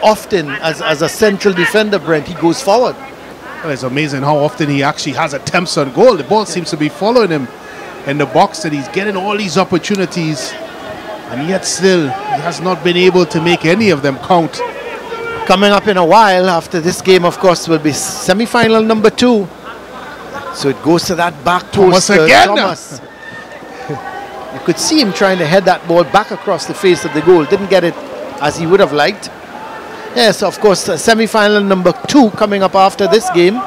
often, as a central defender, Brent, he goes forward. Well, it's amazing how often he actually has attempts on goal. The ball seems to be following him in the box, and he's getting all these opportunities, and yet still he has not been able to make any of them count. Coming up in a while after this game, of course, will be semi-final number 2. So it goes to that back post. Thomas again. Thomas. You could see him trying to head that ball back across the face of the goal. Didn't get it as he would have liked. Yes, of course, semi-final number 2 coming up after this game.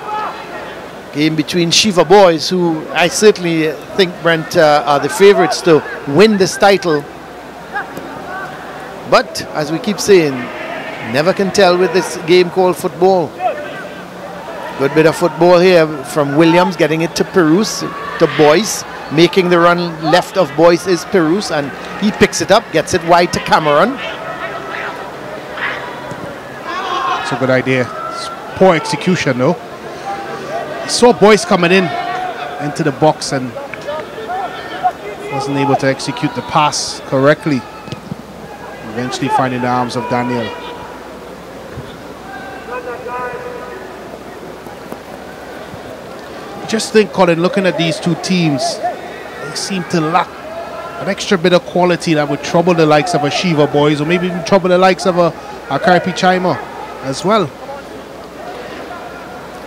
Game between Shiva Boys, who I certainly think, Brent, are the favourites to win this title. But, as we keep saying, never can tell with this game called football. Good bit of football here from Williams, getting it to Perus, to Boyce. Making the run left of Boyce is Perus, and he picks it up, gets it wide to Cameron. It's a good idea. It's poor execution though. I saw Boyce coming into the box and wasn't able to execute the pass correctly. Eventually finding the arms of Daniel. Just think, Colin, looking at these two teams, they seem to lack an extra bit of quality that would trouble the likes of a Shiva Boys, or maybe even trouble the likes of a Karpi Chima as well.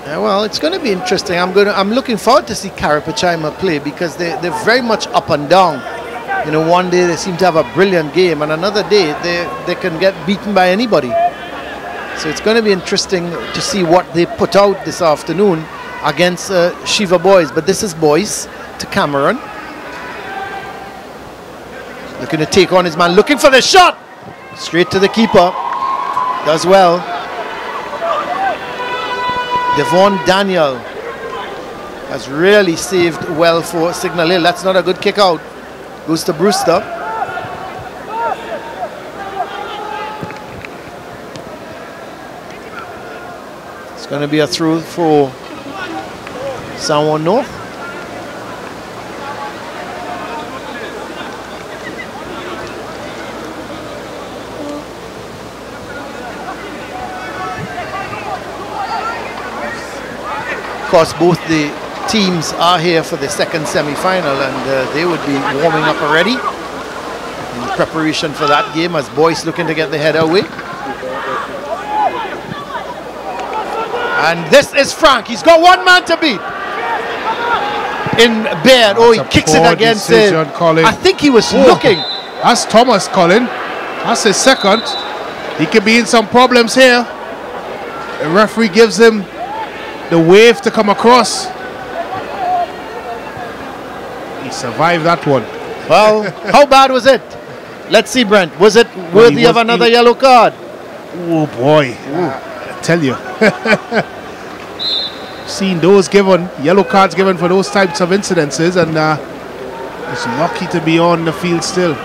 Yeah, well, it's going to be interesting. I'm looking forward to see Karpi Chima play because they're very much up and down. You know, one day they seem to have a brilliant game, and another day they can get beaten by anybody. So it's going to be interesting to see what they put out this afternoon against Shiva Boys. But this is Boyce to Cameron. Looking to take on his man, looking for the shot. Straight to the keeper. Does well. Devon Daniel has really saved well for Signal Hill. That's not a good kick out. Goes to Brewster. It's going to be a through for Sanwan North. Of course, both the teams are here for the second semi-final, and they would be warming up already in preparation for that game as Boyce looking to get the header away. And this is Frank. He's got one man to beat. In Baird. Oh, he kicks it against it. I think he was looking. That's Thomas, Colin. That's his second. He could be in some problems here. The referee gives him the wave to come across. He survived that one. Well, how bad was it? Let's see, Brent. Was it worthy of another yellow card? Oh boy, I tell you. Seen those given, yellow cards given for those types of incidences, and he's lucky to be on the field still.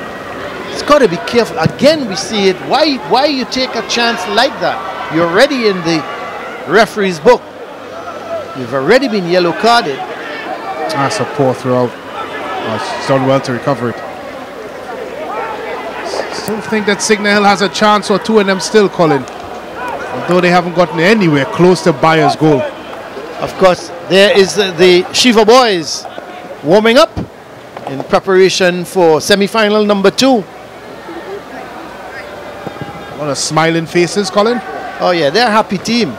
It's got to be careful. Again, we see it. Why you take a chance like that? You're already in the referee's book. You've already been yellow carded. That's a poor throw. He's done well to recover it. Still think that Signal Hill has a chance, or two of them still, Colin. Although they haven't gotten anywhere close to Bayer's goal. Of course, there is the Shiva boys warming up in preparation for semi-final number 2. What a smiling faces, Colin. Oh yeah, they're a happy team.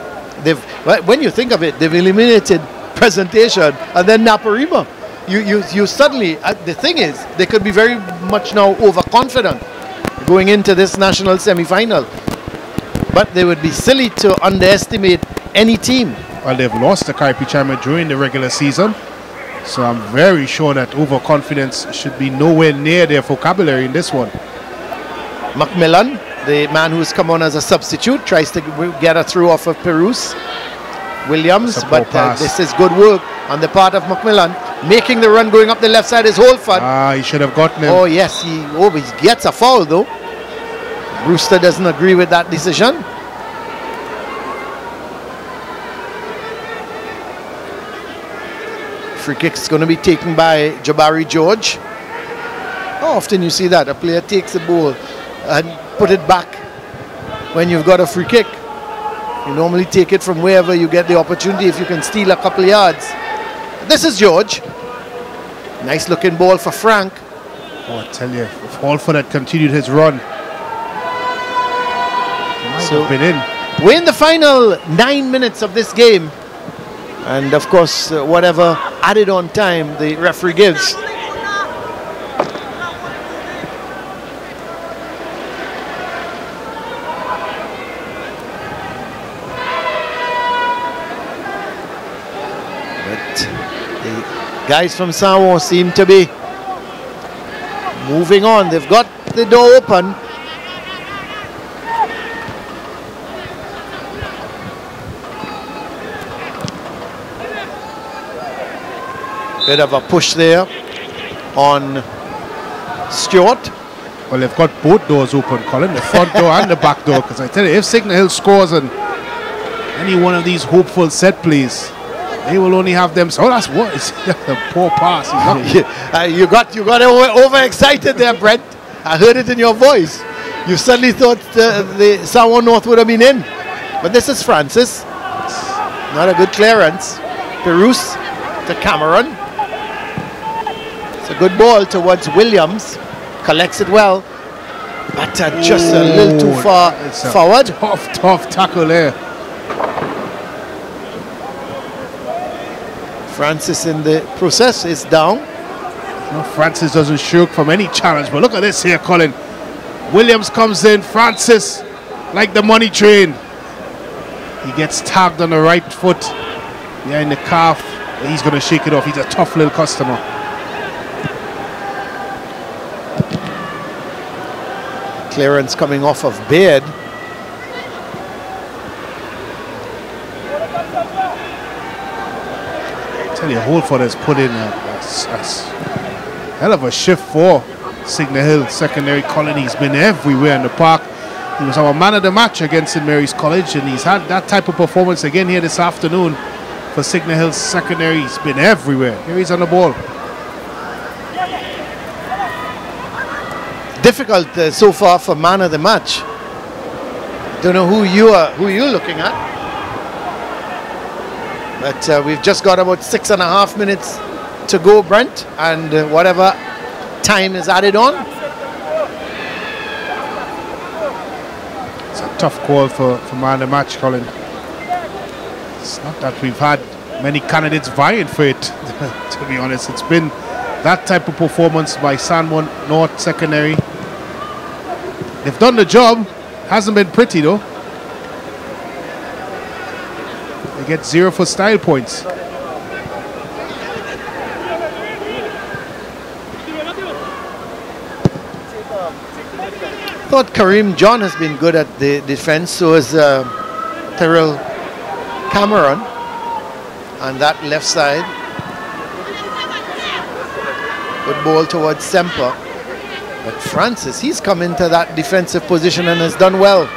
When you think of it, they've eliminated Presentation and then Naparima. You suddenly, the thing is, they could be very much now overconfident going into this national semi-final. But they would be silly to underestimate any team. Well, they've lost to Kaipi Chima during the regular season. So I'm very sure that overconfidence should be nowhere near their vocabulary in this one. Macmillan, the man who's come on as a substitute, tries to get a through off of Perus Williams, but this is good work on the part of Macmillan. Making the run going up the left side is Holford. He should have gotten him. Oh yes, he gets a foul though. Brewster doesn't agree with that decision. Free kick is going to be taken by Jabari George. How often you see that? A player takes the ball and put it back when you've got a free kick. You normally take it from wherever you get the opportunity if you can steal a couple of yards. This is George. Nice looking ball for Frank. Oh, I tell you, if Holford had continued his run, he might have been in. We're in the final 9 minutes of this game. And of course, whatever added on time the referee gives. But the guys from Samoa seem to be moving on. They've got the door open. Bit of a push there on Stewart. Well, they've got both doors open, Colin, the front door and the back door. Because I tell you, if Signal Hill scores on any one of these hopeful set plays, they will only have them. So that's what is a poor pass. You got overexcited there, Brent. I heard it in your voice. You suddenly thought the Samoa North would have been in. But this is Francis. Not a good clearance. Perus to Cameron. A good ball towards Williams, collects it well, but just a little too far forward. Tough tackle there. Francis in the process is down. No, Francis doesn't shirk from any challenge, but look at this here, Colin. Williams comes in, Francis, like the money train. He gets tagged on the right foot, behind the calf. He's going to shake it off. He's a tough little customer. Clearance coming off of Baird. I tell you, Holford has put in a hell of a shift for Signal Hill secondary. Colin, he's been everywhere in the park. He was our man of the match against St. Mary's College, and he's had that type of performance again here this afternoon for Signal Hill secondary. He's been everywhere. Here he's on the ball. Difficult so far for man of the match. Don't know who you're looking at, but we've just got about 6.5 minutes to go, Brent, and whatever time is added on. It's a tough call for man of the match, Colin. It's not that we've had many candidates vying for it, to be honest. It's been that type of performance by Samoa North secondary. They've done the job. Hasn't been pretty though. They get 0 for style points. I thought Kareem John has been good at the defense, so is Terrell Cameron on that left side. Good ball towards Semper. But Francis, he's come into that defensive position and has done well.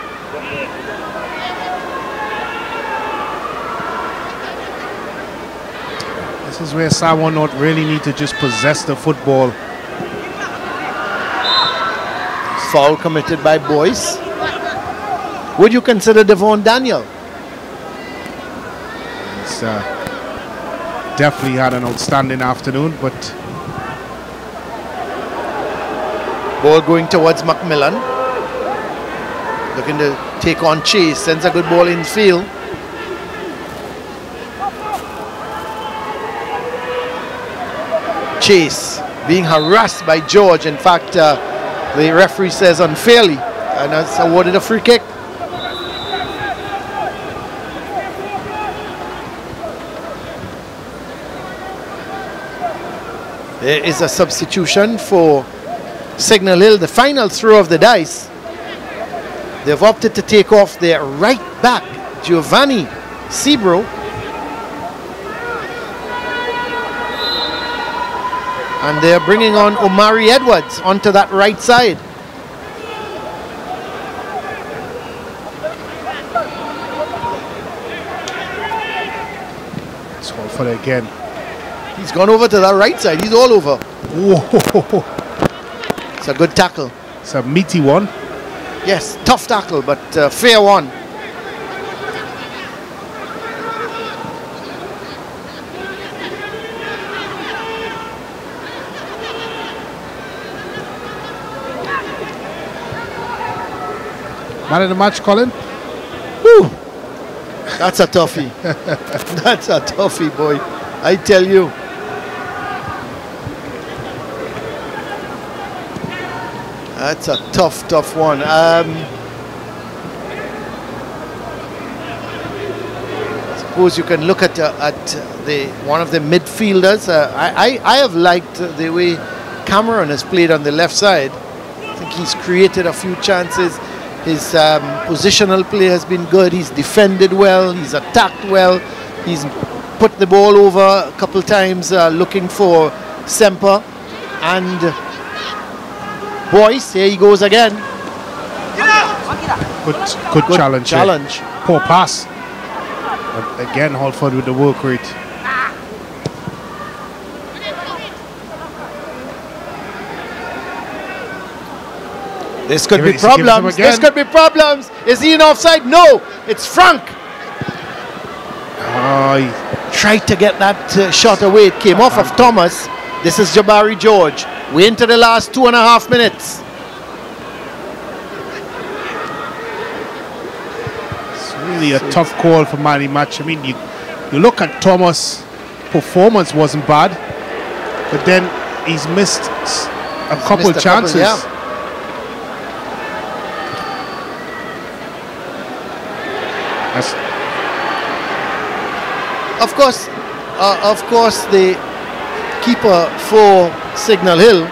This is where San North really need to just possess the football. Foul committed by Boyce. Would you consider Devon Daniel? He's definitely had an outstanding afternoon, but ball going towards Macmillan. Looking to take on Chase. Sends a good ball in field. Chase being harassed by George. In fact, the referee says unfairly, and has awarded a free kick. There is a substitution for Signal Hill, the final throw of the dice. They've opted to take off their right back, Giovanni Sebro. And they're bringing on Omari Edwards onto that right side. it's all for it again. He's gone over to that right side. He's all over. Whoa. It's a good tackle. It's a meaty one. Yes, tough tackle, but fair one. Man of the match, Colin? Whew. That's a toughie. That's a toughie, boy. I tell you. That's a tough one. Suppose you can look at the one of the midfielders. I have liked the way Cameron has played on the left side. I think he's created a few chances. His positional play has been good. He's defended well. He's attacked well. He's put the ball over a couple times looking for Semper. And Boyce, here he goes again. Good challenge. Poor pass. But again, Holford with the work rate. This could be problems. This could be problems. Is he in offside? No, it's Frank. He tried to get that shot away. It came off of Thomas. This is Jabari George. We're into the last 2.5 minutes. It's really a tough call for Manny Match. I mean, you look at Thomas' performance wasn't bad, but then he's missed a couple chances. Yeah. Of course, the keeper for Signal Hill,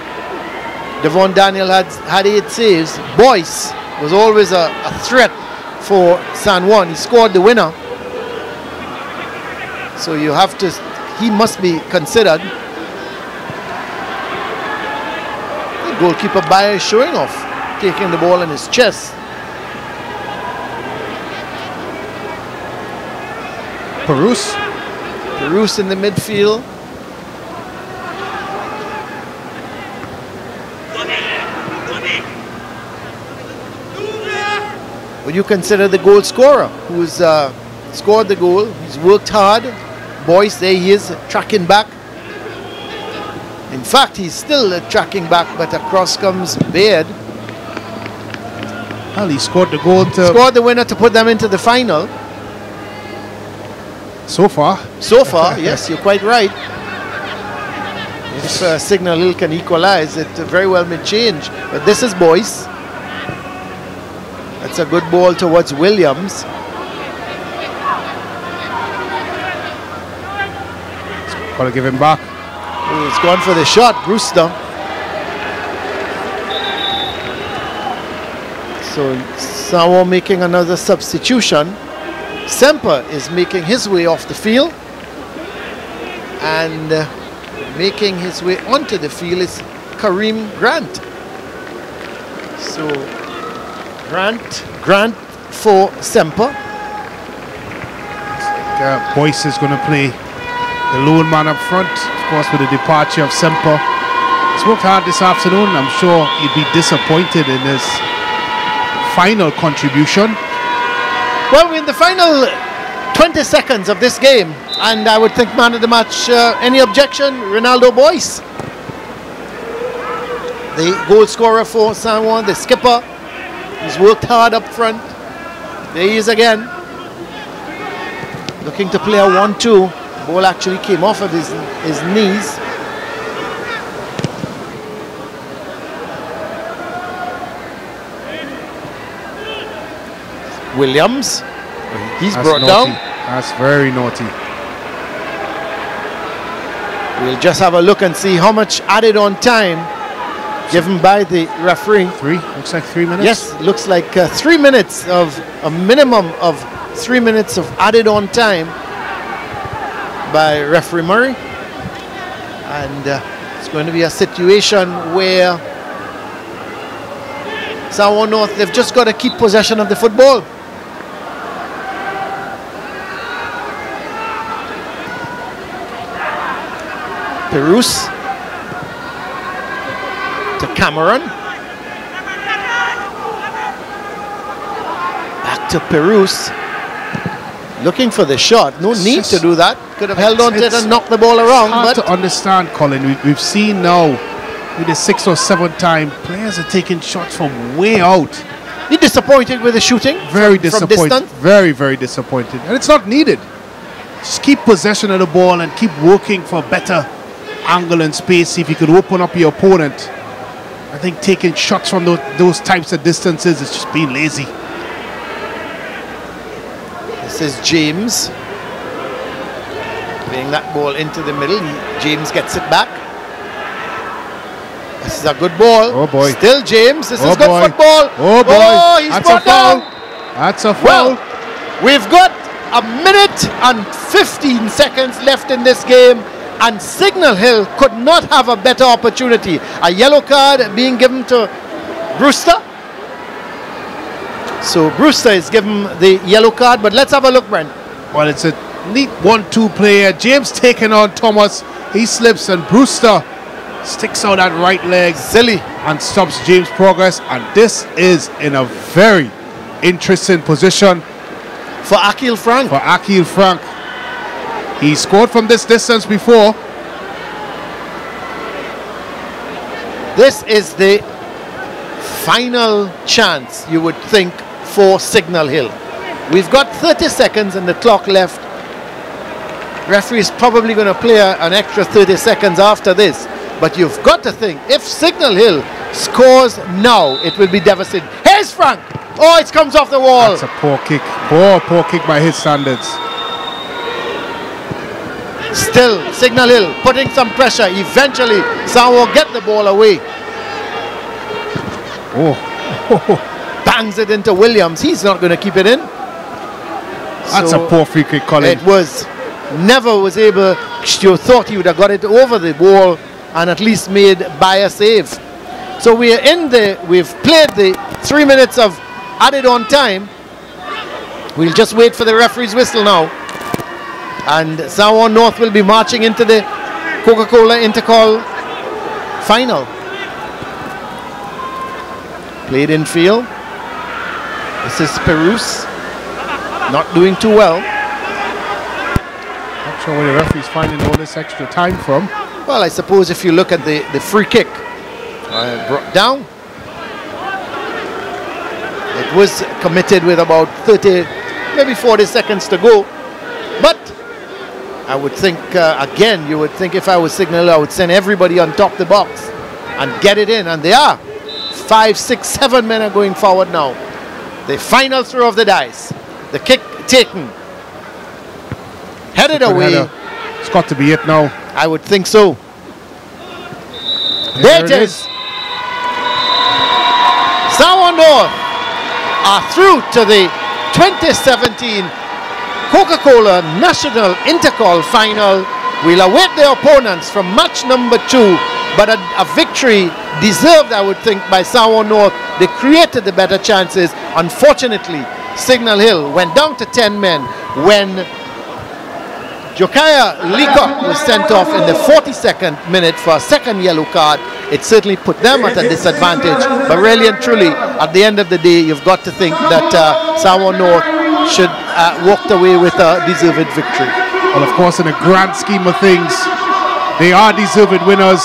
Devon Daniel, had 8 saves. Boyce was always a threat for San Juan. He scored the winner. So you have to, he must be considered. The goalkeeper Bayer is showing off, taking the ball in his chest. Perus in the midfield. Would you consider the goal scorer who's scored the goal? He's worked hard. Boyce, there he is, tracking back. In fact, he's still tracking back, but across comes Baird. Well, he scored the goal to... Scored the winner to put them into the final. So far, yes, you're quite right. If Signal Hill can equalize, it very well may change. But this is Boyce. That's a good ball towards Williams. Got to give him back. Oh, it's gone for the shot, Brewster. So Sawa making another substitution. Semper is making his way off the field, and making his way onto the field is Kareem Grant. So Grant for Semper. Boyce is going to play the lone man up front, of course, with the departure of Semper. He's worked hard this afternoon. I'm sure he'd be disappointed in his final contribution. Well, we're in the final 20 seconds of this game, and I would think man of the match. Any objection? Ronaldo Boyce, the goal scorer for San Juan, the skipper. He's worked hard up front. There he is again, looking to play a 1-2. Ball actually came off of his knees. Williams, he's That's brought naughty. down. That's very naughty. We'll just have a look and see how much added on time given by the referee. Looks like 3 minutes. Yes, looks like 3 minutes of a minimum of 3 minutes of added on time by referee Murray. And it's going to be a situation where San Juan North, they've just got to keep possession of the football. Perus to Cameron. Back to Perus. Looking for the shot. No need to do that. Could have held on to it and knocked the ball around. It's hard But to understand, Colin. We've seen now with the 6th or 7th time, players are taking shots from way out. You're disappointed with the shooting? Very from disappointed. distance? Very, very disappointed. And it's not needed. Just keep possession of the ball and keep working for better angle and space. See if you could open up your opponent. I think taking shots from those types of distances is just being lazy. This is James playing that ball into the middle. James gets it back. This is a good ball. Oh boy. Still James. This is good boy. football. Oh boy. Oh, he's That's brought a foul. down. That's a foul. Well, we've got a minute and 15 seconds left in this game, and Signal Hill could not have a better opportunity. A yellow card being given to Brewster. So Brewster is given the yellow card, but let's have a look, Brent. Well, it's a neat 1-2 player. James taking on Thomas. He slips and Brewster sticks out that right leg. Silly. And stops James' progress. And this is in a very interesting position. For Akil Frank. For Akil Frank. He scored from this distance before. This is the final chance, you would think, for Signal Hill. We've got 30 seconds and the clock left. Referee is probably going to play an extra 30 seconds after this. But you've got to think, if Signal Hill scores now, it will be devastating. Here's Frank. Oh, it comes off the wall. That's a poor kick. Poor kick by his standards. Still, Signal Hill putting some pressure. Eventually, San Juan get the ball away. Oh. Bangs it into Williams. He's not going to keep it in. That's a poor free kick, Colin. It was. Never was able. You thought he would have got it over the wall and at least made by a save. So we've played the 3 minutes of added on time. We'll just wait for the referee's whistle now. And San Juan North will be marching into the Coca-Cola INTERCOL final. Played in field. This is Perus. Not doing too well. Not sure where the referee's finding all this extra time from. Well, I suppose if you look at the free kick brought down, it was committed with about 30, maybe 40 seconds to go. But I would think, again, you would think if I was Signal, I would send everybody on top the box and get it in. And they are. 5, 6, 7 men are going forward now. The final throw of the dice. The kick taken. Headed away. Header. It's got to be it now. I would think so. There it is. San Juan North are through to the 2017 Coca-Cola National INTERCOL final. We'll await their opponents from match number 2, but a victory deserved, I would think, by San Juan North. They created the better chances. Unfortunately, Signal Hill went down to 10 men when Josiah Leacock was sent off in the 42nd minute for a second yellow card. It certainly put them at a disadvantage. But really and truly, at the end of the day, you've got to think that Samoa North should walk away with a deserved victory. Well, of course, in the grand scheme of things, they are deserved winners.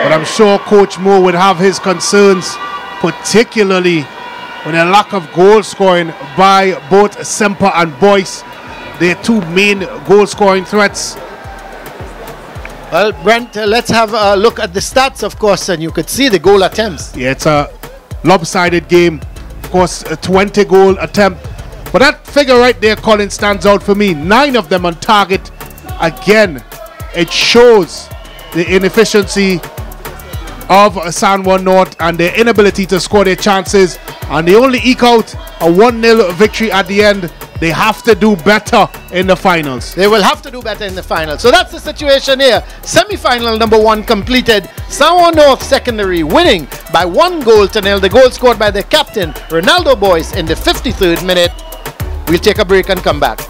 But I'm sure Coach Moore would have his concerns, particularly with a lack of goal scoring by both Semper and Boyce. Their two main goal scoring threats. Well, Brent, let's have a look at the stats, of course, and you could see the goal attempts. Yeah, it's a lopsided game. Of course, a 20 goal attempt. But that figure right there, Colin, stands out for me. 9 of them on target. Again, it shows the inefficiency of San Juan North and their inability to score their chances. And they only eke out a 1-0 victory at the end. They have to do better in the finals. They will have to do better in the finals. So that's the situation here. Semi-final number 1 completed. San Juan North Secondary winning by 1-0. The goal scored by the captain, Ronaldo Boyce, in the 53rd minute. We'll take a break and come back.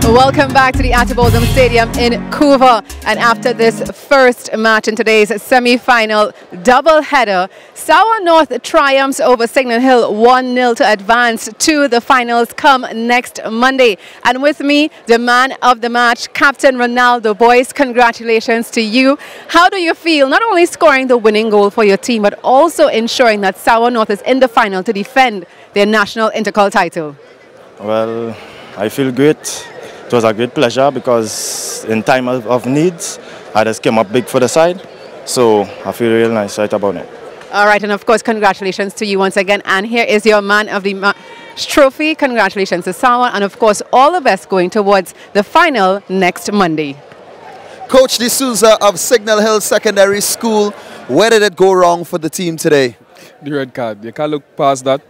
Welcome back to the Attleboro Stadium in Couva. And after this first match in today's semi-final double-header, San Juan North triumphs over Signal Hill 1-0 to advance to the finals come next Monday. And with me, the man of the match, Captain Ronaldo Boyce. Congratulations to you. How do you feel not only scoring the winning goal for your team, but also ensuring that San Juan North is in the final to defend their national INTERCOL title? Well, I feel great. It was a great pleasure because in time of needs, I just came up big for the side. So I feel real nice right about it. All right, and of course, congratulations to you once again. And here is your man of the match trophy. Congratulations to San Juan, and of course, all the best going towards the final next Monday. Coach D'Souza of Signal Hill Secondary School, where did it go wrong for the team today? The red card. You can't look past that.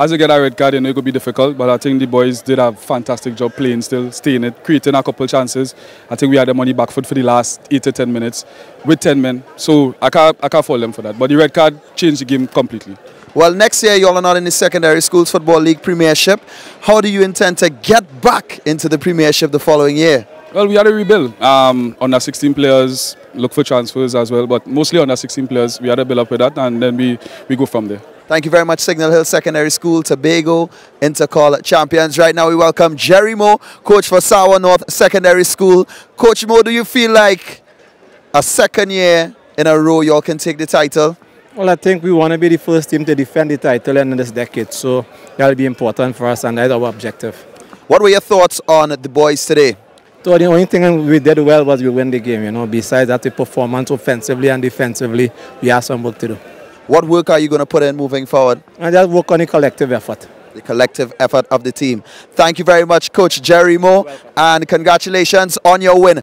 As you get a red card, you know it could be difficult, but I think the boys did a fantastic job playing still, staying it, creating a couple chances. I think we had the money back foot for the last 8 to 10 minutes with 10 men. So I can't fault them for that. But the red card changed the game completely. Well, next year you all are not in the Secondary Schools Football League Premiership. How do you intend to get back into the Premiership the following year? Well, we had a rebuild. Under 16 players, look for transfers as well, but mostly under 16 players. We had a build up with that, and then we go from there. Thank you very much, Signal Hill Secondary School, Tobago Intercol champions. Right now we welcome Jerry Moe, coach for Sawa North Secondary School. Coach Moe, do you feel like a second year in a row you all can take the title? Well, I think we want to be the first team to defend the title in this decade, so that'll be important for us, and that's our objective. What were your thoughts on the boys today? So the only thing we did well was we win the game, you know. Besides that, the performance offensively and defensively, we have some work to do. What work are you going to put in moving forward? And just work on the collective effort. The collective effort of the team. Thank you very much, Coach Jerry Moe, and congratulations on your win.